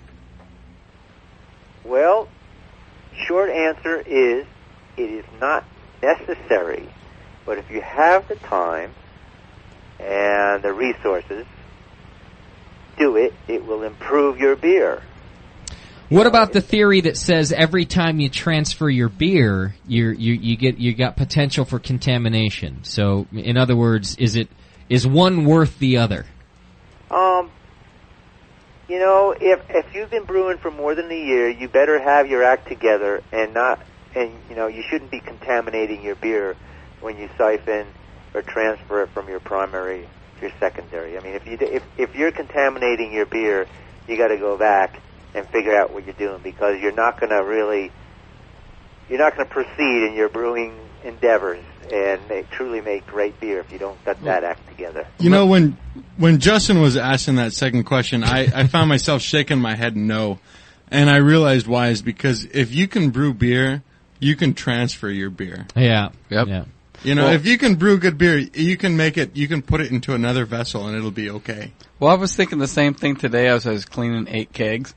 Well, short answer is it is not necessary, but if you have the time and the resources, do it. It will improve your beer. What about the theory that says every time you transfer your beer, you got potential for contamination? So, in other words, is one worth the other? You know, if you've been brewing for more than a year, you better have your act together, and you know, you shouldn't be contaminating your beer when you siphon or transfer it from your primary to your secondary. I mean, if you're contaminating your beer, you got to go back and figure out what you're doing, because you're not going to proceed in your brewing endeavors and truly make great beer if you don't get that act together. You know, when Justin was asking that second question, I found myself shaking my head no, and I realized why is because if you can brew beer, you can transfer your beer. Yeah. Yep. Yeah. You know, if you can brew good beer, you can put it into another vessel and it'll be okay. Well, I was thinking the same thing today as I was cleaning 8 kegs.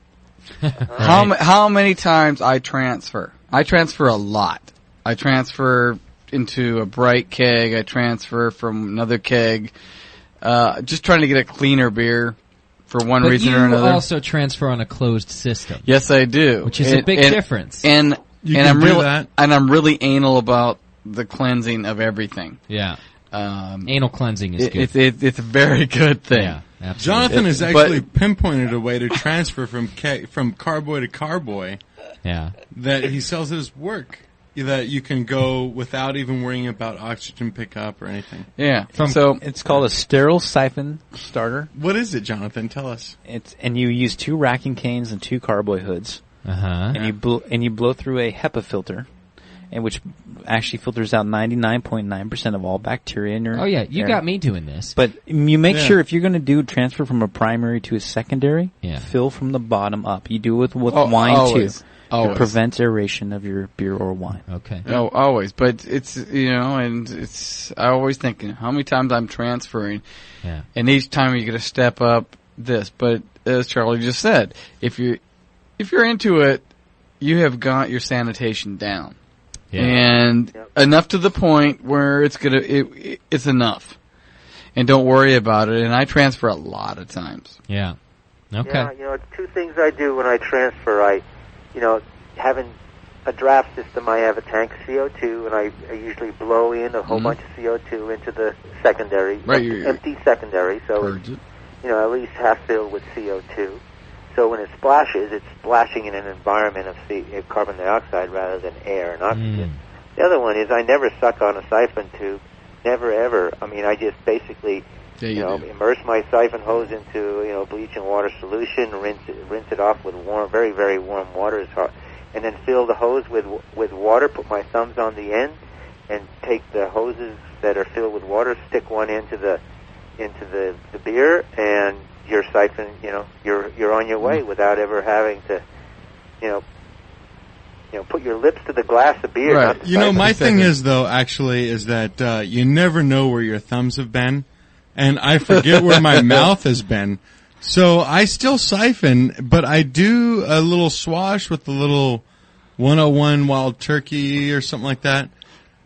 How many times I transfer? I transfer a lot. I transfer into a bright keg. I transfer from another keg. Just trying to get a cleaner beer for one reason or another. But you also transfer on a closed system. Yes, I do. Which is a big difference. And I'm really anal about the cleansing of everything. Yeah. Anal cleansing is good. It's a very good thing. Yeah, absolutely. Jonathan has actually pinpointed a way to transfer from carboy to carboy. Yeah. That he sells at his work. That you can go without even worrying about oxygen pickup or anything. Yeah. So it's called a sterile siphon starter. What is it, Jonathan? Tell us. And you use 2 racking canes and 2 carboy hoods. Uh-huh. And you blow through a HEPA filter, and which actually filters out 99.9% of all bacteria in your Oh yeah, you air. got me doing this. But you make sure if you're going to do transfer from a primary to a secondary, fill from the bottom up. You do it with wine always. too. Always. It prevents aeration of your beer or wine. Okay. Oh, always. But it's, I always think, how many times I'm transferring, and each time you got to step up this. But as Charlie just said, if you're into it, you have got your sanitation down. Yeah. And enough to the point where it's enough. And don't worry about it. And I transfer a lot of times. Yeah. Okay. Yeah, it's 2 things I do when I transfer. Having a draft system, I have a tank of CO2, and I usually blow in a whole bunch of CO2 into the secondary, empty secondary, so it's, at least half filled with CO2. So when it splashes, it's splashing in an environment of carbon dioxide rather than air and oxygen. The other one is I never suck on a siphon tube, never ever. I mean, I just basically immerse my siphon hose into bleach and water solution, rinse it off with warm, very very warm water and then fill the hose with water, put my thumbs on the end, and take the hoses that are filled with water, stick one into the beer, and you're siphon, you're on your way without ever having to, put your lips to the glass of beer. Right. My thing is, though, actually, is that you never know where your thumbs have been, and I forget where my mouth has been. So I still siphon, but I do a little swash with the little 101 Wild Turkey or something like that.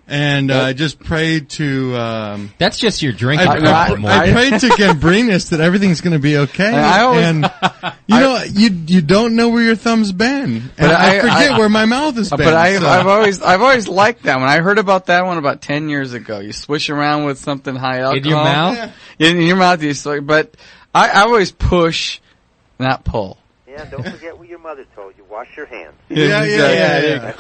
And I just prayed to... That's just your drink. I prayed to Gambrinus that everything's going to be okay. You don't know where your thumb's been. And I forget where my mouth has been. But I've always liked that one. I heard about that one about 10 years ago. You swish around with something high alcohol. In your mouth? Yeah. In your mouth. But I always push, not pull. Yeah, don't forget what your mother told you. Wash your hands. Yeah.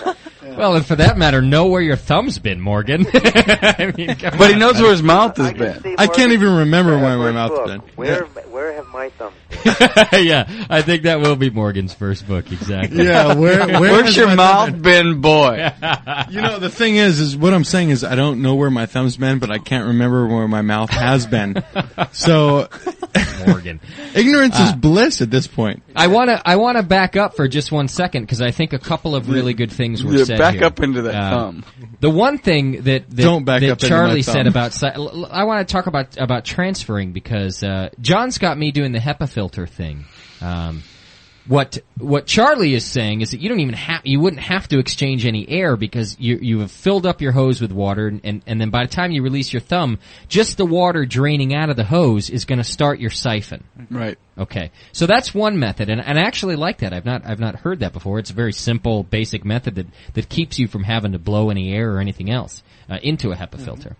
Well, and for that matter, know where your thumb's been, Morgan. But he knows where his mouth has been. I can't even remember where my mouth's been. Where have my thumbs been? Yeah, I think that will be Morgan's first book, exactly. Yeah, where's your mouth been, boy? The thing is what I'm saying is I don't know where my thumb's been, but I can't remember where my mouth has been. So, Morgan. Ignorance is bliss at this point. I want to back up for just 1 second because I think a couple of really good things were said back here. up into that thumb. The one thing that Charlie said about I want to talk about transferring because John's got me doing the HEPA filter thing. What Charlie is saying is that you wouldn't have to exchange any air because you have filled up your hose with water and then by the time you release your thumb, just the water draining out of the hose is going to start your siphon. Right. Okay. So that's one method and I actually like that. I've not heard that before. It's a very simple basic method that keeps you from having to blow any air or anything else into a HEPA filter.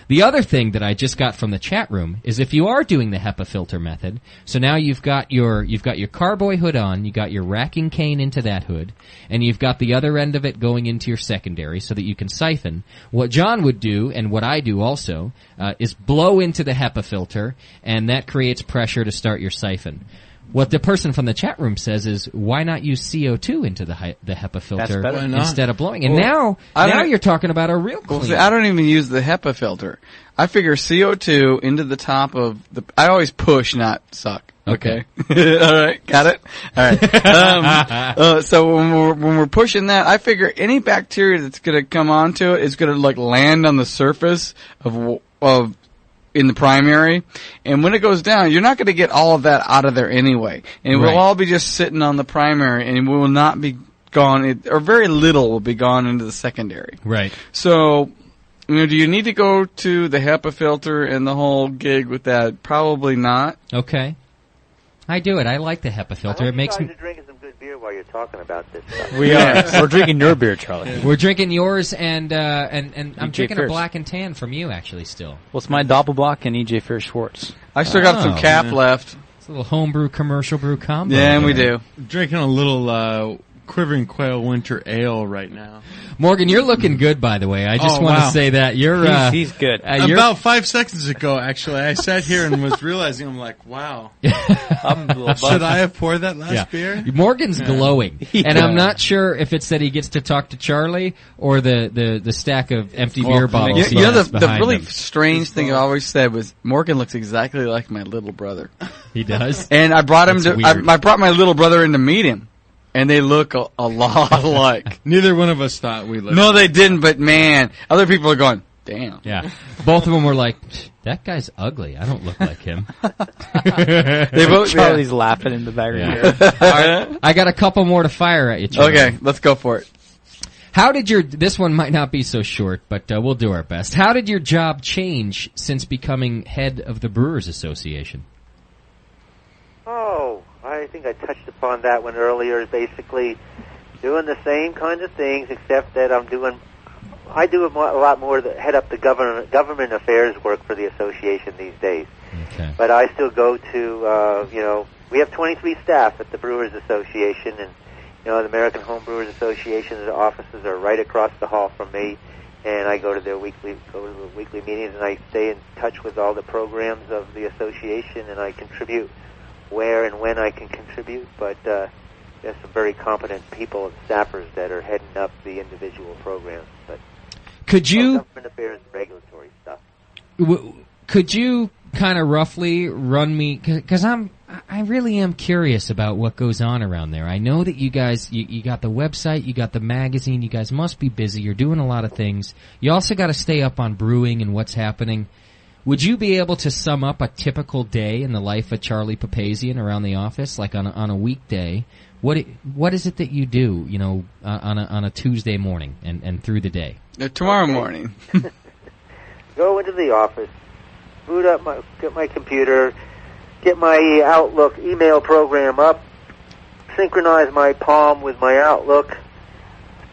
The other thing that I just got from the chat room is if you are doing the HEPA filter method, so now you've got your carboy hood on, you got your racking cane into that hood, and you've got the other end of it going into your secondary so that you can siphon. What John would do, and what I do also, is blow into the HEPA filter, and that creates pressure to start your siphon. What the person from the chat room says is, why not use CO2 into the HEPA filter instead of blowing? And now you're talking about a real clean. I don't even use the HEPA filter. I figure CO2 into the top of I always push, not suck. Okay. All right. Got it? All right. So when we're pushing that, I figure any bacteria that's going to come onto it is going to land on the surface of in the primary, and when it goes down, you're not going to get all of that out of there anyway, and it will all be just sitting on the primary, and it will not be gone, or very little will be gone into the secondary. Right. So, do you need to go to the HEPA filter and the whole gig with that? Probably not. Okay. I do it. I like the HEPA filter. It makes me drinking some good beer while you're talking about this stuff. We are. We're drinking your beer, Charlie. We're drinking yours, and I'm drinking a black and tan from you, actually, still. Well, it's my Doppelbock and EJ Fair Schwartz. I still got some cap left. It's a little homebrew commercial brew combo. Yeah, and we do. Drinking a little Quivering Quail Winter Ale right now. Morgan, you're looking good, by the way. I just want to say that you're. He's good. About 5 seconds ago, actually, I sat here and was realizing, I'm like, wow. Should I have poured that last beer? Morgan's glowing, and I'm not sure if it's that he gets to talk to Charlie or the stack of empty beer bottles. The really strange thing I always said was Morgan looks exactly like my little brother. He does, and I brought him I brought my little brother in to meet him. And they look a lot alike. Neither one of us thought we looked. No, they didn't, but man, other people are going, damn. Yeah. Both of them were like, that guy's ugly. I don't look like him. They both, Charlie's laughing in the background. Yeah. Right. I got a couple more to fire at you, Charlie. Okay, let's go for it. How did this one might not be so short, but we'll do our best. How did your job change since becoming head of the Brewers Association? Oh, I think I touched upon that one earlier. Basically, doing the same kind of things, except that I do a lot more to head up the government affairs work for the association these days. Okay. But I still go to, we have 23 staff at the Brewers Association, and the American Home Brewers Association's offices are right across the hall from me. And I go to the weekly meetings, and I stay in touch with all the programs of the association, and I contribute where and when I can contribute, but there's some very competent people and staffers that are heading up the individual programs. But could you government affairs, regulatory stuff. Could you kind of roughly run me, because I really am curious about what goes on around there. I know that you guys, you got the website, you got the magazine, you guys must be busy, you're doing a lot of things. You also got to stay up on brewing and what's happening. Would you be able to sum up a typical day in the life of Charlie Papazian around the office, like on a weekday? What is it that you do, on a Tuesday morning and through the day? Tomorrow morning. Go into the office, boot up get my computer, get my Outlook email program up, synchronize my Palm with my Outlook,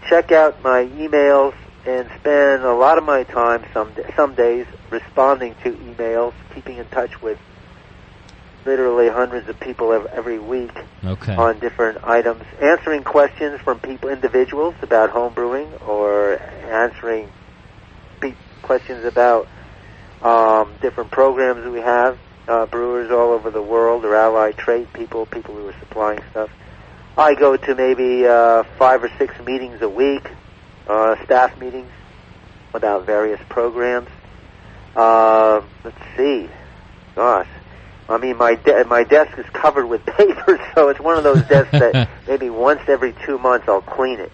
check out my emails, and spend a lot of my time some days responding to emails, keeping in touch with literally hundreds of people every week on different items, answering questions from individuals about home brewing, or answering questions about different programs that we have, brewers all over the world, or allied trade people who are supplying stuff. I go to maybe 5 or 6 meetings a week, staff meetings about various programs. Let's see. Gosh. I mean, my desk is covered with paper, so it's one of those desks that maybe once every 2 months I'll clean it.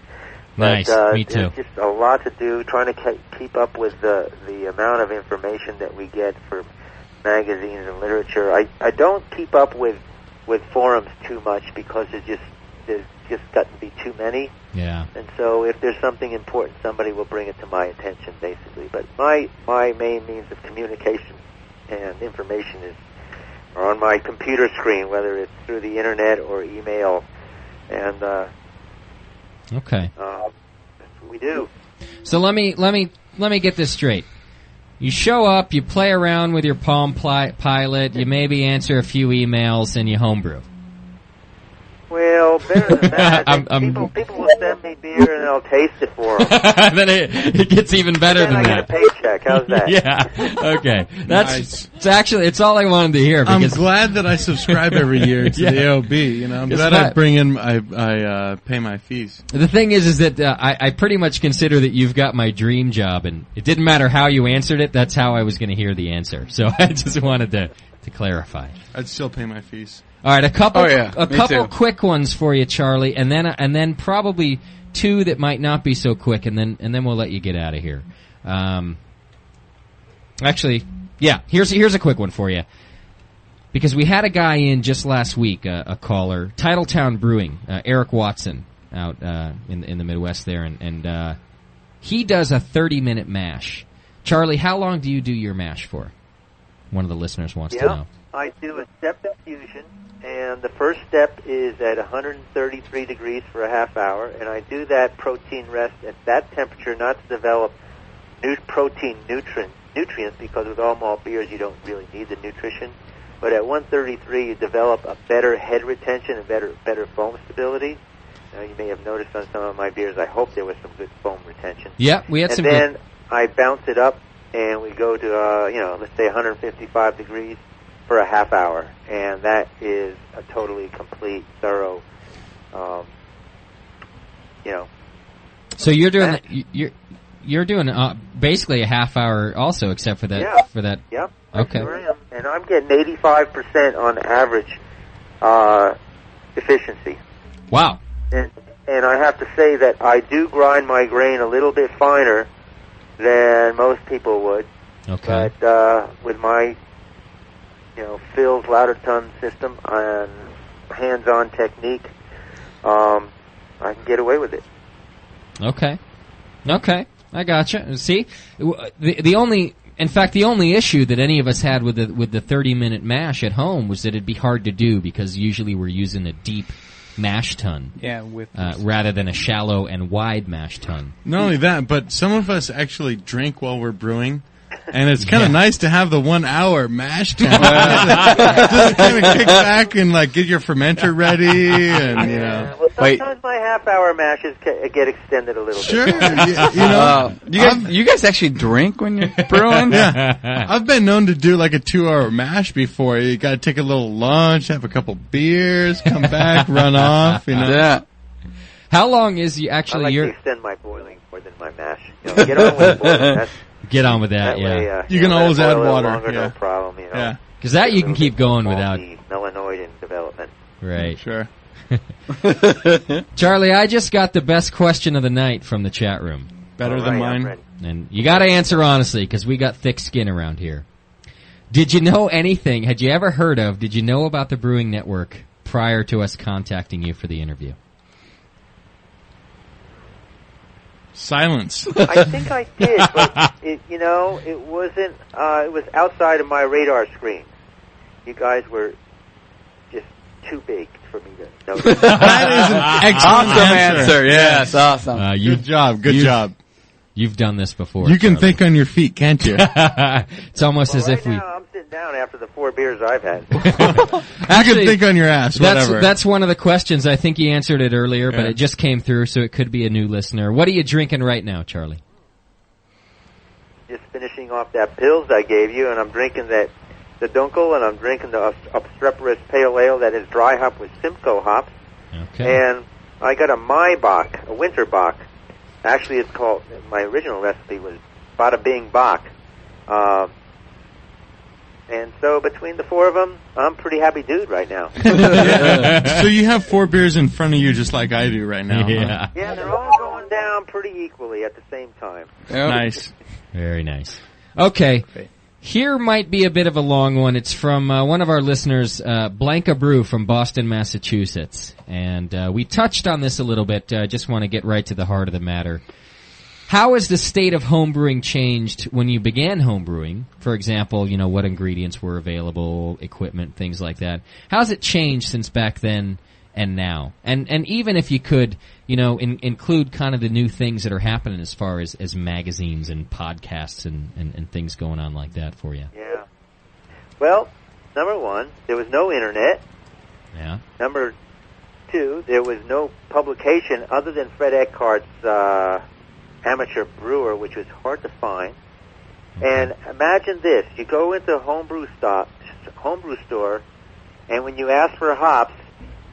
Nice, but, me too. There's just a lot to do, trying to keep up with the amount of information that we get for magazines and literature. I don't keep up with forums too much because there's just gotten to be too many. Yeah. And so if there's something important, somebody will bring it to my attention, basically. But my main means of communication and information are on my computer screen, whether it's through the internet or email. And okay. That's what we do. So let me get this straight. You show up, you play around with your Palm Pilot, you maybe answer a few emails, and you homebrew. Well, better than that. People will send me beer and I'll taste it for them. Then it gets even better than that. I get a paycheck. How's that? Yeah. Okay. Nice. It's all I wanted to hear. I'm glad that I subscribe every year to the AOB. I'm glad I bring in, I pay my fees. The thing is that I pretty much consider that you've got my dream job, and it didn't matter how you answered it. That's how I was going to hear the answer. So I just wanted to clarify. I'd still pay my fees. All right, a couple too. quick ones for you, Charlie, and then probably 2 that might not be so quick, and then we'll let you get out of here. Actually, yeah, here's a quick one for you, because we had a guy in just last week, a caller, Titletown Brewing, Eric Watson, out in the Midwest there, and he does a 30-minute mash. Charlie, how long do you do your mash for? One of the listeners wants to know. I do a step infusion, and the first step is at 133 degrees for a half hour, and I do that protein rest at that temperature, not to develop protein nutrients, because with all malt beers you don't really need the nutrition. But at 133 you develop a better head retention and better foam stability. Now, you may have noticed on some of my beers, I hope there was some good foam retention. Yeah, we had some good. And then I bounce it up, and we go to, let's say 155 degrees for a half hour, and that is a totally complete, thorough, So you're doing you're doing basically a half hour also, except for that. Yeah. For that. Yep. Okay. I sure am. And I'm getting 85% on average efficiency. Wow. And I have to say that I do grind my grain a little bit finer than most people would. Okay. But with my Phil's louder ton system and hands-on technique, I can get away with it. Okay, I gotcha. See, the only issue that any of us had with the 30-minute mash at home was that it'd be hard to do, because usually we're using a deep mash tun, rather than a shallow and wide mash tun. Not only that, but some of us actually drink while we're brewing. And it's kind of nice to have the 1 hour mash time. Just kind of kick back and like get your fermenter ready, and you know. Well, sometimes my half-hour mashes get extended a little Sure, bit. You guys actually drink when you're brewing? Yeah, I've been known to do like a 2 hour mash before. You got to take a little lunch, have a couple beers, come back, run off. You know. Yeah. How long is you actually? I like to extend my boiling more than my mash. You know, get on with boiling. Get on with that, way, yeah. You can always add water. Longer, yeah. No problem. You know. Yeah. Because that you can keep going without. Melanoid in development. Right. Sure. Charlie, I just got the best question of the night from the chat room. Better than mine. And you got to answer honestly, because we got thick skin around here. Did you know anything? Had you ever heard of? Did you know about the Brewing Network prior to us contacting you for the interview? Silence. I think I did, but it wasn't. It was outside of my radar screen. You guys were just too big for me to know. That is an excellent answer. Yes, awesome. Good job. Good job. You've done this before. You can Charlie. think on your feet, can't you? It's almost as right if we. Now, I'm sitting down after the 4 beers I've had. Actually, you can think on your ass. Whatever. That's one of the questions. I think you answered it earlier, but Yeah. it just came through, so it could be a new listener. What are you drinking right now, Charlie? Just finishing off that pills I gave you, and I'm drinking the Dunkel, and I'm drinking the Obstreperous Pale Ale that is dry hop with Simcoe hops. Okay. And I got a Maibach, a winter Bach. Actually, it's called, my original recipe was Bada Bing Bach. And so between the 4 of them, I'm a pretty happy dude right now. Yeah. So you have 4 beers in front of you just like I do right now. Yeah. Yeah, they're all going down pretty equally at the same time. Yep. Nice. Very nice. Okay. Here might be a bit of a long one. It's from one of our listeners, Blanca Brew from Boston, Massachusetts. And we touched on this a little bit. I just want to get right to the heart of the matter. How has the state of homebrewing changed when you began homebrewing? For example, what ingredients were available, equipment, things like that. How's it changed since back then and now? And even if you could, include kind of the new things that are happening as far as magazines and podcasts and things going on like that for you. Yeah. Well, number 1, there was no internet. Yeah. Number 2, there was no publication other than Fred Eckhart's Amateur Brewer, which was hard to find. And imagine this: you go into a homebrew store, and when you ask for hops,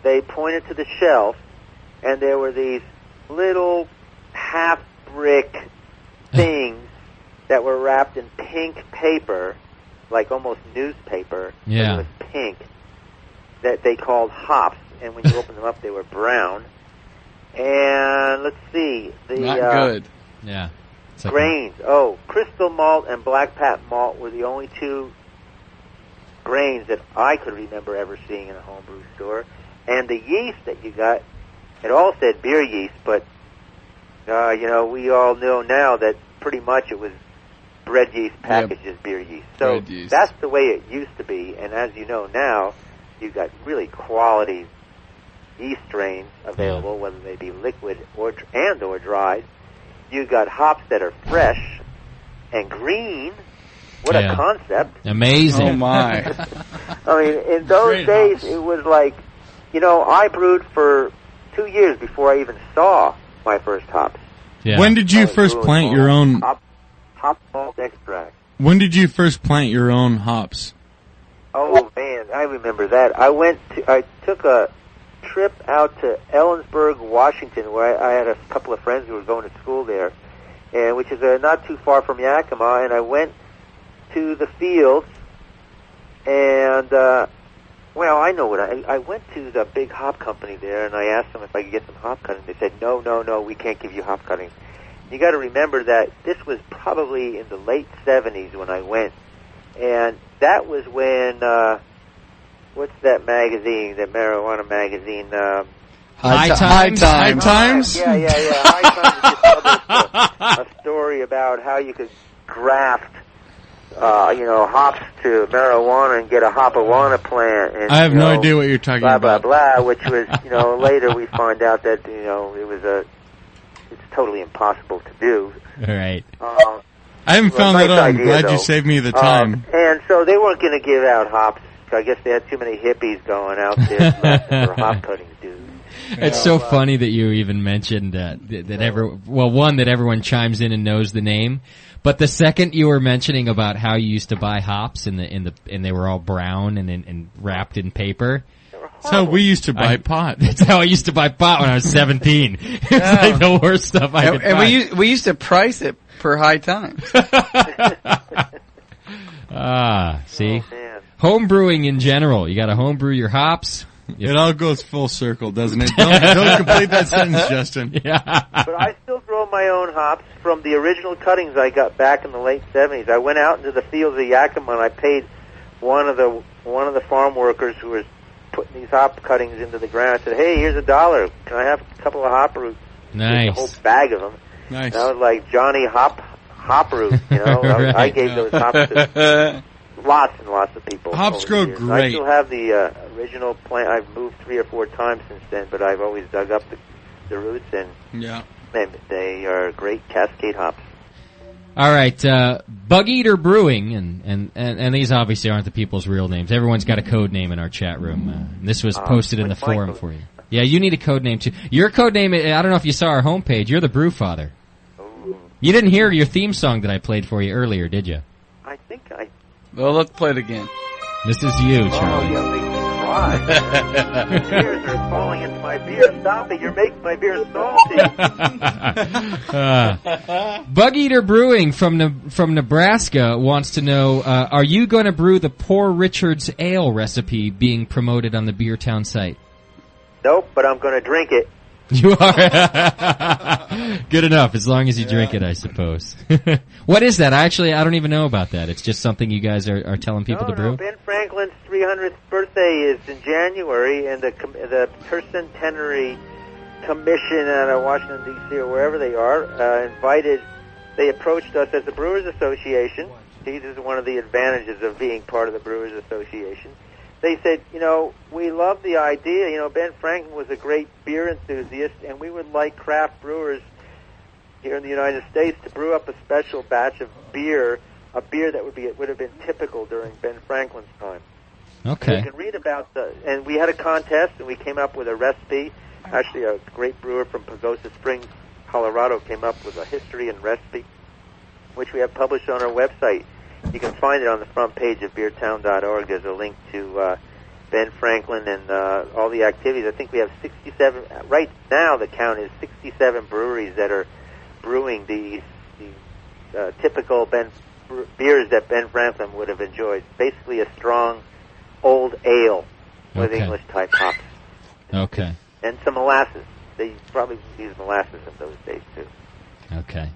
they pointed to the shelf, and there were these little half-brick things that were wrapped in pink paper, like almost newspaper. Yeah. It was pink, that they called hops, and when you opened them up, they were brown. And let's see, Not good. Yeah. Grains. Crystal malt and black pap malt were the only 2 grains that I could remember ever seeing in a homebrew store. And the yeast that you got, it all said beer yeast, but we all know now that pretty much it was bread yeast packaged as beer yeast. So that's the way it used to be. And as you know now, you've got really quality yeast strains available, whether they be liquid or dried. You got hops that are fresh and green. What a concept! Amazing. Oh my! I mean, in those days, hops. It was like, I brewed for 2 years before I even saw my first hops. Yeah. When did you first plant your own hop malt extract? When did you first plant your own hops? Oh man, I remember that. I took a trip out to Ellensburg, Washington, where I had a couple of friends who were going to school there, and which is not too far from Yakima. And I went to the fields, and I know what I went to the big hop company there, and I asked them if I could get some hop cutting. They said, no, we can't give you hop cutting. You got to remember that this was probably in the late 70s when I went, and that was when. What's that magazine, that marijuana magazine? High Times? High Times? Yeah. High Times just published a story about how you could graft, hops to marijuana and get a hopawana plant. And, I have no idea what you're talking about. Blah, blah, blah, which was, later we find out that, it's totally impossible to do. Right. I haven't found nice that out. I'm idea, glad though. you saved me the time. And so they weren't going to give out hops. I guess they had too many hippies going out there for hop cutting dudes. It's so funny that you even mentioned that everyone chimes in and knows the name. But the second you were mentioning about how you used to buy hops and they were all brown and wrapped in paper. That's how we used to buy pot. That's how I used to buy pot when I was 17. It's like the worst stuff I could buy. And we used to price it per high times. See? Home brewing in general. You got to home brew your hops. It all goes full circle, doesn't it? Don't complete that sentence, Justin. Yeah. But I still grow my own hops from the original cuttings I got back in the late 70s. I went out into the fields of Yakima and I paid one of the farm workers who was putting these hop cuttings into the ground. I said, "Hey, here's $1. Can I have a couple of hop roots?" Nice. A whole bag of them. Nice. And I was like Johnny Hop Root, you know. Right. I gave those hops to lots and lots of people. Hops over grow the years. great. I still have the original plant. I've moved 3 or 4 times since then, but I've always dug up the roots, and they are great Cascade hops. All right, Bug Eater Brewing, and these obviously aren't the people's real names. Everyone's got a code name in our chat room. This was posted in the forum for you. Yeah, you need a code name too. Your code name, I don't know if you saw our homepage, you're the Brew Father. Ooh. You didn't hear your theme song that I played for you earlier, did you? I think I... Well, let's play it again. This is you, Charlie. Oh, you make me cry. Tears are falling into my beer. Stop it. You're making my beer salty. Bug Eater Brewing from Nebraska wants to know, are you going to brew the Poor Richard's Ale recipe being promoted on the Beer Town site? Nope, but I'm going to drink it. You are good enough, as long as you drink it, I suppose. What is that? I don't even know about that. It's just something you guys are telling people to brew? No, Ben Franklin's 300th birthday is in January, and the Tercentenary Commission out of Washington, D.C., or wherever they are, they approached us as the Brewers Association. This is one of the advantages of being part of the Brewers Association. They said, we love the idea. Ben Franklin was a great beer enthusiast, and we would like craft brewers here in the United States to brew up a special batch of beer, a beer that would have been typical during Ben Franklin's time. Okay. And you can read about and we had a contest, and we came up with a recipe. Actually, a great brewer from Pagosa Springs, Colorado, came up with a history and recipe, which we have published on our website. You can find it on the front page of beertown.org. There's a link to Ben Franklin and all the activities. I think we have 67. Right now, the count is 67 breweries that are brewing the typical beers that Ben Franklin would have enjoyed. Basically, a strong old ale with English-type hops. Okay. And some molasses. They probably used molasses in those days, too. Okay.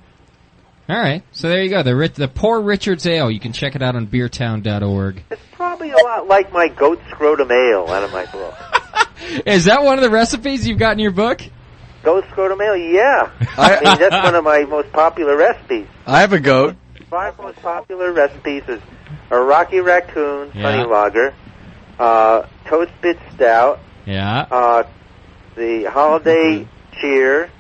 All right, so there you go. The Poor Richard's Ale. You can check it out on beertown.org. It's probably a lot like my goat scrotum ale out of my book. Is that one of the recipes you've got in your book? Goat scrotum ale, yeah. I mean, that's one of my most popular recipes. I have a goat. 5 most popular recipes is a Rocky Raccoon honey lager, Toast Bit Stout, the Holiday Cheer,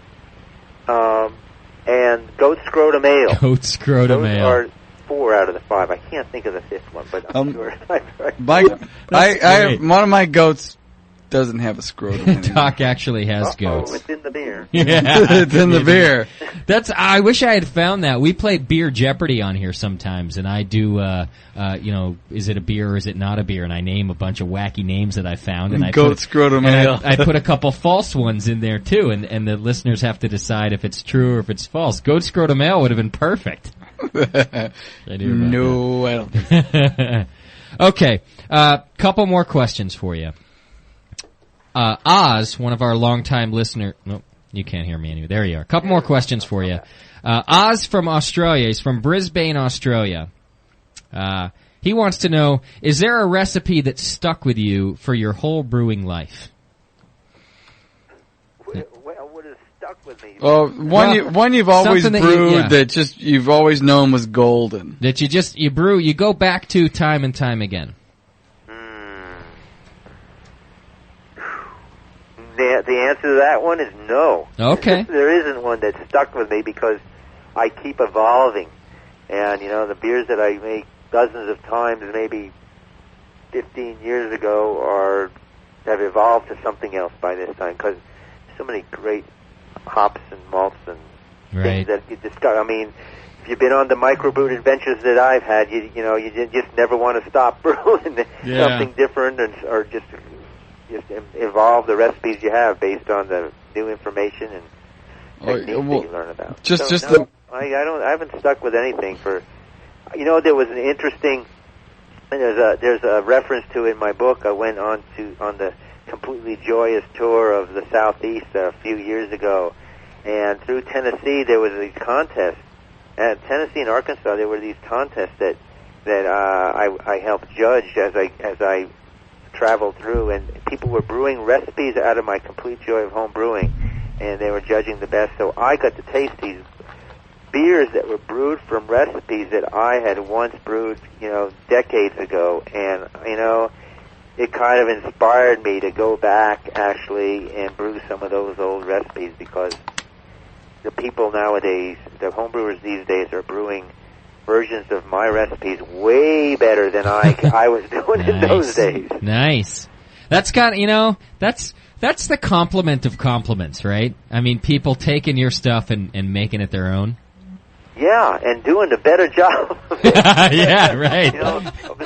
and Goat Scrotum Ale. Goat Scrotum Ale. Those are 4 out of the 5. I can't think of the 5th one, but I'm sure. One of my goats doesn't have a scrotum. Doc actually has goats. It's in the beer. Yeah, it's in the beer. I wish I had found that. We play Beer Jeopardy on here sometimes, and I do, is it a beer or is it not a beer? And I name a bunch of wacky names that I found. And Scrotum Ale. I put a couple false ones in there too, and the listeners have to decide if it's true or if it's false. Goat Scrotum Ale would have been perfect. I don't think Okay, couple more questions for you. Oz, one of our longtime listeners... Nope, you can't hear me anyway. There you are. Couple more questions for you. Oz from Australia. He's from Brisbane, Australia. He wants to know, is there a recipe that stuck with you for your whole brewing life? What has stuck with me? Well, one you've always brewed that just you've always known was golden. That you brew, you go back to time and time again. The answer to that one is no. Okay. There isn't one that stuck with me because I keep evolving. And, the beers that I make dozens of times, maybe 15 years ago, have evolved to something else by this time, because so many great hops and malts and things that you discover. I mean, if you've been on the microbrewed adventures that I've had, you just never want to stop brewing something different, or just evolve the recipes you have based on the new information and techniques that you learn about. I haven't stuck with anything for. There was an interesting. There's a reference to in my book. I went on the completely joyous tour of the Southeast a few years ago, and through Tennessee there was these contests. At Tennessee and Arkansas, there were these contests that I helped judge as I traveled through, and people were brewing recipes out of my complete joy of home brewing, and they were judging the best. So I got to taste these beers that were brewed from recipes that I had once brewed, decades ago, and it kind of inspired me to go back actually and brew some of those old recipes, because the people nowadays, the homebrewers these days, are brewing versions of my recipes way better than I was doing in those days. Nice. That's that's the compliment of compliments, right? I mean, people taking your stuff and making it their own. Yeah, and doing a better job. Yeah, right.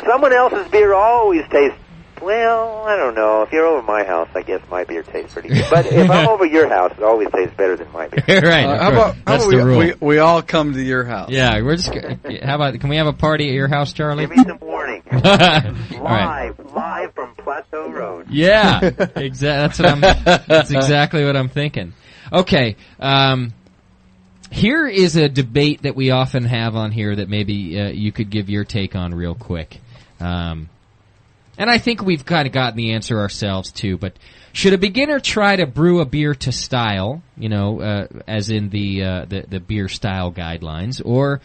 Someone else's beer always tastes, well, I don't know. If you're over my house, I guess my beer tastes pretty good. But if I'm over your house, it always tastes better than my beer. Right. How about we all come to your house? Yeah, we're just. How about? Can we have a party at your house, Charlie? Give me some warning. Live from Plateau Road. Yeah, That's exactly what I'm thinking. Okay. Here is a debate that we often have on here that maybe you could give your take on real quick. And I think we've kind of gotten the answer ourselves, too. But should a beginner try to brew a beer to style, as in the beer style guidelines, or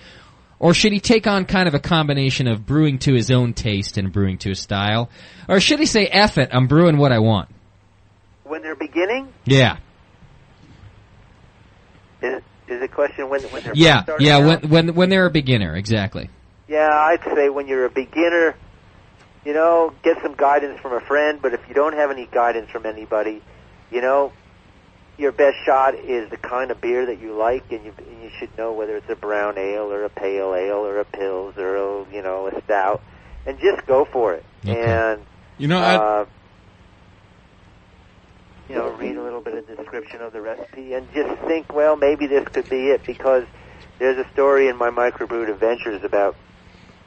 should he take on kind of a combination of brewing to his own taste and brewing to his style? Or should he say, F it, I'm brewing what I want? When they're beginning? Yeah. Is the question when they're starting out? when they're a beginner, exactly. Yeah, I'd say when you're a beginner, get some guidance from a friend, but if you don't have any guidance from anybody, your best shot is the kind of beer that you like, and you should know whether it's a brown ale or a pale ale or a Pils or a stout, and just go for it. Okay. And read a little bit of description of the recipe and just think, well, maybe this could be it, because there's a story in my microbrewed adventures about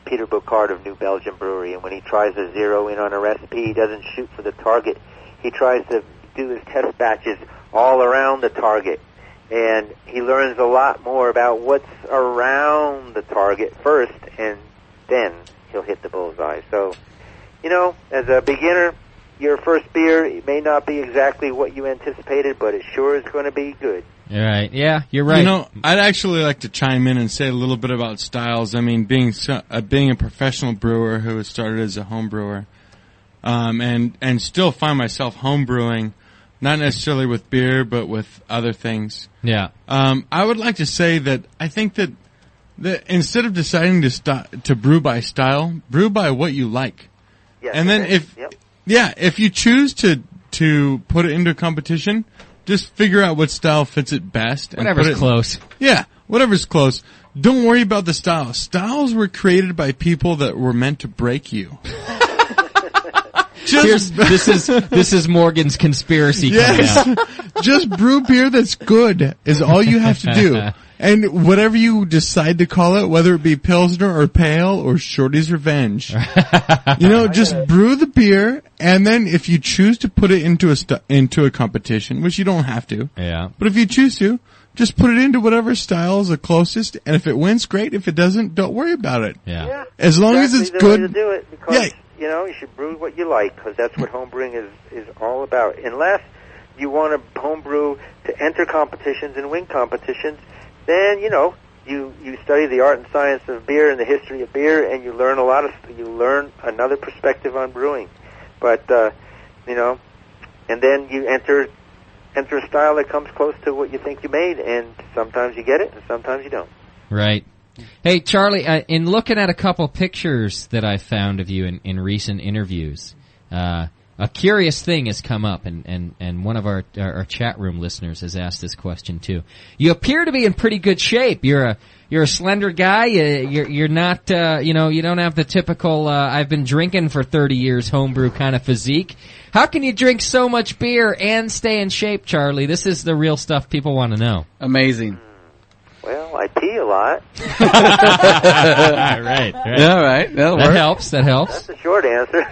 Peter Bocard of New Belgium Brewery, and when he tries to zero in on a recipe, he doesn't shoot for the target. He tries to do his test batches all around the target, and he learns a lot more about what's around the target first, and then he'll hit the bullseye. So, as a beginner, your first beer may not be exactly what you anticipated, but it sure is going to be good. All right. Yeah, you're right. I'd actually like to chime in and say a little bit about styles. I mean, being a professional brewer who started as a home brewer, and still find myself home brewing, not necessarily with beer, but with other things. Yeah. I would like to say that I think that instead of deciding to brew by style, brew by what you like. Yes, and then if you choose to put it into a competition, just figure out what style fits it best. Whatever's close. Yeah, whatever's close. Don't worry about the style. Styles were created by people that were meant to break you. This is Morgan's conspiracy coming out. Just brew beer that's good is all you have to do. And whatever you decide to call it, whether it be Pilsner or Pale or Shorty's Revenge, just brew the beer, and then if you choose to put it into a competition, which you don't have to, but if you choose to, just put it into whatever style is the closest, and if it wins, great. If it doesn't, don't worry about it. Yeah. As long as it's good. Way to do it, because you should brew what you like, because that's what homebrewing is all about. Unless you want to homebrew to enter competitions and win competitions, then you study the art and science of beer and the history of beer, and you learn you learn another perspective on brewing. But and then you enter a style that comes close to what you think you made, and sometimes you get it, and sometimes you don't. Right. Hey, Charlie, in looking at a couple pictures that I found of you in recent interviews, a curious thing has come up, and one of our chat room listeners has asked this question too. You appear to be in pretty good shape. You're a slender guy. You're not, you don't have the typical, I've been drinking for 30 years homebrew kind of physique. How can you drink so much beer and stay in shape, Charlie? This is the real stuff people want to know. Amazing. Well, I pee a lot. Right. Yeah, right. That'll work. That helps. That's the short answer.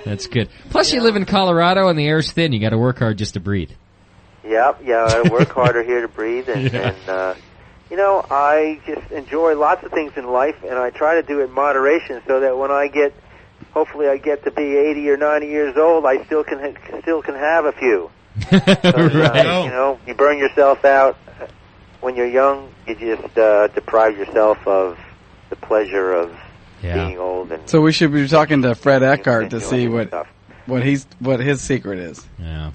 That's good. Plus, you live in Colorado and the air's thin. You got to work hard just to breathe. Yep, I work harder here to breathe, and I just enjoy lots of things in life, and I try to do it in moderation so that when hopefully I get to be 80 or 90 years old, I still can have a few. Right. You burn yourself out when you're young. You just deprive yourself of the pleasure of being old. And so we should be talking to Fred Eckhart to see what his secret is. Yeah,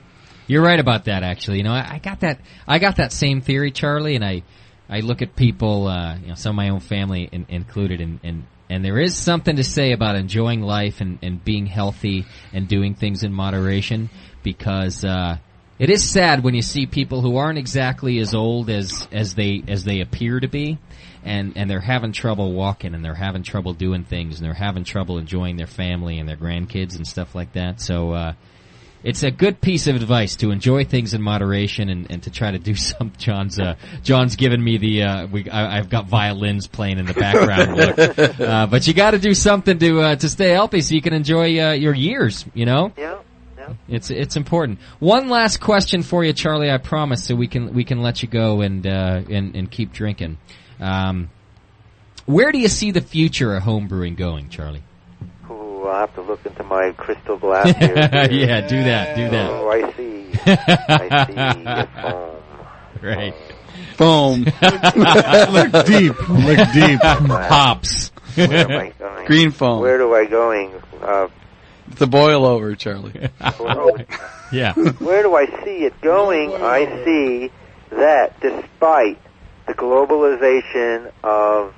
you're right about that. Actually, I got that same theory, Charlie, and I look at people, some of my own family included, and there is something to say about enjoying life and being healthy and doing things in moderation, because it is sad when you see people who aren't exactly as old as they appear to be, and they're having trouble walking, and they're having trouble doing things, and they're having trouble enjoying their family and their grandkids and stuff like that. So it's a good piece of advice to enjoy things in moderation and to try to do some. John's given me the I've got violins playing in the background look, but you got to do something to stay healthy so you can enjoy your years. Yeah. It's important. One last question for you, Charlie, I promise, so we can let you go and keep drinking. Where do you see the future of homebrewing going, Charlie? Ooh, I'll have to look into my crystal glass here. Yeah, do that. Oh, I see foam. Right. Foam. Look deep. Hops. Where am I going? Green foam. Where do I going? The boil over, Charlie. Yeah. Where do I see it going? I see that despite the globalization of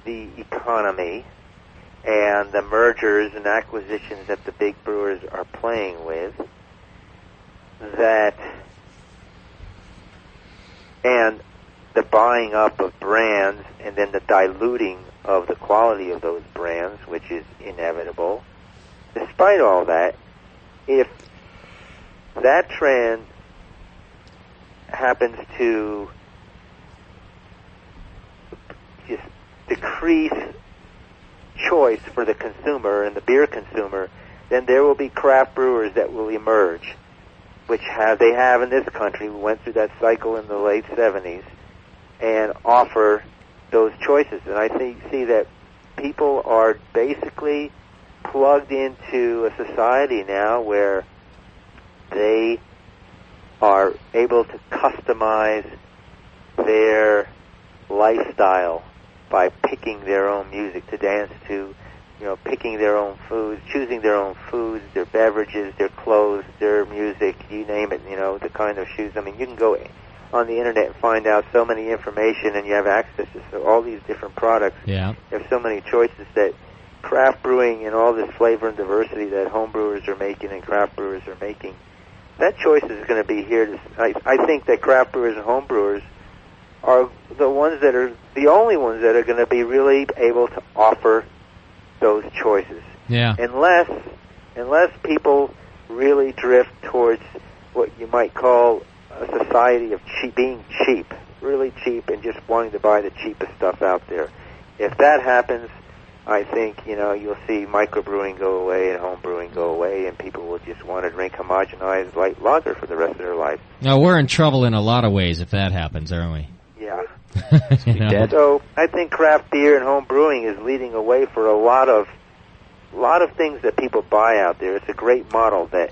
the economy and the mergers and acquisitions that the big brewers are playing with, and the buying up of brands and then the diluting of the quality of those brands, which is inevitable. Despite all that, if that trend happens to just decrease choice for the consumer and the beer consumer, then there will be craft brewers that will emerge, which they have in this country. We went through that cycle in the late 70s and offer those choices. And I see that people are basically plugged into a society now where they are able to customize their lifestyle by picking their own music to dance to, picking their own foods, choosing their own foods, their beverages, their clothes, their music, you name it, the kind of shoes. I mean, you can go on the internet and find out so many information, and you have access to all these different products. Yeah. There's so many choices that craft brewing and all this flavor and diversity that home brewers are making and craft brewers are making, that choice is going to be here. I think that craft brewers and home brewers are the only ones that are going to be really able to offer those choices. Yeah. Unless people really drift towards what you might call a society of being cheap, really cheap, and just wanting to buy the cheapest stuff out there. If that happens, I think, you'll see microbrewing go away and home brewing go away, and people will just want to drink homogenized light lager for the rest of their life. Now, we're in trouble in a lot of ways if that happens, aren't we? Yeah. Dead. So I think craft beer and home brewing is leading away for a lot of things that people buy out there. It's a great model that,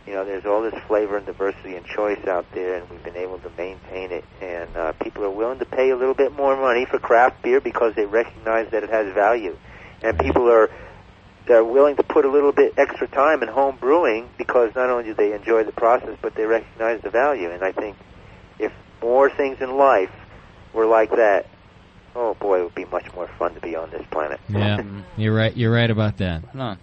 there's all this flavor and diversity and choice out there, and we've been able to maintain it. And people are willing to pay a little bit more money for craft beer because they recognize that it has value. And people are willing to put a little bit extra time in home brewing because not only do they enjoy the process, but they recognize the value. And I think if more things in life were like that, oh boy, it would be much more fun to be on this planet. Yeah, you're right. You're right about that.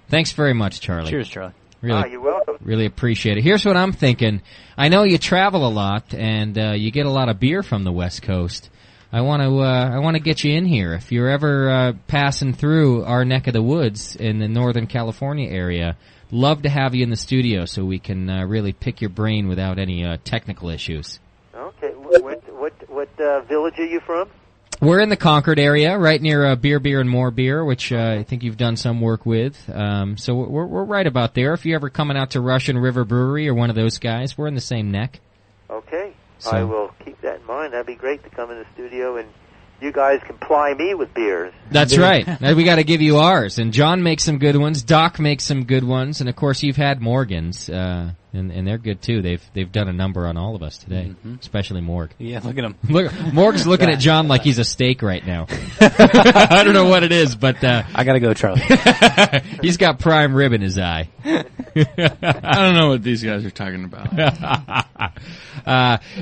Thanks very much, Charlie. Cheers, Charlie. Really, you're welcome. Really appreciate it. Here's what I'm thinking. I know you travel a lot, and you get a lot of beer from the West Coast. I want to get you in here. If you're ever passing through our neck of the woods in the Northern California area, love to have you in the studio so we can really pick your brain without any technical issues. Okay. What village are you from? We're in the Concord area, right near Beer, and More Beer, which I think you've done some work with. So we're right about there. If you're ever coming out to Russian River Brewery or one of those guys, we're in the same neck. Okay. So. I will keep that in mind. That'd be great to come in the studio and you guys can ply me with beers. That's right. We got to give you ours. And John makes some good ones. Doc makes some good ones. And, of course, you've had Morgan's, and they're good, too. They've done a number on all of us today, especially Morg. Yeah, look at him. Morg's looking at John like he's a steak right now. I don't know what it is, but... I got to go, Charlie. He's got prime rib in his eye. I don't know what these guys are talking about.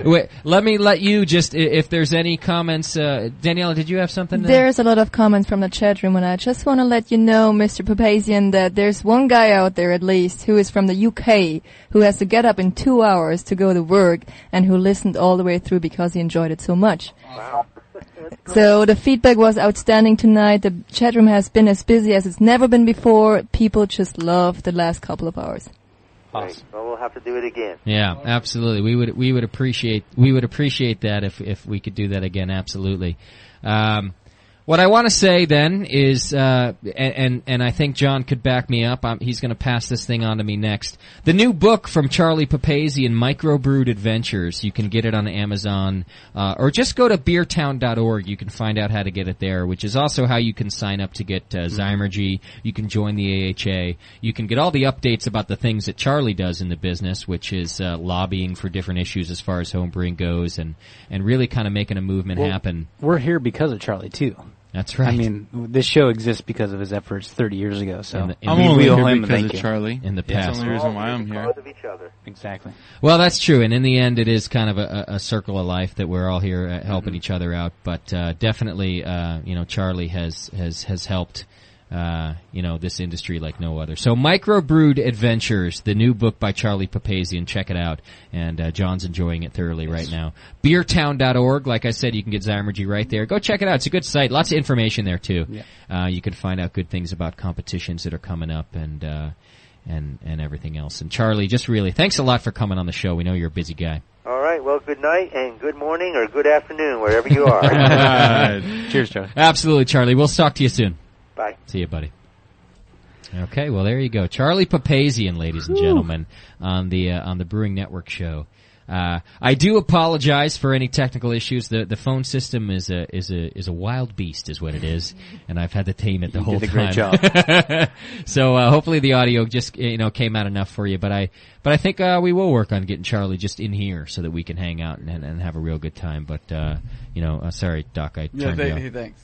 Wait, let me let you just, if there's any comments, Daniela, did you have something? There's a lot of comments from the chat room, and I just want to let you know, Mr. Papazian, that there's one guy out there at least who is from the UK who has to get up in 2 hours to go to work and who listened all the way through because he enjoyed it so much. Wow. So the feedback was outstanding tonight. The chat room has been as busy as it's never been before. People just love the last couple of hours. Awesome. Well, we'll have to do it again. Yeah, absolutely. We would appreciate that if we could do that again. Absolutely. What I want to say then is, and I think John could back me up. He's going to pass this thing on to me next. The new book from Charlie Papazian, Microbrewed Adventures. You can get it on Amazon, or just go to beertown.org. You can find out how to get it there, which is also how you can sign up to get Zymergy. You can join the AHA. You can get all the updates about the things that Charlie does in the business, which is lobbying for different issues as far as homebrewing goes, and really kind of making a movement happen. We're here because of Charlie, too. That's right. I mean, this show exists because of his efforts 30 years ago. So I'm only we owe here him because thank of Charlie. In the past. That's the only reason why I'm here. Of each other. Exactly. Well, that's true, and in the end, it is kind of a circle of life that we're all here helping each other out. But definitely, Charlie has helped. This industry like no other. So Microbrewed Adventures, the new book by Charlie Papazian. Check it out. And John's enjoying it thoroughly right now. Beertown.org. Like I said, you can get Zymergy right there. Go check it out. It's a good site. Lots of information there, too. Yeah. You can find out good things about competitions that are coming up and everything else. And Charlie, just really, thanks a lot for coming on the show. We know you're a busy guy. All right. Well, good night and good morning or good afternoon, wherever you are. Cheers, Charlie. Absolutely, Charlie. We'll talk to you soon. Bye. See you, buddy. Okay, well there you go, Charlie Papazian, ladies and gentlemen, on the Brewing Network show. I do apologize for any technical issues. The phone system is a wild beast, is what it is, and I've had to tame it the whole time. You did a great job. So hopefully the audio just came out enough for you. But I think we will work on getting Charlie just in here so that we can hang out and have a real good time. But sorry, Doc, I turned you off. Thanks.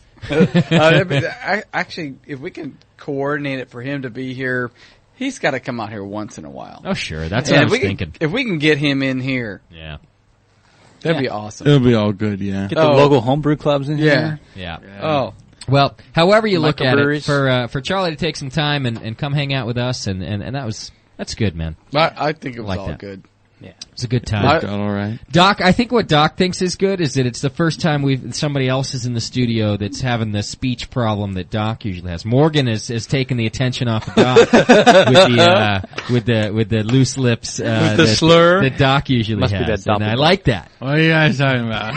Actually, if we can coordinate it for him to be here, he's got to come out here once in a while. Oh, sure. That's what I was thinking. If we can get him in here, that'd be awesome. It'll be all good, yeah. Get the local homebrew clubs in here. Yeah. Oh. Well, however you look at it, for Charlie to take some time and come hang out with us, and that's good, man. I think it was like all that. good. Yeah, it's a good time. Worked out all right. Doc, I think what Doc thinks is good is that it's the first time somebody else is in the studio that's having the speech problem that Doc usually has. Morgan has taken the attention off of Doc with the loose lips, with the slur that Doc usually has. And I like that. What are you guys talking about?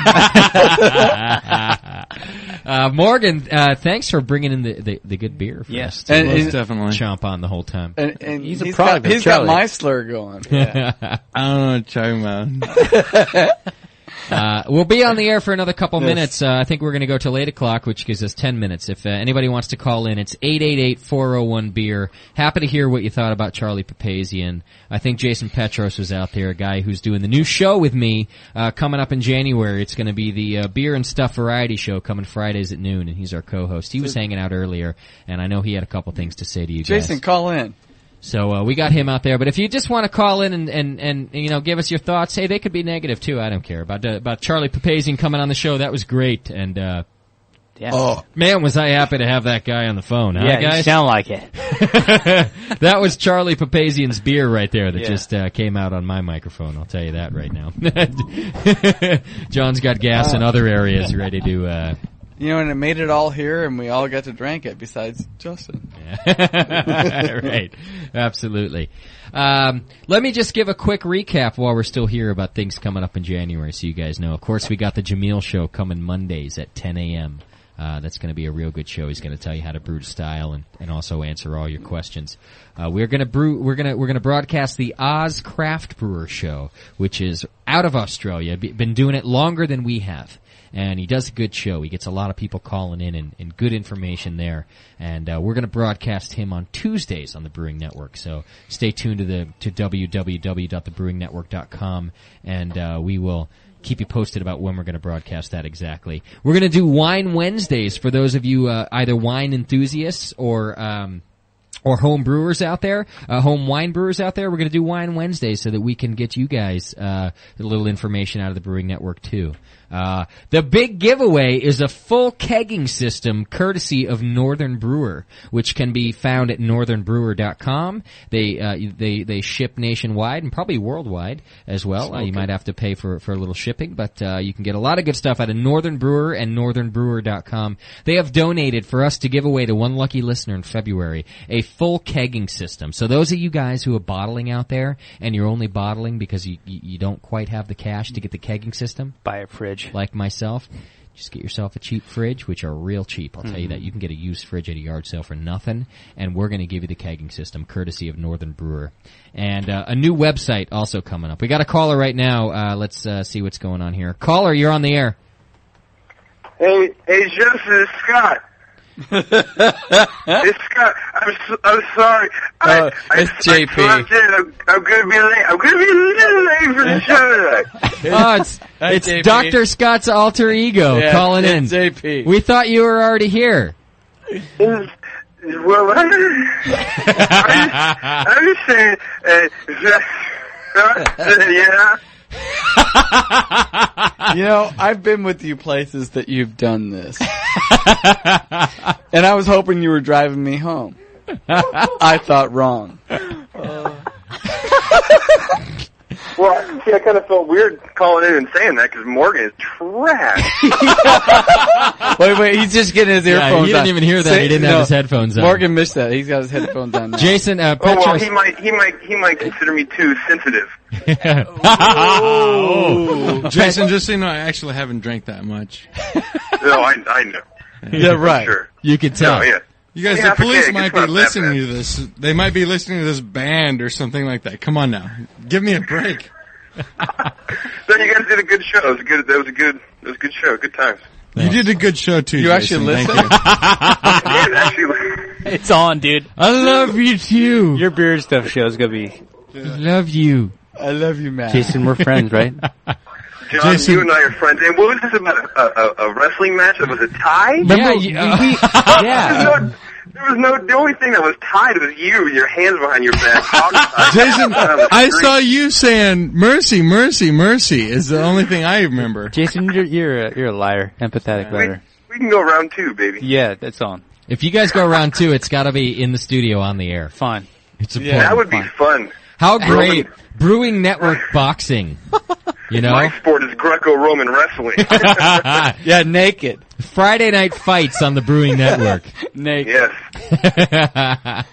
Morgan, thanks for bringing in the good beer for us to definitely chomp on the whole time. And he's a product. He's got my slur going. Yeah. I don't know what you're talking about. We'll be on the air for another couple minutes. I think we're going to go till 8 o'clock, which gives us 10 minutes. If anybody wants to call in, it's 888-401-BEER. Happy to hear what you thought about Charlie Papazian. I think Jason Petros was out there, a guy who's doing the new show with me coming up in January. It's going to be the Beer and Stuff Variety Show coming Fridays at noon, and he's our co-host. He was hanging out earlier, and I know he had a couple things to say to you guys. Jason, call in. So we got him out there. But if you just want to call in and give us your thoughts, hey, they could be negative too. I don't care about Charlie Papazian coming on the show. That was great. And man, was I happy to have that guy on the phone. Yeah, huh, guys? You sound like it. That was Charlie Papazian's beer right there that just came out on my microphone. I'll tell you that right now. John's got gas in other areas ready to. And it made it all here, and we all got to drink it, besides Justin. Yeah. Right. Absolutely. Let me just give a quick recap while we're still here about things coming up in January so you guys know. Of course, we got the Jameel Show coming Mondays at 10 a.m. That's going to be a real good show. He's going to tell you how to brew to style and also answer all your questions. We're going to broadcast the Oz Craft Brewer Show, which is out of Australia. Been doing it longer than we have. And he does a good show. He gets a lot of people calling in and good information there. And we're going to broadcast him on Tuesdays on the Brewing Network. So stay tuned to www.thebrewingnetwork.com, and we will keep you posted about when we're going to broadcast that exactly. We're going to do Wine Wednesdays for those of you either wine enthusiasts or home brewers out there, home wine brewers out there. We're going to do Wine Wednesdays so that we can get you guys a little information out of the Brewing Network too. The big giveaway is a full kegging system courtesy of Northern Brewer, which can be found at northernbrewer.com. They ship nationwide and probably worldwide as well. You might have to pay for a little shipping, but you can get a lot of good stuff out of Northern Brewer and northernbrewer.com. They have donated for us to give away to one lucky listener in February a full kegging system. So those of you guys who are bottling out there and you're only bottling because you don't quite have the cash to get the kegging system, buy a fridge. Like myself, just get yourself a cheap fridge, which are real cheap. I'll tell you that. You can get a used fridge at a yard sale for nothing, and we're going to give you the kegging system, courtesy of Northern Brewer. And a new website also coming up. We got a caller right now. Let's see what's going on here. Caller, you're on the air. Hey, Justin, it's Scott. It's Scott. I'm sorry. It's JP. I'm gonna be late. I'm gonna be a little late for the show tonight. It's Dr. Scott's alter ego calling in. JP. We thought you were already here. Well, I'm just saying. Yeah. I've been with you places that you've done this. And I was hoping you were driving me home. I thought wrong. Well, see, I kind of felt weird calling in and saying that because Morgan is trash. Wait, he's just getting his earphones on. He didn't even hear that. He didn't have his headphones on. Morgan missed that. He's got his headphones on now. Jason, well, he might consider me too sensitive. Jason, just so you know, I actually haven't drank that much. No, I know. Yeah, right. Sure. You can tell. No, yeah. You guys, the police might be listening to this. They might be listening to this band or something like that. Come on now. Give me a break. No, you guys did a good show. It was a good show. Good times. You did a good show too, You Jason. actually listened? Thank you. It's on, dude. I love you too. Your beer stuff show is gonna be. I love you. I love you, man. Jason, we're friends, right? John, Jason, you and I are friends. And what was this about? A wrestling match that was a tie? The only thing that was tied was you, your hands behind your back. Jason, I saw you saying "mercy, mercy, mercy" is the only thing I remember. Jason, you're a liar, empathetic liar. We can go round two, baby. Yeah, that's on. If you guys go round two, it's got to be in the studio on the air. Fine. It's important. That would be fun. How great! Brewing Network boxing. You know? My sport is Greco-Roman wrestling. Yeah, naked. Friday night fights on the Brewing Network. Naked. Yes.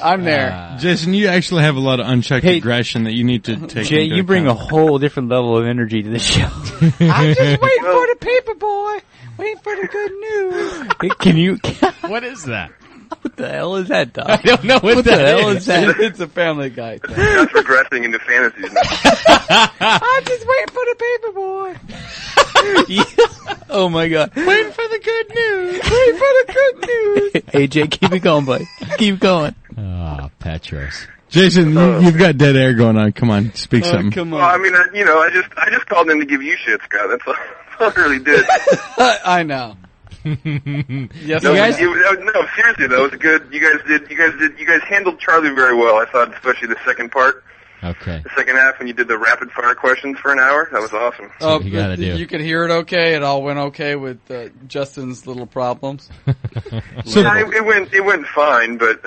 I'm there. Jason, you actually have a lot of unchecked aggression that you need to take Jay, into you bring a account. whole different level of energy to the show. I'm just waiting for the paper boy. Waiting for the good news. Can you... What is that? What the hell is that, Doc? I don't know what the hell is that? It's a Family Guy thing. That's progressing into fantasies now. I'm just waiting for the paper boy. Oh my God. Waiting for the good news. Waiting for the good news. Hey, Jay, keep it going, buddy. Keep going. Oh, Petros. Jason, you've got dead air going on. Come on, speak something. Come on. Well, I mean, I just called in to give you shit, Scott. That's all I really did. I know. Yes, No, guys. no, seriously, that was good. You guys handled Charlie very well. I thought, especially the second part. Okay. The second half when you did the rapid fire questions for an hour, that was awesome. Oh, you gotta do. You could hear it okay. It all went okay with Justin's little problems. So Yeah, it went fine, but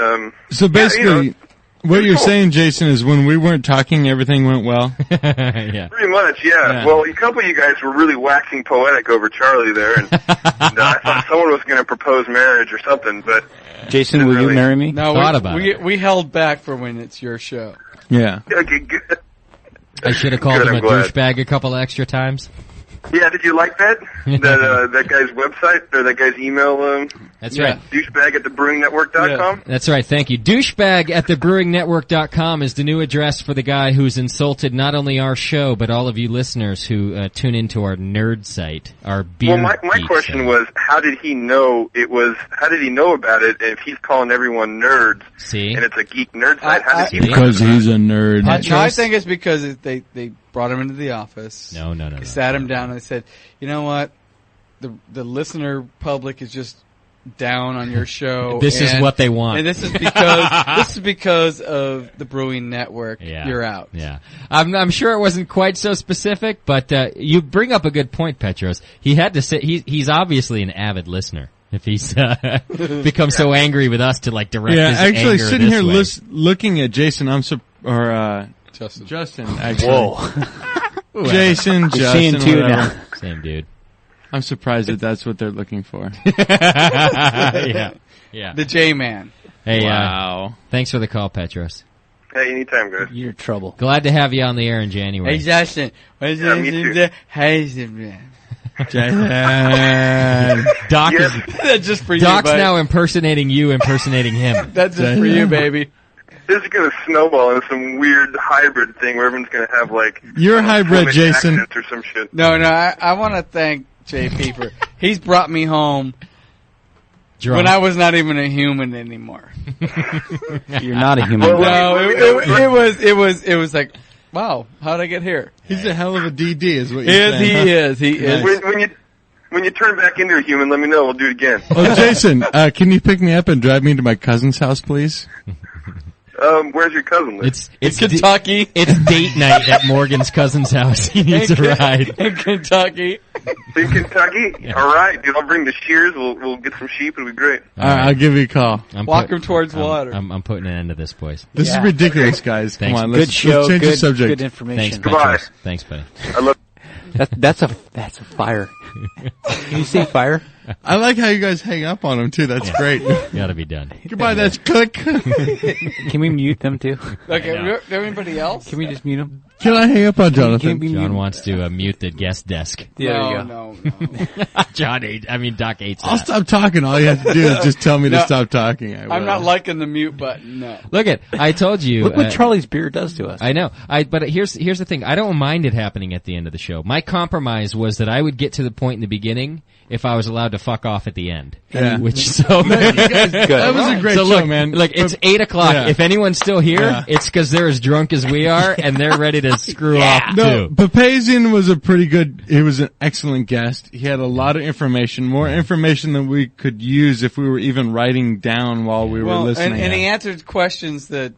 So basically, what you're saying, Jason, is when we weren't talking, everything went well. Yeah. pretty much, yeah. Yeah. Well, a couple of you guys were really waxing poetic over Charlie there, and I thought someone was going to propose marriage or something, but Jason, will you marry me? No, Thought about we held back for when it's your show. Yeah. okay, good. I should have called Good, him a I'm glad. douchebag a couple extra times. Yeah, did you like that? That guy's website or that guy's email? That's right. Douchebag at thebrewingnetwork.com. That's right. Thank you. Douchebag at thebrewingnetwork.com is the new address for the guy who's insulted not only our show, but all of you listeners who tune into our nerd site, our beer Well, my geek question site. was, how did he know about it if he's calling everyone nerds? See? And it's a geek nerd site. How did he Because he's a nerd. I think it's because they brought him into the office. No. They sat him down and they said, "You know what? The listener public is just down on your show. This is what they want." and this is because of the Brewing Network. Yeah. You're out. Yeah. I'm sure it wasn't quite so specific, but you bring up a good point, Petros. He had to say he's obviously an avid listener. If he's become so angry with us to like direct his actually, anger sitting this here way. looking at Jason, Justin, actually. Whoa. Jason, seeing Justin, two whatever. now. Same dude. I'm surprised that's what they're looking for. Yeah. The J-Man. Hey, Wow. thanks for the call, Petros. Hey, anytime, guys. You're trouble. Glad to have you on the air in January. Hey, Justin. Yeah, me too. Hey, Jason. Doc Yes. That's just for you, Doc's buddy. now impersonating you, impersonating him. That's just for you, baby. This is going to snowball into some weird hybrid thing where everyone's going to have like You're a hybrid, Flemish Jason. accents or some shit. No, I want to thank JP for he's brought me home Drunk. when I was not even a human anymore. You're not a human. Well, being. No, it was like, wow, how'd I get here? He's a hell of a DD, is what you're saying. He is. When you turn back into a human, let me know. We'll do it again. Oh, Jason, can you pick me up and drive me to my cousin's house, please? Where's your cousin live? It's Kentucky. It's date night at Morgan's cousin's house. He needs a ride. In Kentucky. In Kentucky? Yeah. All right, dude. I'll bring the shears. We'll get some sheep. It'll be great. All right, I'll give you a call. Walk him towards water. I'm putting an end to this, boys. This is ridiculous, guys. Thanks. Come on, Good let's show. change the Good, subject. good information. Thanks, Goodbye. Petros. Thanks, buddy. I love. That's a fire. Can you say fire? I like how you guys hang up on him, too. That's great. Gotta be done. Goodbye, that's click. Can we mute them too? Okay, everybody else? Can we just mute them? Can I hang up on Jonathan? John wants to mute the guest desk. Yeah, No. Doc hates I'll that. stop talking. All you have to do is just tell me to No. stop talking. I will. I'm not liking the mute button, no. Look I told you. Look what Charlie's beer does to us. I know. But here's the thing. I don't mind it happening at the end of the show. My compromise was that I would get to the point in the beginning if I was allowed to fuck off at the end. Yeah. That was a great so show, look, man. Look, it's 8:00. Yeah. If anyone's still here, Yeah. it's because they're as drunk as we are, and they're ready to screw off No, too. Papazian was he was an excellent guest. He had a lot of information, more information than we could use if we were even writing down while we were listening. And he answered questions that,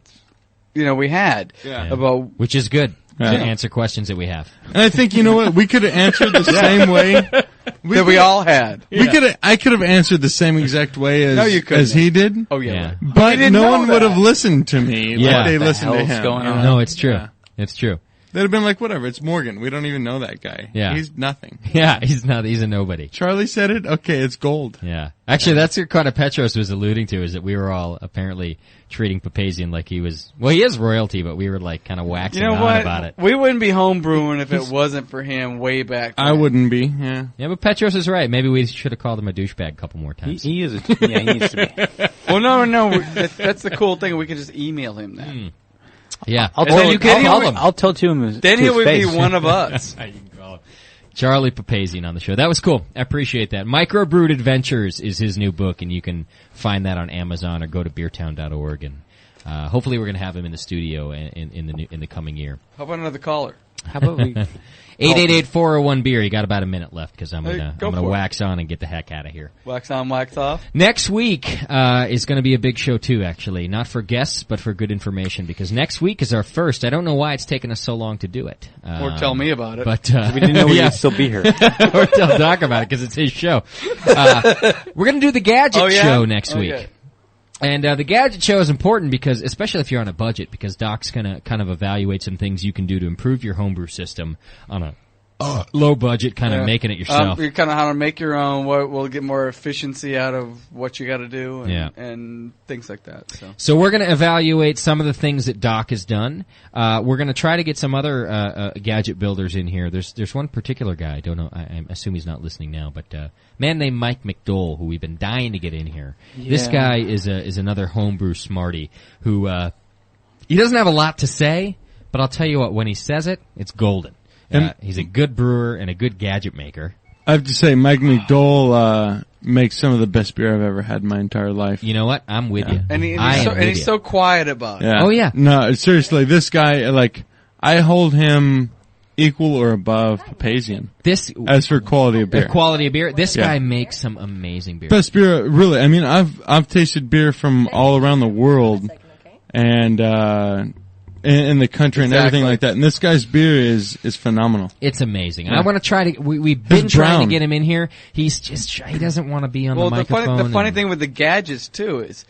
we had about. Which is good Yeah. to answer questions that we have. And I think, you know what, we could have answered the same way. We all had. I could have answered the same exact way No, you couldn't. as he did. Oh, yeah. But didn't no know one would that. have listened to me Yeah. like they What the listened to hell's him. going on? No, it's true. Yeah. It's true. They'd have been like, whatever, it's Morgan. We don't even know that guy. Yeah. He's nothing. Yeah, he's a nobody. Charlie said it? Okay, it's gold. Yeah. Actually, that's what kind of Petros was alluding to, is that we were all apparently treating Papazian like he is royalty, but we were like kind of waxing You know on what? about it. We wouldn't be home brewing if it wasn't for him way back then. I wouldn't be, yeah. Yeah, but Petros is right. Maybe we should have called him a douchebag a couple more times. He is. He needs to be. Well, no. That's the cool thing. We could just email him that. Yeah. I'll And then you can I'll, call him. I'll tell to him. Then to he his would face. be one of us. You can call him. Charlie Papazian on the show. That was cool. I appreciate that. Microbrewed Adventures is his new book, and you can find that on Amazon or go to beertown.org. And hopefully, we're going to have him in the studio in the coming year. How about another caller? How about we... 888-401-BEER. You got about a minute left because I'm Hey, gonna wax on and get the heck out of here. Wax on, wax off. Next week is going to be a big show too. Actually, not for guests, but for good information. Because next week is our first. I don't know why it's taken us so long to do it. Or tell me about it. But we didn't know we'd still be here. Or tell Doc about it because it's his show. We're going to do the gadget show next week. And the gadget show is important because, especially if you're on a budget, because Doc's going to kind of evaluate some things you can do to improve your homebrew system on a low budget, kind of making it yourself. You're kind of how to make your own. What will get more efficiency out of what you got to do, and things like that. So we're going to evaluate some of the things that Doc has done. We're going to try to get some other gadget builders in here. There's one particular guy. I don't know. I assume he's not listening now, but man named Mike McDole, who we've been dying to get in here. Yeah. This guy is another homebrew smarty who he doesn't have a lot to say, but I'll tell you what, when he says it, it's golden. He's a good brewer and a good gadget maker. I have to say, Mike McDole makes some of the best beer I've ever had in my entire life. You know what? I'm with you. And he's so quiet about it. Yeah. Oh, yeah. No, seriously, this guy, I hold him equal or above Papazian. As for quality of beer. Quality of beer. This guy makes some amazing beer. Best beer, really. I mean, I've tasted beer from all around the world, and in the country and everything like that. And this guy's beer is phenomenal. It's amazing. And I want to try to, we've been trying to get him in here. He's just, he doesn't want to be on the microphone. The funny thing with the gadgets too is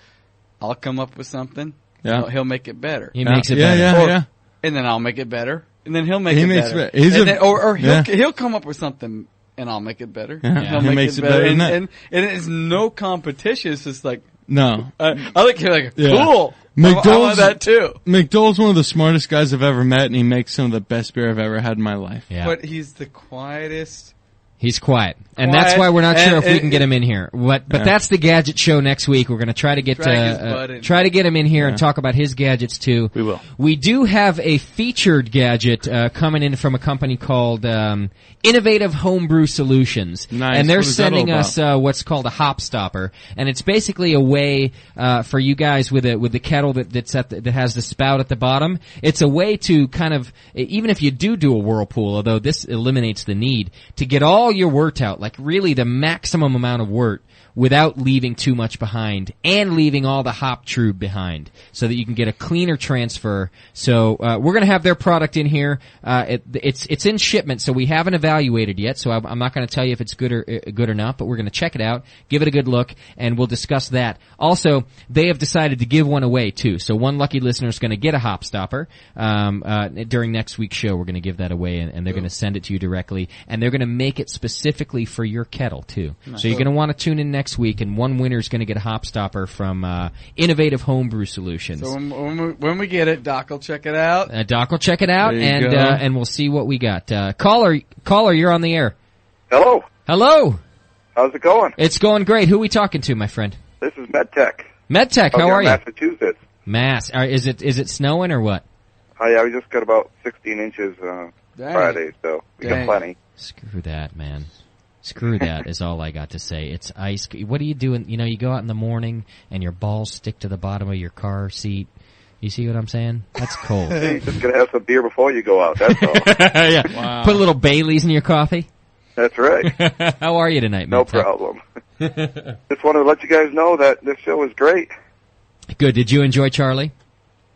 I'll come up with something. Yeah. He'll make it better. He makes it better. Yeah. And then I'll make it better. And then he'll make it better. He'll come up with something and I'll make it better. Yeah. He'll make it better. And it's no competition. It's just like, no. I look here like, cool. I want that too. McDole's one of the smartest guys I've ever met, and he makes some of the best beer I've ever had in my life. Yeah. But he's the quietest. He's quiet. And that's why we're not sure if we can get him in here. But that's the gadget show next week. We're going to try to get try to get him in here and talk about his gadgets too. We will. We do have a featured gadget coming in from a company called Innovative Homebrew Solutions. Nice. And they're sending us what's called a hop stopper, and it's basically a way for you guys with the kettle that has the spout at the bottom. It's a way to kind of, even if you do a whirlpool, although this eliminates the need, to get all your wort out, like really the maximum amount of wort, without leaving too much behind and leaving all the hop trube behind so that you can get a cleaner transfer. So we're going to have their product in here. It's in shipment, so we haven't evaluated yet, so I'm not going to tell you if it's good or not, but we're going to check it out, give it a good look, and we'll discuss that. Also, they have decided to give one away too, so one lucky listener is going to get a hop stopper. During next week's show, we're going to give that away, and they're going to send it to you directly, and they're going to make it specifically for your kettle too. Nice. So you're going to want to tune in next week, and one winner is going to get a hop stopper from Innovative Homebrew Solutions. So when we get it, Doc will check it out. Doc will check it out, and we'll see what we got. Caller, you're on the air. Hello. Hello. How's it going? It's going great. Who are we talking to, my friend? This is MedTech. MedTech, how are you? Massachusetts. Is it snowing or what? Oh yeah, we just got about 16 inches Friday, so we got plenty. Screw that, man. Screw that is all I got to say. It's ice. What are you doing? You know, you go out in the morning and your balls stick to the bottom of your car seat. You see what I'm saying? That's cold. You're just going to have some beer before you go out, that's all. Yeah. Wow. Put a little Baileys in your coffee. That's right. How are you tonight, No problem. Just wanted to let you guys know that this show is great. Good. Did you enjoy Charlie?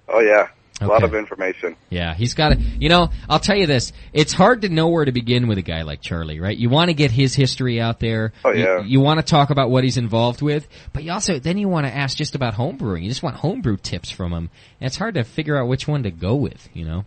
Oh, yeah. A Okay. lot of information. Yeah, he's got it. You know, I'll tell you this. It's hard to know where to begin with a guy like Charlie, right? You want to get his history out there. Oh, yeah. You want to talk about what he's involved with, but you also, then you want to ask just about homebrewing. You just want homebrew tips from him. And it's hard to figure out which one to go with, you know?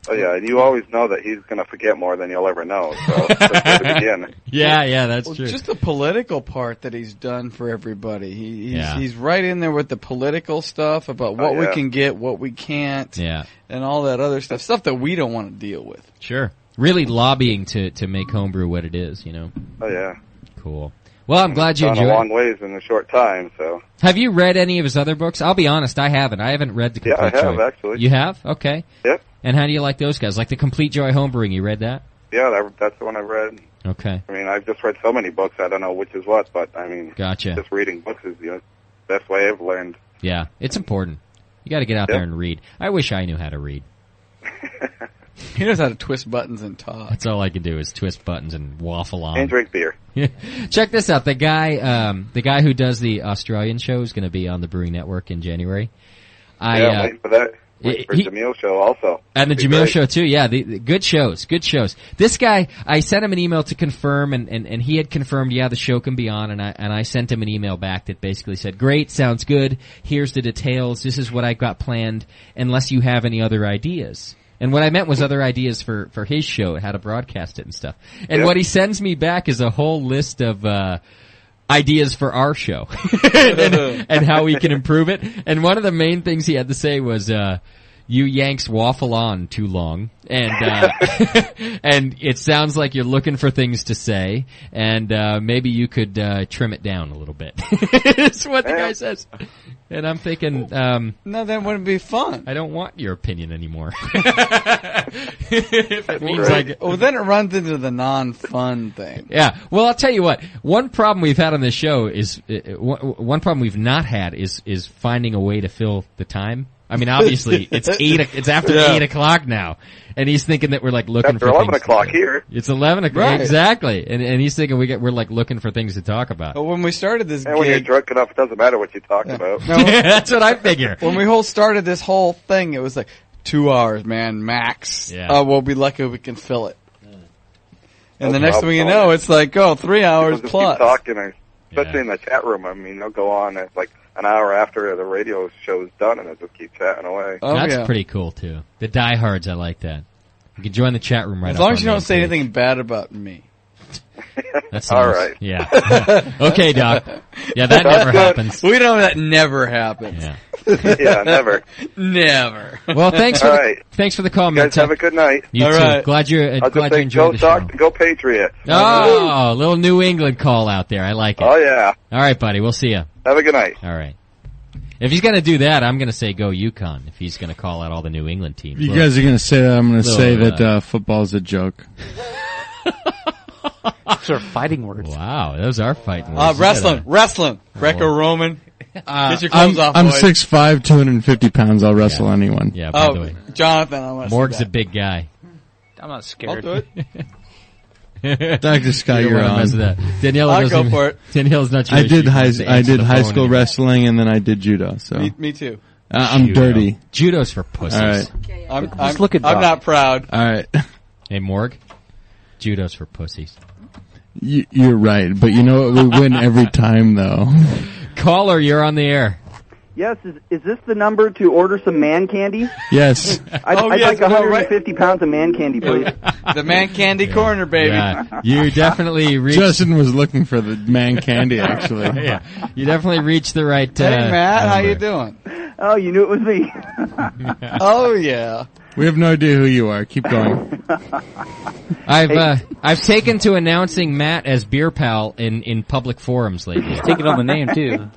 Oh, yeah, and you always know that he's going to forget more than you'll ever know, so that's where to begin. Yeah, that's true. Just the political part that he's done for everybody. He's right in there with the political stuff about what we can get, what we can't, and all that other stuff that we don't want to deal with. Sure. Really lobbying to make homebrew what it is, you know? Oh, yeah. Cool. Well, I'm glad you enjoyed it. Gone a long ways in a short time, so. Have you read any of his other books? I'll be honest, I haven't. I haven't read The Complete Joy. Yeah, I have, actually. You have? Okay. Yep. And how do you like those guys? Like The Complete Joy Homebrewing, you read that? Yeah, that's the one I've read. Okay. I mean, I've just read so many books, I don't know which is what, but, I mean, Gotcha. Just reading books is the best way I've learned. Yeah, it's important. You got to get out there and read. I wish I knew how to read. He knows how to twist buttons and talk. That's all I can do is twist buttons and waffle on. And drink beer. Check this out. The guy who does the Australian show is going to be on the Brewing Network in January. I'm waiting for that. Waiting for Jamil show also. And the Jamil show too, yeah. The good shows. This guy, I sent him an email to confirm, and he had confirmed, yeah, the show can be on, and I sent him an email back that basically said, great, sounds good, here's the details, this is what I got planned, unless you have any other ideas. And what I meant was other ideas for his show, how to broadcast it and stuff. And what he sends me back is a whole list of, ideas for our show and how we can improve it. And one of the main things he had to say was, you Yanks waffle on too long, and and it sounds like you're looking for things to say, and maybe you could trim it down a little bit. That's what the guy says. And I'm thinking, no, that wouldn't be fun. I don't want your opinion anymore. If it means well, then it runs into the non-fun thing. Yeah. Well, I'll tell you what. One problem we've had on this show is one problem we've not had is finding a way to fill the time. I mean, obviously, it's after 8 o'clock now, and he's thinking that we're like looking after for 11 things o'clock here. It's 11 o'clock, right. Exactly, and he's thinking we're like looking for things to talk about. But when we started this and when you're drunk enough, it doesn't matter what you talk about. No, that's what I figure. When we started this whole thing, it was like 2 hours, man, max. Yeah. We'll be lucky if we can fill it. And the next thing you know, it's like, 3 hours People plus. just keep talking, especially in the chat room. I mean, they'll go on. It's like an hour after the radio show's done, and they'll just keep chatting away. Oh, that's pretty cool too. The diehards, I like that. You can join the chat room right as up long on as you don't say page. anything bad about me. That's all nice. right. Yeah. Okay, Doc. Yeah, that never happens. We know that never happens. Yeah. Yeah, never. Never. Well, thanks for the call, you guys man. have a good night. You all too. Right. Glad you I'll just glad you say, enjoyed the show. Go Patriots. Oh, little New England call out there. I like it. Oh yeah. All right, buddy. We'll see you. Have a good night. All right. If he's going to do that, I'm going to say go UConn. If he's going to call out all the New England teams. You guys are going to say that. I'm going to say that football's a joke. Those are fighting words. Wow, those are fighting words. Wrestling. Greco-Roman. Get your clothes off, I'm boys. 6'5", 250 pounds. I'll wrestle anyone. Yeah, by the way. Jonathan, I want to Morg's a big guy. I'm not scared. I'll do it. Dr. Scott, you're on. Danielle I'll go for it. Danielle's not sure. I did high school wrestling, and then I did judo. So Me too. I'm dirty. Judo's for pussies. All right. I'm not proud. All right. Hey, Morg. Judo's for pussies. You're right, but you know what? We win every time, though. Caller, you're on the air. Yes, is this the number to order some man candy? Yes. I'd like 150 pounds of man candy, please. The man candy corner, baby. Yeah. You definitely reached... Justin was looking for the man candy, actually. Yeah. You definitely reached the right Hey, Matt, number. how you doing? Oh, you knew it was me. Oh, yeah. We have no idea who you are. Keep going. I've taken to announcing Matt as Beer Pal in public forums lately. He's taking on the name too.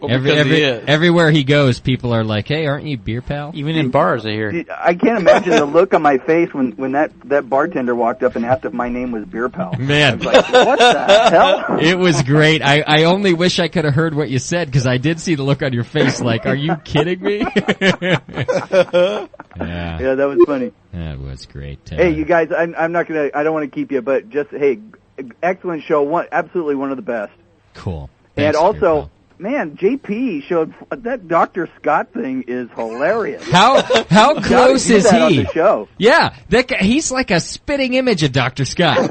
Everywhere he goes, people are like, "Hey, aren't you Beer Pal?" Even in bars, I hear. I can't imagine the look on my face when that bartender walked up and asked if my name was Beer Pal. Man, I was like, what the hell? It was great. I only wish I could have heard what you said because I did see the look on your face. Like, are you kidding me? Yeah, that was funny. That was great. Hey, you guys, I'm not gonna. I don't want to keep you, but just excellent show. Absolutely one of the best. Cool. Thanks, and also, man, JP showed that Dr. Scott thing is hilarious. How close is he? On the show. Yeah, that guy, he's like a spitting image of Dr. Scott.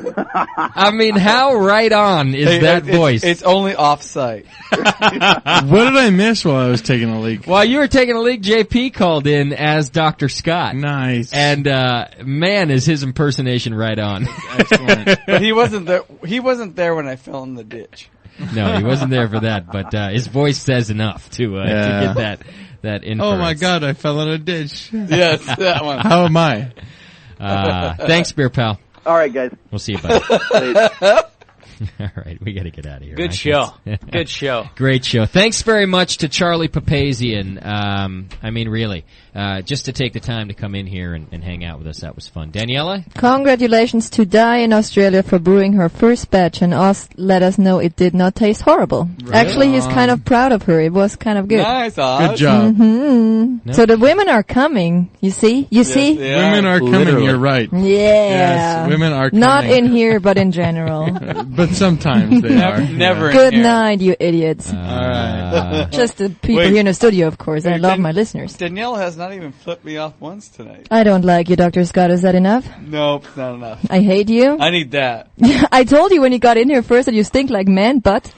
I mean, how right on is that voice? It's only off-site. What did I miss while I was taking a leak? While you were taking a leak, JP called in as Dr. Scott. Nice. And man, is his impersonation right on. Excellent. But he wasn't there. He wasn't there when I fell in the ditch. No, he wasn't there for that, but his voice says enough to get that inference. Oh my God, I fell in a ditch. Yes, that one. How am I? Thanks, Beer Pal. All right, guys. We'll see you, buddy. All right, we got to get out of here. Good show. Good show. Great show. Thanks very much to Charlie Papazian. I mean, really, just to take the time to come in here and hang out with us. That was fun. Daniela? Congratulations to Di in Australia for brewing her first batch and let us know it did not taste horrible. Right Actually, he's on. kind of proud of her. It was kind of good. Nice, Oz. Good job. Mm-hmm. So the women are coming. You see? You see? Women are coming. Literally. You're right. Yeah. Yes, women are coming. Not in here, but in general. But sometimes they are. Never. in Good here. night, you idiots. All right. Just the people Wait. here in the studio, of course. I Wait, love Dan- my listeners. Danielle has not even flipped me off once tonight. I don't like you, Dr. Scott. Is that enough? Nope, not enough. I hate you. I need that. I told you when you got in here first that you stink like man butt.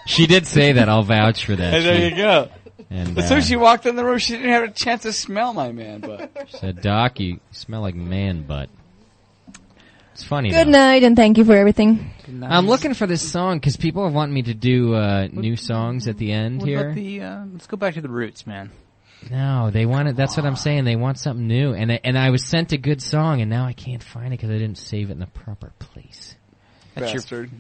She did say that. I'll vouch for that. And there you go. And, As soon as she walked in the room, she didn't have a chance to smell my man butt. she said, Doc, you smell like man butt. It's funny, Good though. night, and thank you for everything. I'm looking for this song because people want me to do new songs at the end What here. about the, let's go back to the roots, man. No, they want it. That's what I'm saying. They want something new, and I was sent a good song, and now I can't find it because I didn't save it in the proper place. That's Bastard.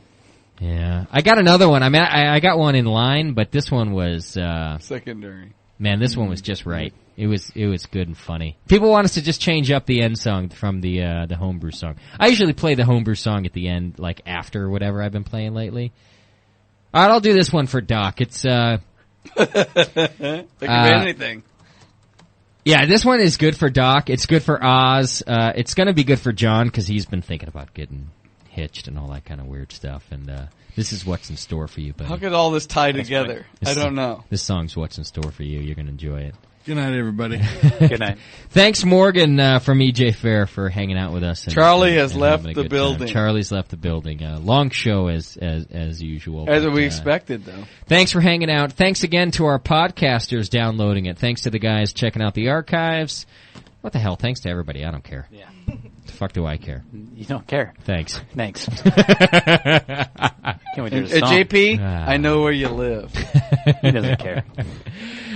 Yeah, I got another one. I mean, I got one in line, but this one was Secondary. man. This one was just right. It was good and funny. People want us to just change up the end song from the homebrew song. I usually play the homebrew song at the end, like after whatever I've been playing lately. All right, I'll do this one for Doc. It's It could be anything. Yeah, this one is good for Doc. It's good for Oz. It's going to be good for John because he's been thinking about getting hitched and all that kind of weird stuff. And this is what's in store for you, buddy. How could all this tie together? I don't know. This song's what's in store for you. You're going to enjoy it. Good night, everybody. Good night. Thanks, Morgan, from EJ Fair for hanging out with us. Charlie has and left having a the good building. time. Charlie's left the building. Long show as usual. As but, we expected, though. Thanks for hanging out. Thanks again to our podcasters downloading it. Thanks to the guys checking out the archives. What the hell? Thanks to everybody. I don't care. Yeah. The fuck do I care? You don't care. Thanks. Thanks. Can't wait to do the song. JP, I know where you live. He doesn't care.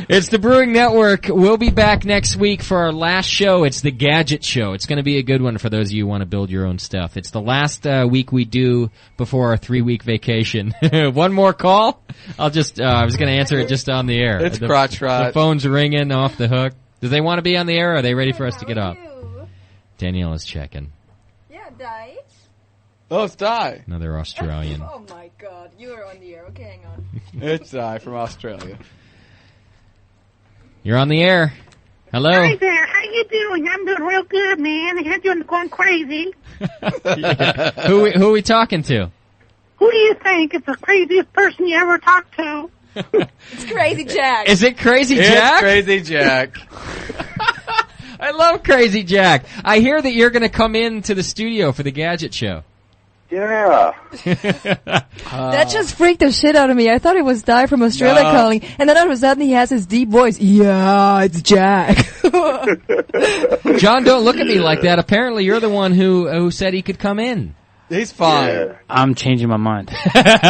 It's the Brewing Network. We'll be back next week for our last show. It's the Gadget Show. It's going to be a good one for those of you who want to build your own stuff. It's the last week we do before our 3-week vacation. One more call? I was going to answer it just on the air. It's crotch rot. The phone's ringing off the hook. Do they want to be on the air, or are they ready for us to get off? Danielle is checking. Yeah, Di. Oh, it's Di. Another Australian. Oh my god, you are on the air. Okay, hang on. It's Di from Australia. You're on the air. Hello. Hi there. How you doing? I'm doing real good, man. You're doing going crazy. Who are we talking to? Who do you think is the craziest person you ever talked to? It's Crazy Jack. Is it Crazy Jack? It's Crazy Jack. I love Crazy Jack. I hear that you're going to come into the studio for the Gadget Show. Yeah. That just freaked the shit out of me. I thought it was Di from Australia calling, and then all of a sudden he has his deep voice. Yeah, it's Jack. John, don't look at me like that. Apparently you're the one who said he could come in. He's fine. Yeah. I'm changing my mind. Get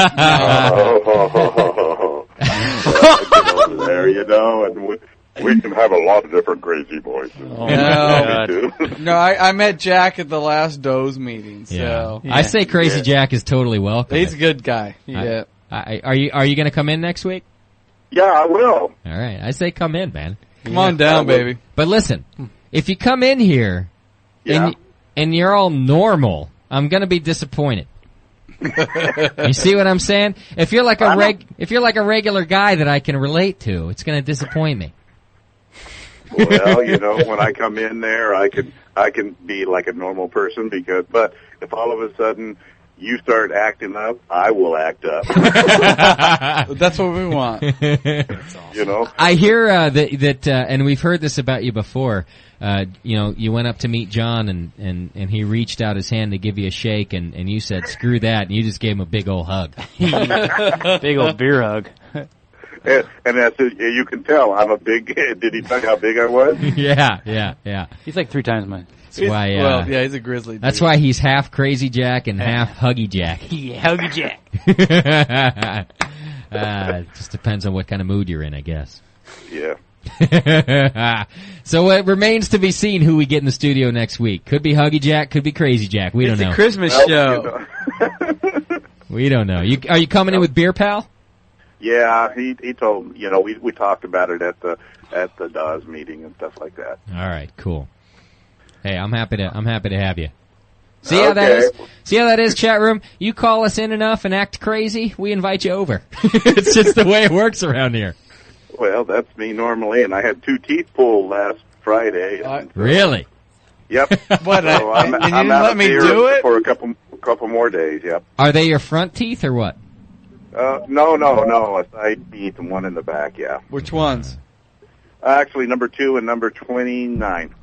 over there, you know, and we can have a lot of different crazy voices. Oh, my God. No, I met Jack at the last Doe's meeting, so. I say Crazy Jack is totally welcome. He's a good guy. Yeah. Are you going to come in next week? Yeah, I will. All right. I say come in, man. Come on down, baby. But listen, if you come in here and you're all normal, I'm going to be disappointed. You see what I'm saying? If you're like a regular guy that I can relate to, it's going to disappoint me. Well, you know, when I come in there, I can be like a normal person but if all of a sudden you start acting up, I will act up. That's what we want. You know? I hear that and we've heard this about you before. You went up to meet John and he reached out his hand to give you a shake and you said, screw that, and you just gave him a big old hug. Big old beer hug. And as you can tell, I'm a big. Did he tell you how big I was? Yeah. He's like 3 times mine. That's why. He's a grizzly dude. That's why he's half Crazy Jack and half Huggy Jack. Yeah, Huggy Jack. It just depends on what kind of mood you're in, I guess. Yeah. So it remains to be seen who we get in the studio next week. Could be Huggy Jack, could be Crazy Jack. We don't know. It's a Christmas show. We don't know. Are you coming in with Beer Pal? Yeah, he told we talked about it at the DAWS meeting and stuff like that. All right, cool. Hey, I'm happy to have you. See how that is? See how that is, chat room? You call us in enough and act crazy, we invite you over. It's just the way it works around here. Well, that's me normally, and I had 2 teeth pulled last Friday. Really? Yep. What? So and you didn't out let of me beer do it? for a couple more days. Yep. Are they your front teeth or what? No. A side teeth and one in the back. Yeah. Which ones? Actually, number 2 and number 29.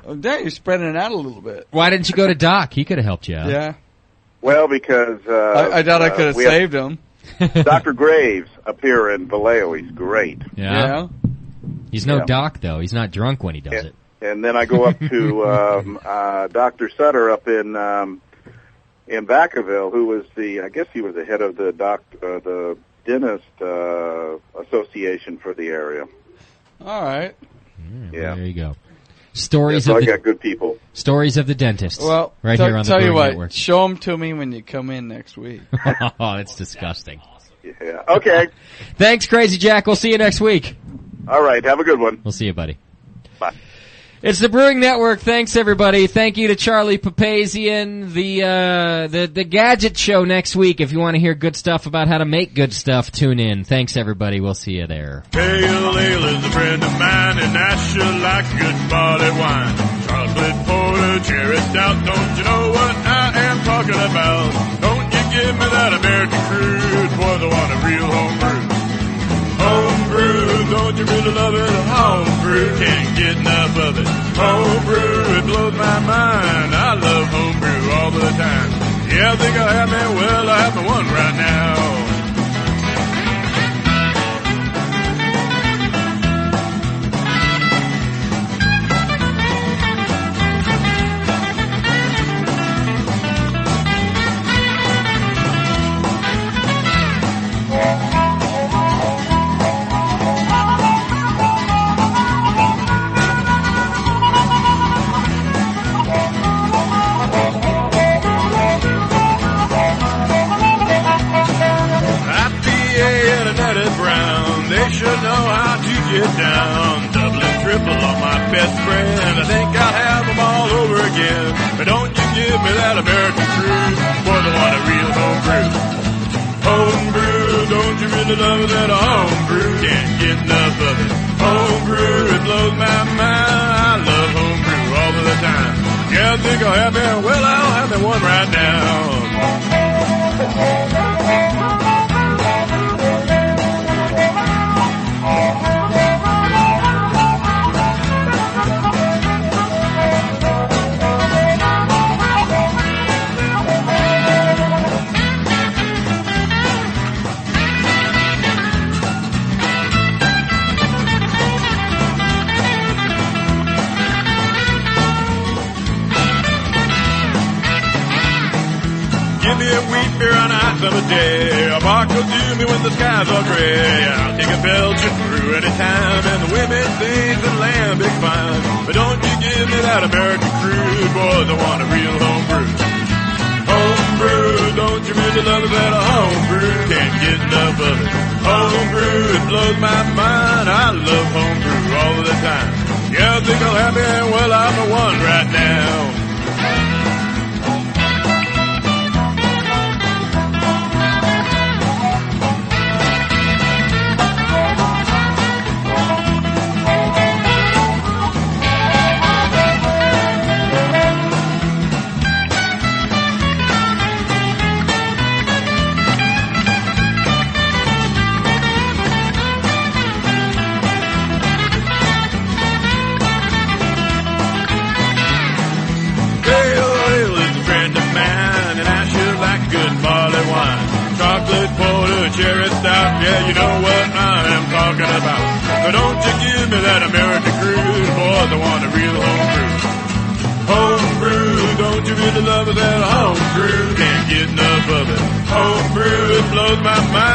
Oh, dang, you're spreading it out a little bit. Why didn't you go to Doc? He could have helped you out. Yeah. Well, because I doubt I could have saved him. Dr. Graves up here in Vallejo. He's great. Yeah. He's no Doc though. He's not drunk when he does it. And then I go up to Dr. Sutter up in Vacaville, who was I guess he was the head of the dentist association for the area. All right. Yeah. There you go. Stories so of I got good people. Stories of the dentist. Well, right here on the tell you Brewing what, Network. show them to me when you come in next week. Oh, that's disgusting. Yeah. Okay. Thanks, Crazy Jack. We'll see you next week. All right. Have a good one. We'll see you, buddy. Bye. It's the Brewing Network. Thanks, everybody. Thank you to Charlie Papazian. The Gadget Show next week. If you want to hear good stuff about how to make good stuff, tune in. Thanks, everybody. We'll see you there. Pale ale is a friend of mine, and I sure like good barley wine. Chocolate porter, cherry stout, don't you know what I am talking about? Don't you give me that American crude, boys, I want a real homebrew. Homebrew, don't you really love it? Homebrew, can't get enough of it. Homebrew, it blows my mind. I love homebrew all the time. Yeah, I think I have me, well, I have me one right now. Should know how to get down. Double and triple on my best friend. I think I'll have them all over again. But don't you give me that American crude, boy, I want a real homebrew. Homebrew, don't you really love that homebrew? Can't get enough of it. Homebrew, it blows my mind. I love homebrew all of the time. Yeah, I think I'll have me, well, I'll have me one right now. Give me a wheat beer on a hot summer day. A box will do me when the skies are gray. I'll take a Belgian brew anytime, and the women sings and lambic fine. But don't you give me that American crude, boys, I want a real homebrew. Homebrew, don't you really love that homebrew? Can't get enough of it. Homebrew, it blows my mind. I love homebrew all of the time. Yeah, I think I'll have me, well, I'm the one right now. Chocolate porter, cherry stout, yeah, you know what I am talking about. But don't you give me that American crude, boys, I want a real homebrew. Homebrew, don't you really love that homebrew? Can't get enough of it. Homebrew, it blows my mind.